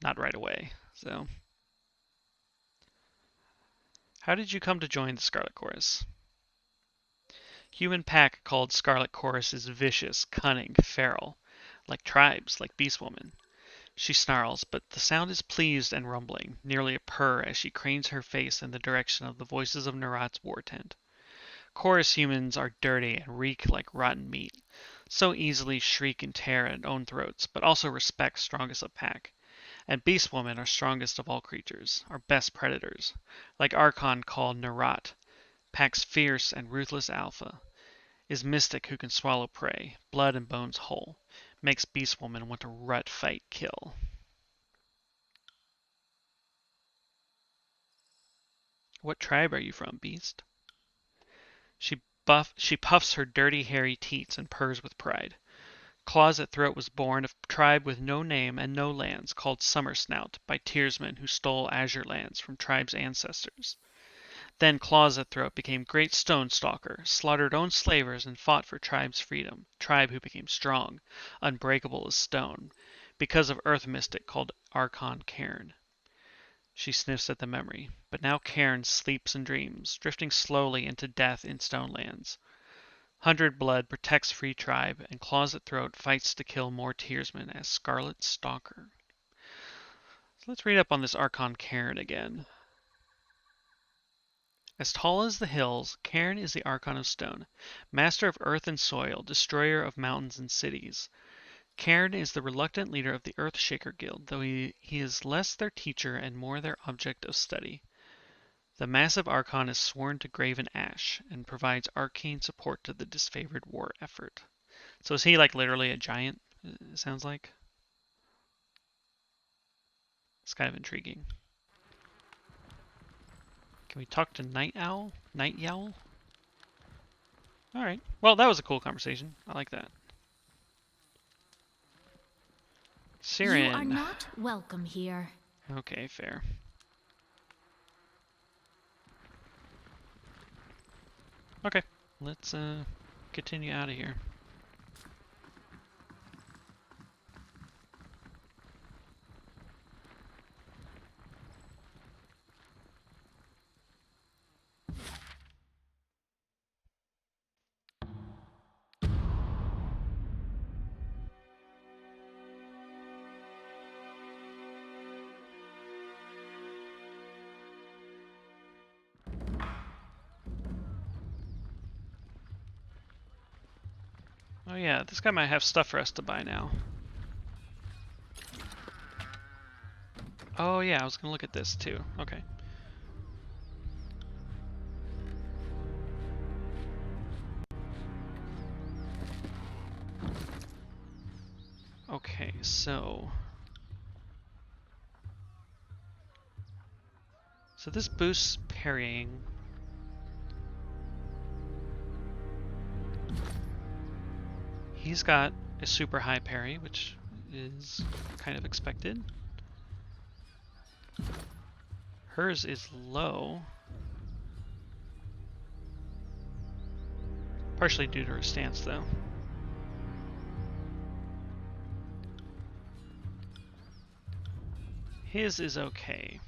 not right away. So, how did you come to join the Scarlet Chorus? Human pack called Scarlet Chorus is vicious, cunning, feral, like tribes, like Beast Woman. She snarls, but the sound is pleased and rumbling, nearly a purr as she cranes her face in the direction of the voices of Nerat's war tent. Chorus humans are dirty and reek like rotten meat, so easily shriek and tear at own throats, but also respect strongest of pack. And Beast Women are strongest of all creatures, are best predators, like Archon called Nerat, pack's fierce and ruthless alpha, is mystic who can swallow prey, blood and bones whole, makes Beast Woman want to rut, fight, kill. What tribe are you from, Beast? She puffs her dirty, hairy teats and purrs with pride. Claws at Throat was born of a tribe with no name and no lands, called Summer Snout, by Tearsmen who stole Azure lands from tribe's ancestors. Then Claws at Throat became Great Stone Stalker, slaughtered own slavers and fought for tribe's freedom, tribe who became strong, unbreakable as stone, because of Earth Mystic called Archon Cairn. She sniffs at the memory, but now Cairn sleeps and dreams, drifting slowly into death in Stonelands. 100 Blood protects Free Tribe, and Claws at Throat fights to kill more Tearsmen as Scarlet Stalker. So let's read up on this Archon Cairn again. As tall as the hills, Cairn is the Archon of Stone, master of earth and soil, destroyer of mountains and cities. Cairn is the reluctant leader of the Earthshaker Guild, though he is less their teacher and more their object of study. The massive Archon is sworn to Graven Ash, and provides arcane support to the Disfavored war effort. So is he like literally a giant, it sounds like? It's kind of intriguing. Can we talk to Night Owl? Night Yowl? Alright. Well, that was a cool conversation. I like that. Siren. You are not welcome here. Okay, fair. Okay, let's continue out of here. Oh yeah, this guy might have stuff for us to buy now. Oh yeah, I was gonna look at this too. Okay. Okay, so this boosts parrying. He's got a super high parry, which is kind of expected. Hers is low. Partially due to her stance, though. His is okay.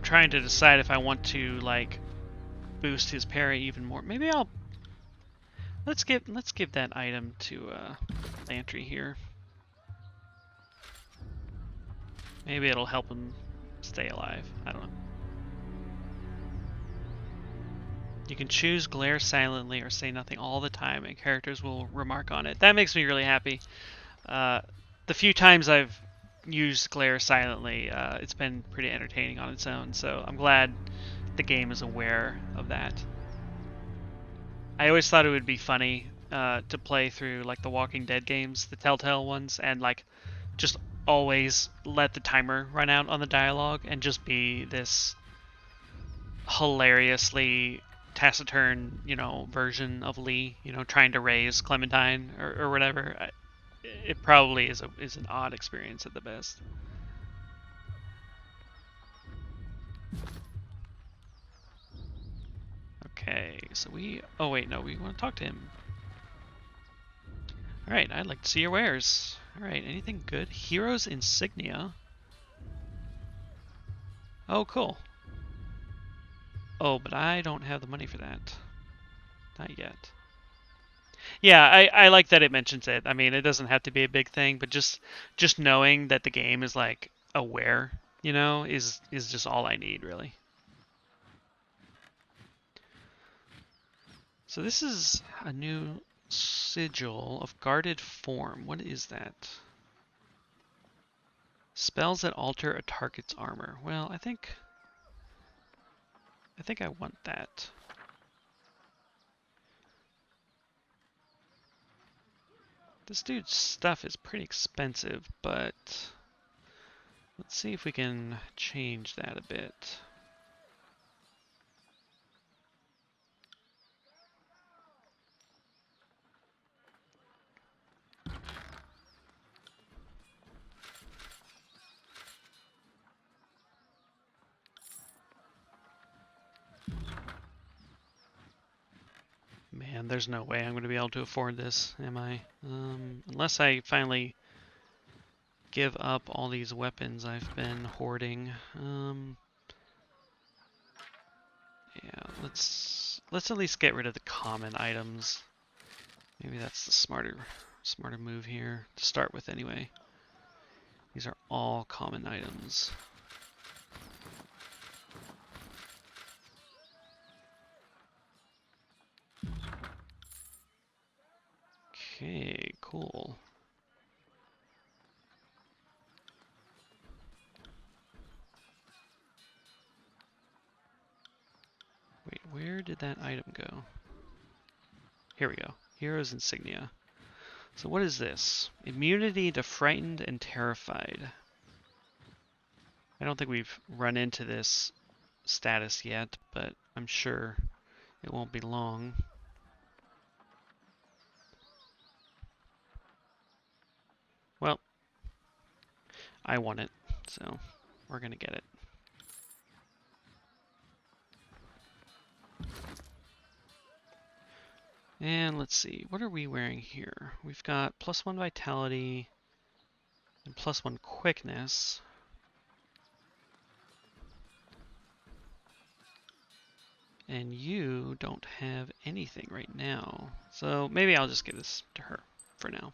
Trying to decide if I want to like boost his parry even more. Maybe I'll let's give that item to Lantry here. Maybe it'll help him stay alive. I don't know. You can choose glare silently or say nothing all the time, and characters will remark on it. That makes me really happy. The few times I've used glare silently, it's been pretty entertaining on its own, so I'm glad the game is aware of that. I always thought it would be funny to play through like the Walking Dead games, the Telltale ones, and like just always let the timer run out on the dialogue and just be this hilariously taciturn, version of Lee, trying to raise Clementine or whatever. It probably is an odd experience at the best. Okay, so oh wait, no, we want to talk to him. Alright, I'd like to see your wares. Alright, anything good? Hero's Insignia. Oh, cool. Oh, but I don't have the money for that. Not yet. Yeah, I like that it mentions it. I mean, it doesn't have to be a big thing, but just knowing that the game is like aware, is just all I need, really. So this is a new Sigil of Guarded Form. What is that? Spells that alter a target's armor. Well, I think I want that. This dude's stuff is pretty expensive, but let's see if we can change that a bit. Man, there's no way I'm going to be able to afford this, am I? Unless I finally give up all these weapons I've been hoarding. Yeah, let's at least get rid of the common items. Maybe that's the smarter move here to start with anyway. These are all common items. Okay, cool. Wait, where did that item go? Here we go. Hero's Insignia. So what is this? Immunity to Frightened and Terrified. I don't think we've run into this status yet, but I'm sure it won't be long. Well, I want it, so we're gonna get it. And let's see, what are we wearing here? We've got +1 vitality and +1 quickness. And you don't have anything right now. So maybe I'll just give this to her for now.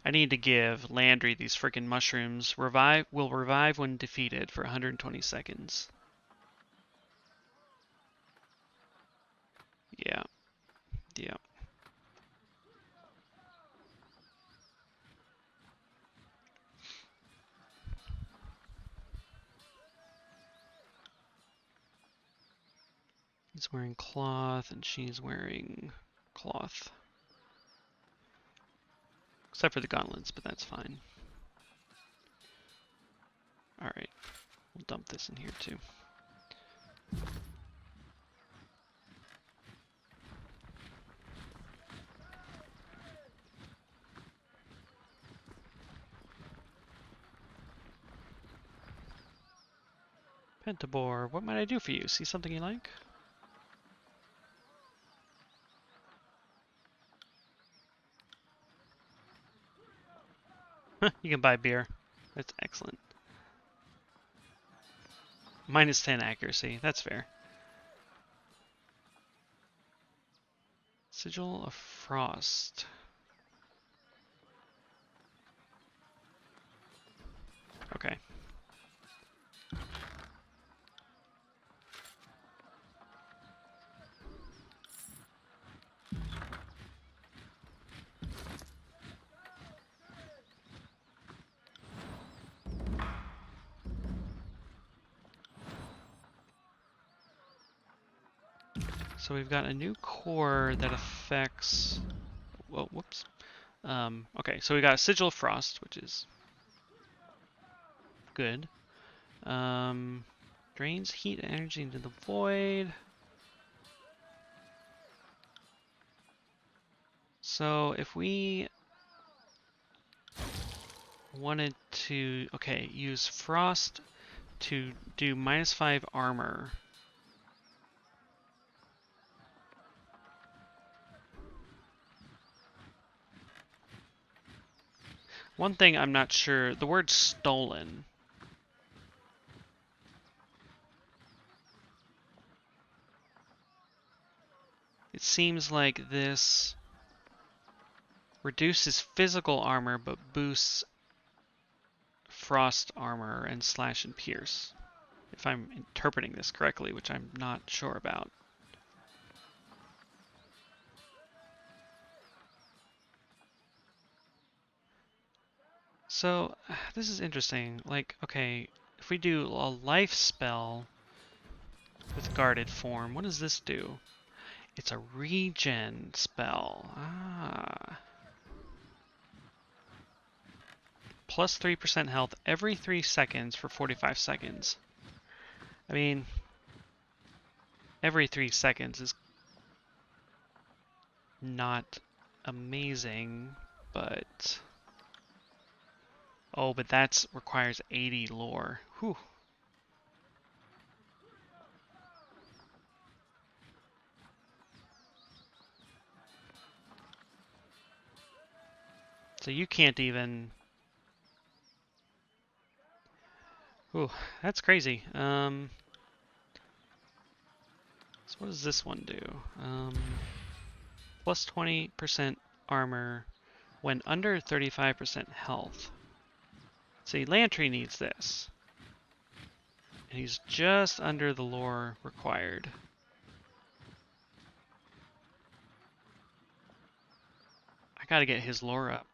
I need to give Lantry these freaking mushrooms. Will revive when defeated for 120 seconds. Yeah. Yeah. He's wearing cloth and she's wearing cloth. Except for the gauntlets, but that's fine. Alright. We'll dump this in here too. Pentabore, what might I do for you? See something you like? You can buy beer. That's excellent. -10 accuracy. That's fair. Sigil of Frost. Okay. So we've got a new core that affects... Whoa, whoops. Okay, so we got Sigil of Frost, which is good. Drains heat and energy into the void. So if we wanted to, okay, use Frost to do -5 armor. One thing I'm not sure, the word stolen. It seems like this reduces physical armor but boosts frost armor and slash and pierce. If I'm interpreting this correctly, which I'm not sure about. So, this is interesting. Like, okay, if we do a life spell with guarded form, what does this do? It's a regen spell. Ah. Plus 3% health every 3 seconds for 45 seconds. I mean, every 3 seconds is not amazing, but... Oh, but that requires 80 lore. Whew. So you can't even... Ooh, that's crazy. So what does this one do? Plus 20% armor when under 35% health. See, Lantry needs this. And he's just under the lore required. I gotta get his lore up.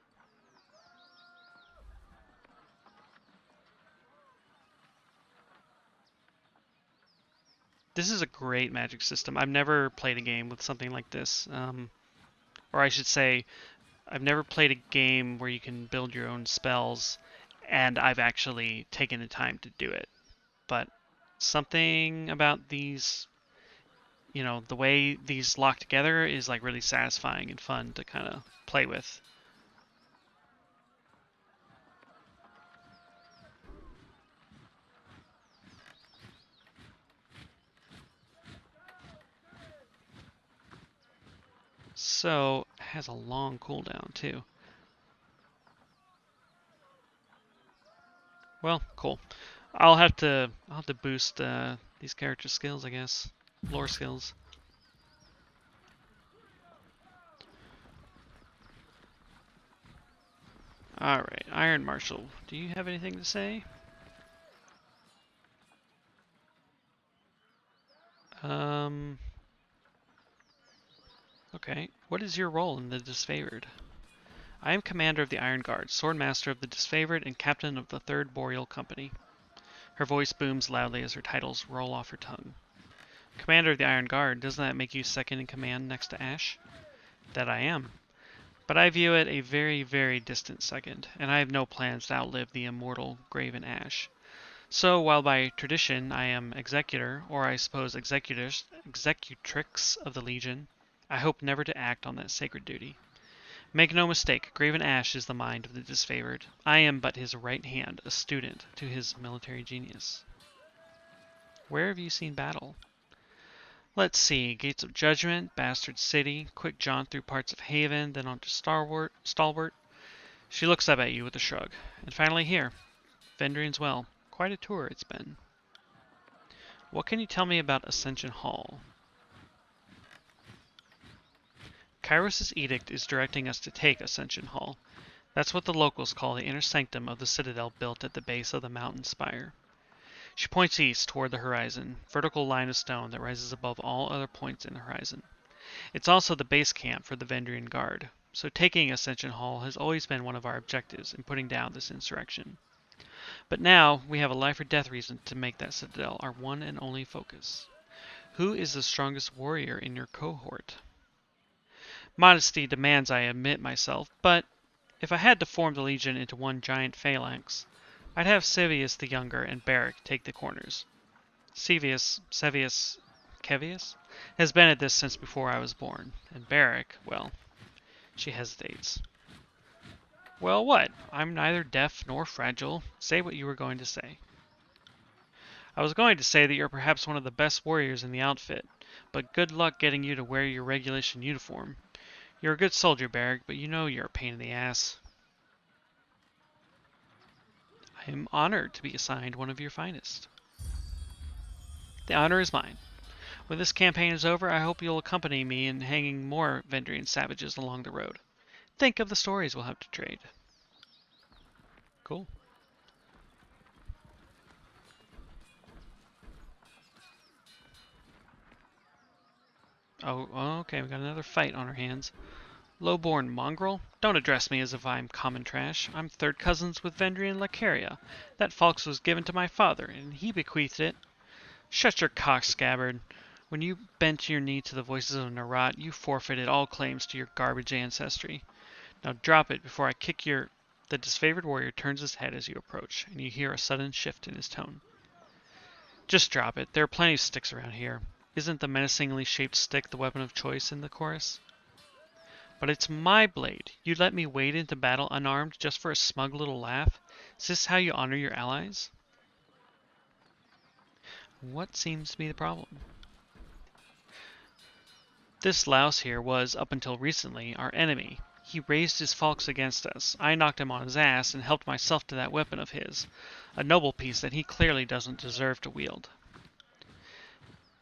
This is a great magic system. I've never played a game with something like this. Or I should say, I've never played a game where you can build your own spells, and I've actually taken the time to do it. But something about these, you know, the way these lock together is like really satisfying and fun to kind of play with. So, it has a long cooldown too. Well, cool. I'll have to boost these character skills, I guess. Lore skills. Alright, Iron Marshal, do you have anything to say? Okay, what is your role in the Disfavored? I am commander of the Iron Guard, sword master of the Disfavored, and captain of the 3rd Boreal Company. Her voice booms loudly as her titles roll off her tongue. Commander of the Iron Guard, doesn't that make you second in command next to Ash? That I am. But I view it a very, very distant second, and I have no plans to outlive the immortal Graven Ash. So, while by tradition I am executor, or I suppose executrix of the Legion, I hope never to act on that sacred duty. Make no mistake, Graven Ash is the mind of the Disfavored. I am but his right hand, a student to his military genius. Where have you seen battle? Let's see, Gates of Judgment, Bastard City, quick jaunt through parts of Haven, then on to Stalwart. She looks up at you with a shrug. And finally here, Vendrian's Well. Quite a tour it's been. What can you tell me about Ascension Hall? Kairos' edict is directing us to take Ascension Hall. That's what the locals call the inner sanctum of the citadel built at the base of the mountain spire. She points east toward the horizon, vertical line of stone that rises above all other points in the horizon. It's also the base camp for the Vendrian Guard, so taking Ascension Hall has always been one of our objectives in putting down this insurrection. But now, we have a life or death reason to make that citadel our one and only focus. Who is the strongest warrior in your cohort? Modesty demands I admit myself, but if I had to form the Legion into one giant phalanx, I'd have Sevius the Younger and Barrick take the corners. Kevius, has been at this since before I was born, and Barrick, well, she hesitates. Well, what? I'm neither deaf nor fragile. Say what you were going to say. I was going to say that you're perhaps one of the best warriors in the outfit, but good luck getting you to wear your regulation uniform. You're a good soldier, Barrick, but you know you're a pain in the ass. I am honored to be assigned one of your finest. The honor is mine. When this campaign is over, I hope you'll accompany me in hanging more Vendrian savages along the road. Think of the stories we'll have to trade. Cool. Oh, okay, we got another fight on our hands. Low-born mongrel? Don't address me as if I'm common trash. I'm third cousins with Vendrian Lacaria. That fox was given to my father, and he bequeathed it. Shut your cock, scabbard. When you bent your knee to the voices of Narat, you forfeited all claims to your garbage ancestry. Now drop it before I kick your... The disfavored warrior turns his head as you approach, and you hear a sudden shift in his tone. Just drop it. There are plenty of sticks around here. Isn't the menacingly shaped stick the weapon of choice in the chorus? But it's my blade. You'd let me wade into battle unarmed just for a smug little laugh? Is this how you honor your allies? What seems to be the problem? This louse here was, up until recently, our enemy. He raised his falx against us. I knocked him on his ass and helped myself to that weapon of his. A noble piece that he clearly doesn't deserve to wield.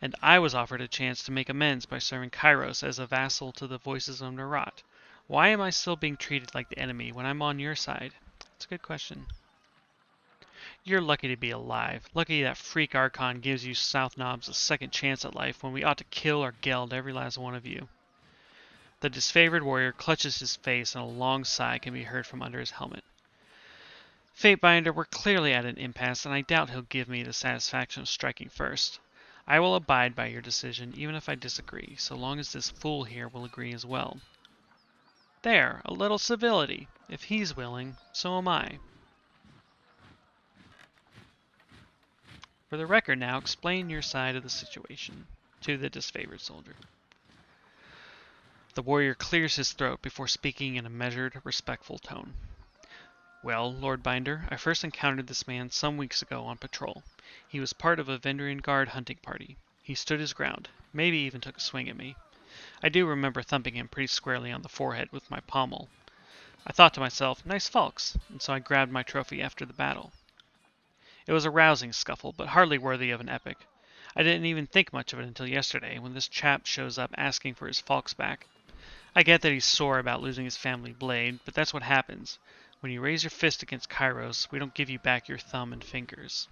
And I was offered a chance to make amends by serving Kairos as a vassal to the voices of Narat. Why am I still being treated like the enemy when I'm on your side? That's a good question. You're lucky to be alive. Lucky that freak Archon gives you South Knobs a second chance at life when we ought to kill or geld every last one of you. The disfavored warrior clutches his face and a long sigh can be heard from under his helmet. Fatebinder, we're clearly at an impasse, and I doubt he'll give me the satisfaction of striking first. I will abide by your decision, even if I disagree, so long as this fool here will agree as well. There, a little civility. If he's willing, so am I. For the record now, explain your side of the situation to the disfavored soldier. The warrior clears his throat before speaking in a measured, respectful tone. Well, Lord Binder, I first encountered this man some weeks ago on patrol. He was part of a Vendrian Guard hunting party. He stood his ground, maybe even took a swing at me. I do remember thumping him pretty squarely on the forehead with my pommel. I thought to myself, nice falx, and so I grabbed my trophy after the battle. It was a rousing scuffle, but hardly worthy of an epic. I didn't even think much of it until yesterday, when this chap shows up asking for his falx back. I get that he's sore about losing his family blade, but that's what happens. When you raise your fist against Kairos, we don't give you back your thumb and fingers.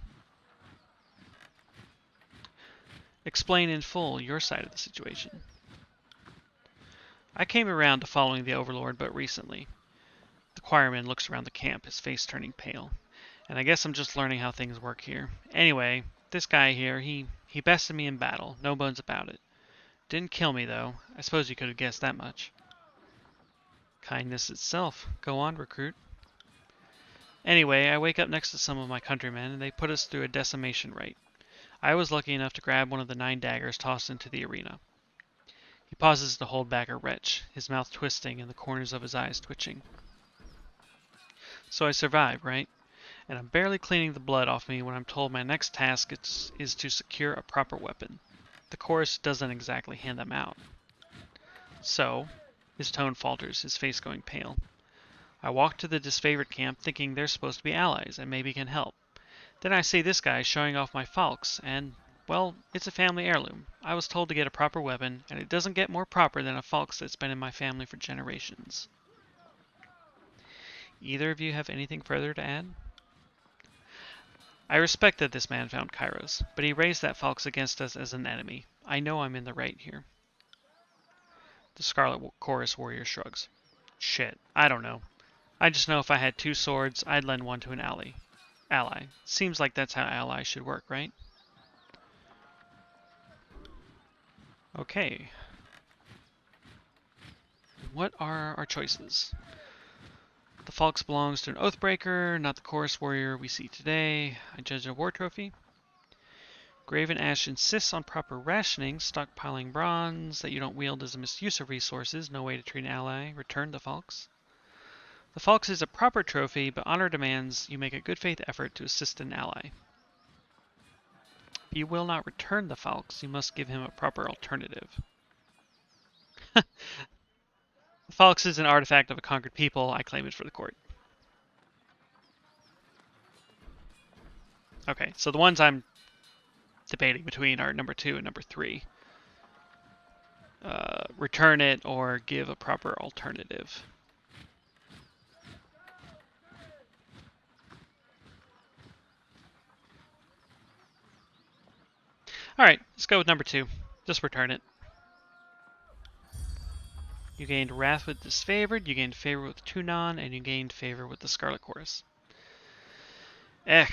Explain in full your side of the situation. I came around to following the Overlord but recently. The choirman looks around the camp, his face turning pale. And I guess I'm just learning how things work here. Anyway, this guy here, he bested me in battle, no bones about it. Didn't kill me, though. I suppose you could have guessed that much. Kindness itself. Go on, recruit. Anyway, I wake up next to some of my countrymen, and they put us through a decimation rite. I was lucky enough to grab one of the 9 daggers tossed into the arena. He pauses to hold back a retch, his mouth twisting and the corners of his eyes twitching. So I survive, right? And I'm barely cleaning the blood off me when I'm told my next task is to secure a proper weapon. The chorus doesn't exactly hand them out. So, his tone falters, his face going pale. I walk to the disfavored camp thinking they're supposed to be allies and maybe can help. Then I see this guy showing off my falx, and, well, it's a family heirloom. I was told to get a proper weapon, and it doesn't get more proper than a falx that's been in my family for generations. Either of you have anything further to add? I respect that this man found Kairos, but he raised that falx against us as an enemy. I know I'm in the right here. The Scarlet Chorus warrior shrugs. Shit, I don't know. I just know if I had 2 swords, I'd lend one to an ally. Seems like that's how allies should work, right? Okay. What are our choices? The Falx belongs to an Oathbreaker, not the Chorus Warrior we see today. I judge a war trophy. Graven Ash insists on proper rationing, stockpiling bronze that you don't wield as a misuse of resources, no way to treat an ally. Return the Falx. The Falx is a proper trophy, but honor demands you make a good faith effort to assist an ally. If you will not return the Falx, you must give him a proper alternative. The Falx is an artifact of a conquered people. I claim it for the court. Okay, so the ones I'm debating between are number 2 and number 3. Return it or give a proper alternative. Alright, let's go with number 2. Just return it. You gained Wrath with Disfavored, you gained Favor with Tunon, and you gained Favor with the Scarlet Chorus. The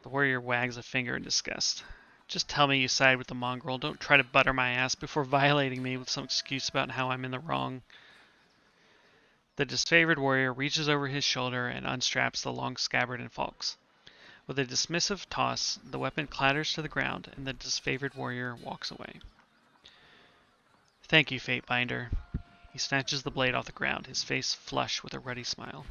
warrior wags a finger in disgust. Just tell me you side with the mongrel. Don't try to butter my ass before violating me with some excuse about how I'm in the wrong. The disfavored warrior reaches over his shoulder and unstraps the long scabbard and Falx. With a dismissive toss, the weapon clatters to the ground, and the disfavored warrior walks away. Thank you, Fatebinder. He snatches the blade off the ground, his face flush with a ruddy smile.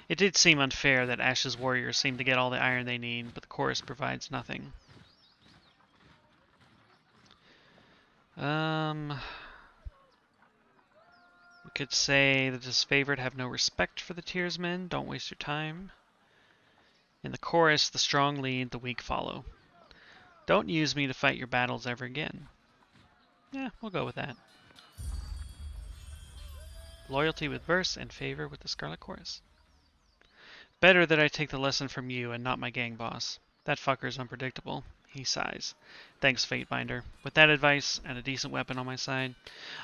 It did seem unfair that Ash's warriors seem to get all the iron they need, but the chorus provides nothing. We could say the disfavored have no respect for the tiersmen, don't waste your time. In the chorus, the strong lead, the weak follow. Don't use me to fight your battles ever again. Yeah, we'll go with that. Loyalty with verse and favor with the Scarlet Chorus. Better that I take the lesson from you and not my gang boss. That fucker's unpredictable. He sighs. Thanks, Fatebinder. With that advice and a decent weapon on my side,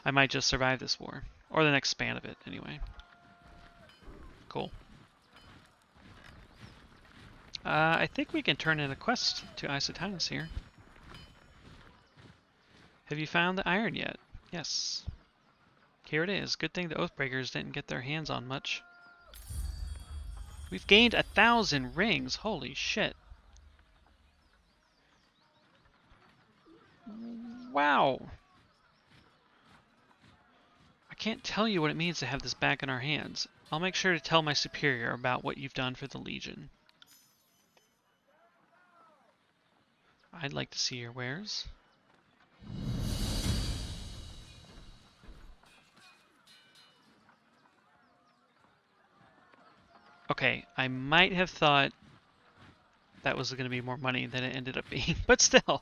I might just survive this war. Or the next span of it, anyway. Cool. I think we can turn in a quest to Isotinus here. Have you found the iron yet? Yes. Here it is. Good thing the Oathbreakers didn't get their hands on much. We've gained 1,000 rings. Holy shit. Wow. I can't tell you what it means to have this back in our hands. I'll make sure to tell my superior about what you've done for the Legion. I'd like to see your wares. Okay, I might have thought that was going to be more money than it ended up being, but still.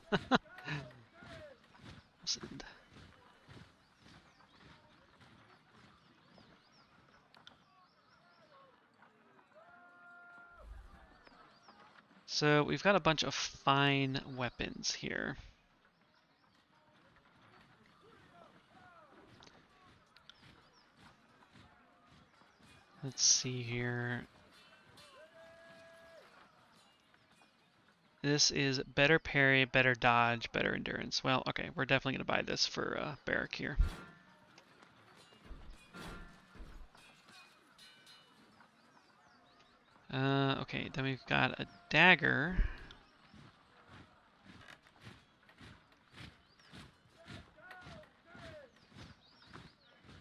So we've got a bunch of fine weapons here. Let's see here. This is better parry, better dodge, better endurance. Well, okay, we're definitely going to buy this for Barrack here. Okay, then we've got a dagger.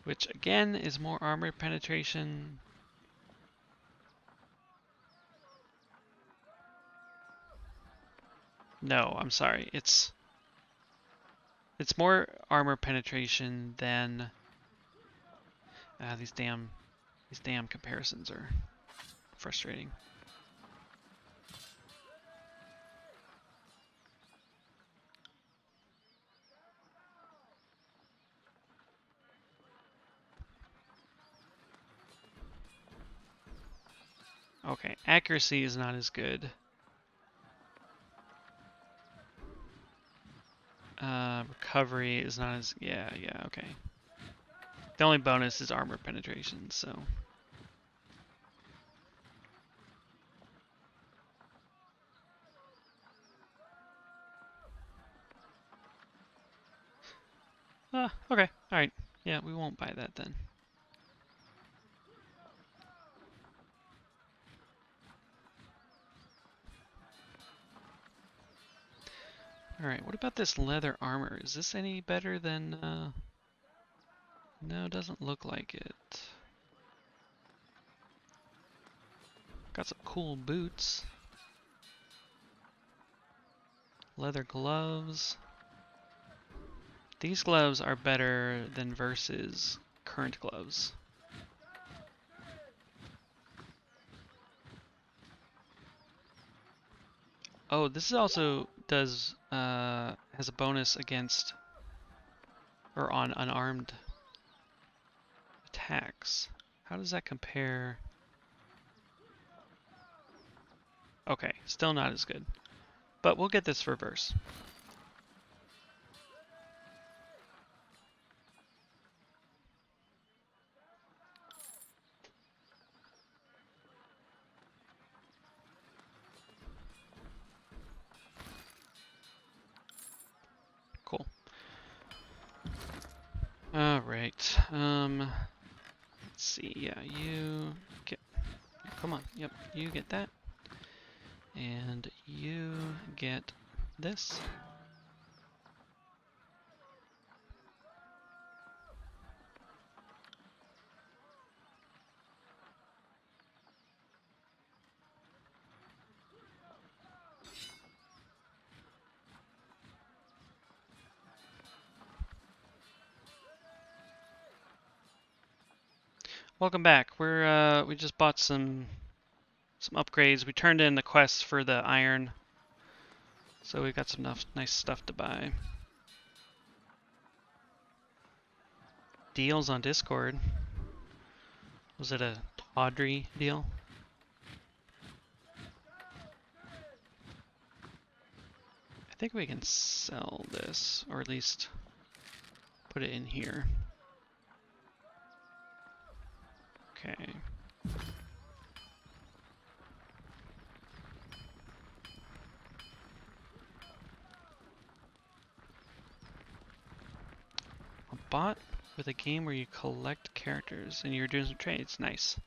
Which again is more armor penetration. No, I'm sorry. It's more armor penetration than these damn comparisons are frustrating. Okay, accuracy is not as good. Recovery is not as... Yeah, okay. The only bonus is armor penetration, so... Okay, alright. Yeah, we won't buy that then. Alright, what about this leather armor? Is this any better than, No, it doesn't look like it. Got some cool boots. Leather gloves. These gloves are better than Versus current gloves. Oh, this is also does has a bonus against or on unarmed attacks. How does that compare? Okay, still not as good. But we'll get this reverse. Cool. Alright. Let's see. Yeah, you get. Come on. Yep, you get that. And you get this. Welcome back. We just bought some upgrades. We turned in the quests for the iron, so we got some nice stuff to buy. Deals on Discord. Was it a tawdry deal? I think we can sell this, or at least put it in here. Okay. A bot with a game where you collect characters and you're doing some trades. Nice.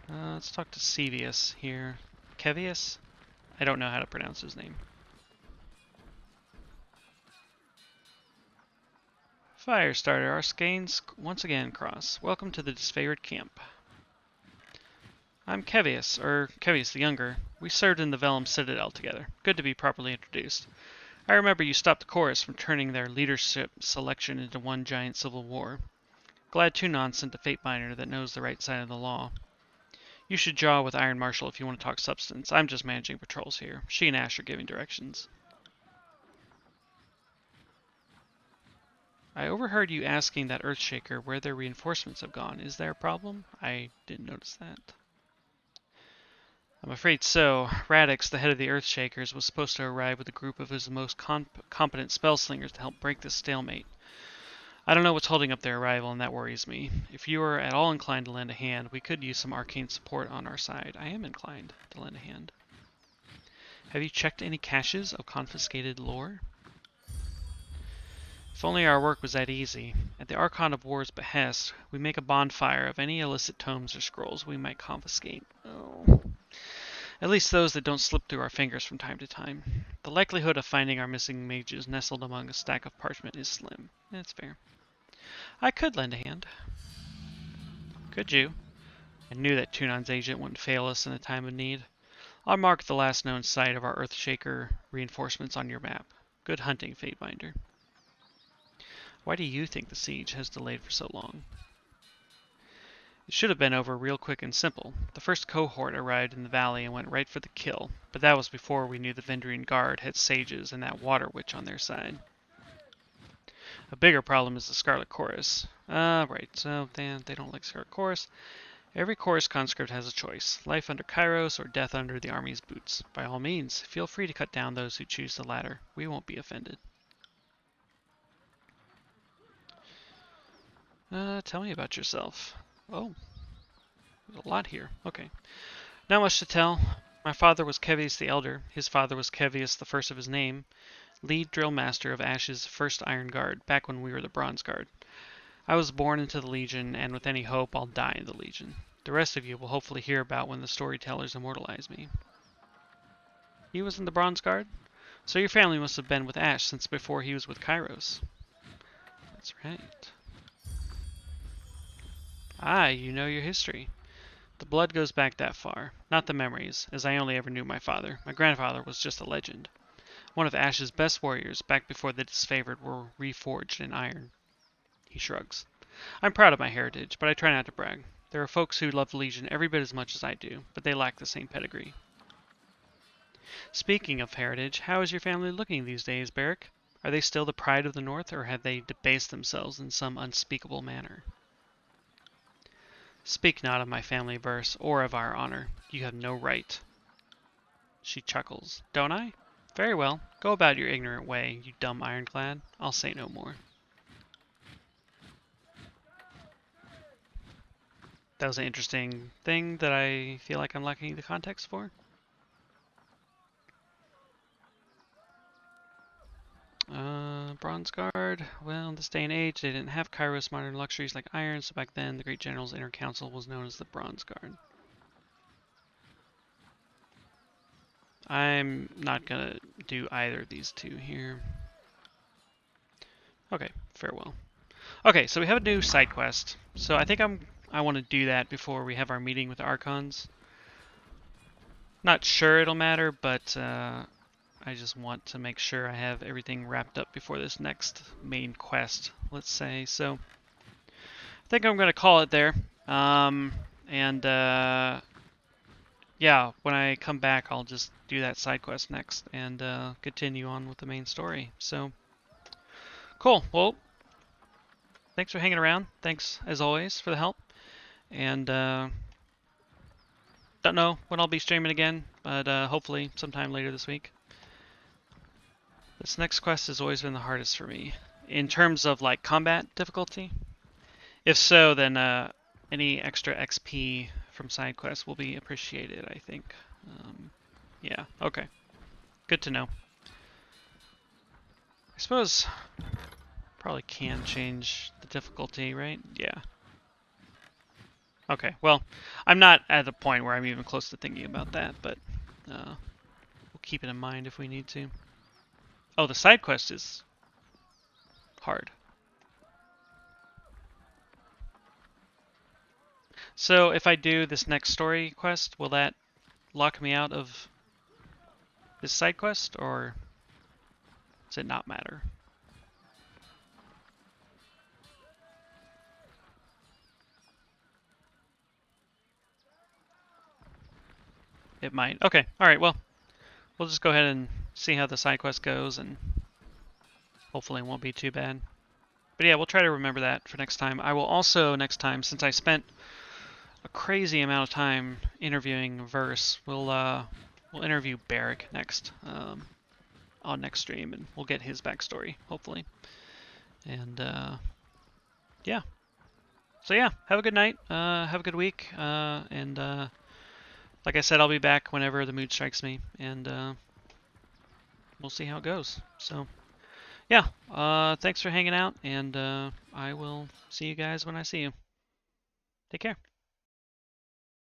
Let's talk to Cevius here. Kevius? I don't know how to pronounce his name. Firestarter, our skeins once again cross. Welcome to the Disfavored camp. I'm Kevius, or Kevius the Younger. We served in the Vellum Citadel together. Good to be properly introduced. I remember you stopped the chorus from turning their leadership selection into one giant civil war. Glad Tunon sent a Fatebinder that knows the right side of the law. You should jaw with Iron Marshal if you want to talk substance. I'm just managing patrols here. She and Ash are giving directions. I overheard you asking that Earthshaker where their reinforcements have gone. Is there a problem? I didn't notice that. I'm afraid so. Radix, the head of the Earthshakers, was supposed to arrive with a group of his most competent spellslingers to help break this stalemate. I don't know what's holding up their arrival, and that worries me. If you are at all inclined to lend a hand, we could use some arcane support on our side. I am inclined to lend a hand. Have you checked any caches of confiscated lore? If only our work was that easy. At the Archon of War's behest, we make a bonfire of any illicit tomes or scrolls we might confiscate. Oh. At least those that don't slip through our fingers from time to time. The likelihood of finding our missing mages nestled among a stack of parchment is slim. That's fair. I could lend a hand. Could you? I knew that Tunon's agent wouldn't fail us in a time of need. I'll mark the last known site of our Earthshaker reinforcements on your map. Good hunting, Fatebinder. Why do you think the siege has delayed for so long? It should have been over real quick and simple. The first cohort arrived in the valley and went right for the kill, but that was before we knew the Vendrian Guard had sages and that water witch on their side. A bigger problem is the Scarlet Chorus. Right, so they don't like Scarlet Chorus. Every Chorus conscript has a choice, life under Kairos or death under the army's boots. By all means, feel free to cut down those who choose the latter. We won't be offended. Tell me about yourself. Oh, there's a lot here. Okay. Not much to tell. My father was Kevius the Elder. His father was Kevius the first of his name. lead drill master of Ash's 1st Iron Guard, back when we were the Bronze Guard. I was born into the Legion, and with any hope, I'll die in the Legion. The rest of you will hopefully hear about when the storytellers immortalize me. He was in the Bronze Guard? So your family must have been with Ash since before he was with Kairos. That's right. Ah, you know your history. The blood goes back that far, not the memories, as I only ever knew my father. My grandfather was just a legend. One of Ash's best warriors, back before the Disfavored were reforged in iron. He shrugs. I'm proud of my heritage, but I try not to brag. There are folks who love the Legion every bit as much as I do, but they lack the same pedigree. Speaking of heritage, how is your family looking these days, Beric? Are they still the pride of the North, or have they debased themselves in some unspeakable manner? Speak not of my family verse, or of our honor. You have no right. She chuckles. Don't I? Very well. Go about your ignorant way, you dumb ironclad. I'll say no more. That was an interesting thing that I feel like I'm lacking the context for. Bronze Guard. Well, in this day and age, they didn't have Kairos modern luxuries like iron, so back then the Great General's Inner Council was known as the Bronze Guard. I'm not gonna do either of these two here. Okay, farewell. Okay, so we have a new side quest. So I think I want to do that before we have our meeting with the Archons. Not sure it'll matter, but I just want to make sure I have everything wrapped up before this next main quest, let's say. So I think I'm going to call it there. Yeah, when I come back, I'll just do that side quest next and continue on with the main story. So cool. Well, thanks for hanging around. Thanks, as always, for the help. And don't know when I'll be streaming again, but hopefully sometime later this week. This next quest has always been the hardest for me. In terms of, like, combat difficulty. If so, then any extra XP from side quests will be appreciated, I think. Yeah, okay. Good to know. I suppose probably can change the difficulty, right? Yeah. Okay, well, I'm not at a point where I'm even close to thinking about that, but we'll keep it in mind if we need to. Oh, the side quest is hard. So if I do this next story quest, will that lock me out of this side quest, or does it not matter? It might. Okay, alright, well, we'll just go ahead and see how the side quest goes, and hopefully it won't be too bad. But yeah, we'll try to remember that for next time. I will also, next time, since I spent a crazy amount of time interviewing Verse, we'll interview Beric next on next stream, and we'll get his backstory, hopefully. And yeah. So yeah, have a good night, have a good week, and like I said, I'll be back whenever the mood strikes me, and we'll see how it goes. So yeah, thanks for hanging out, and I will see you guys when I see you. Take care.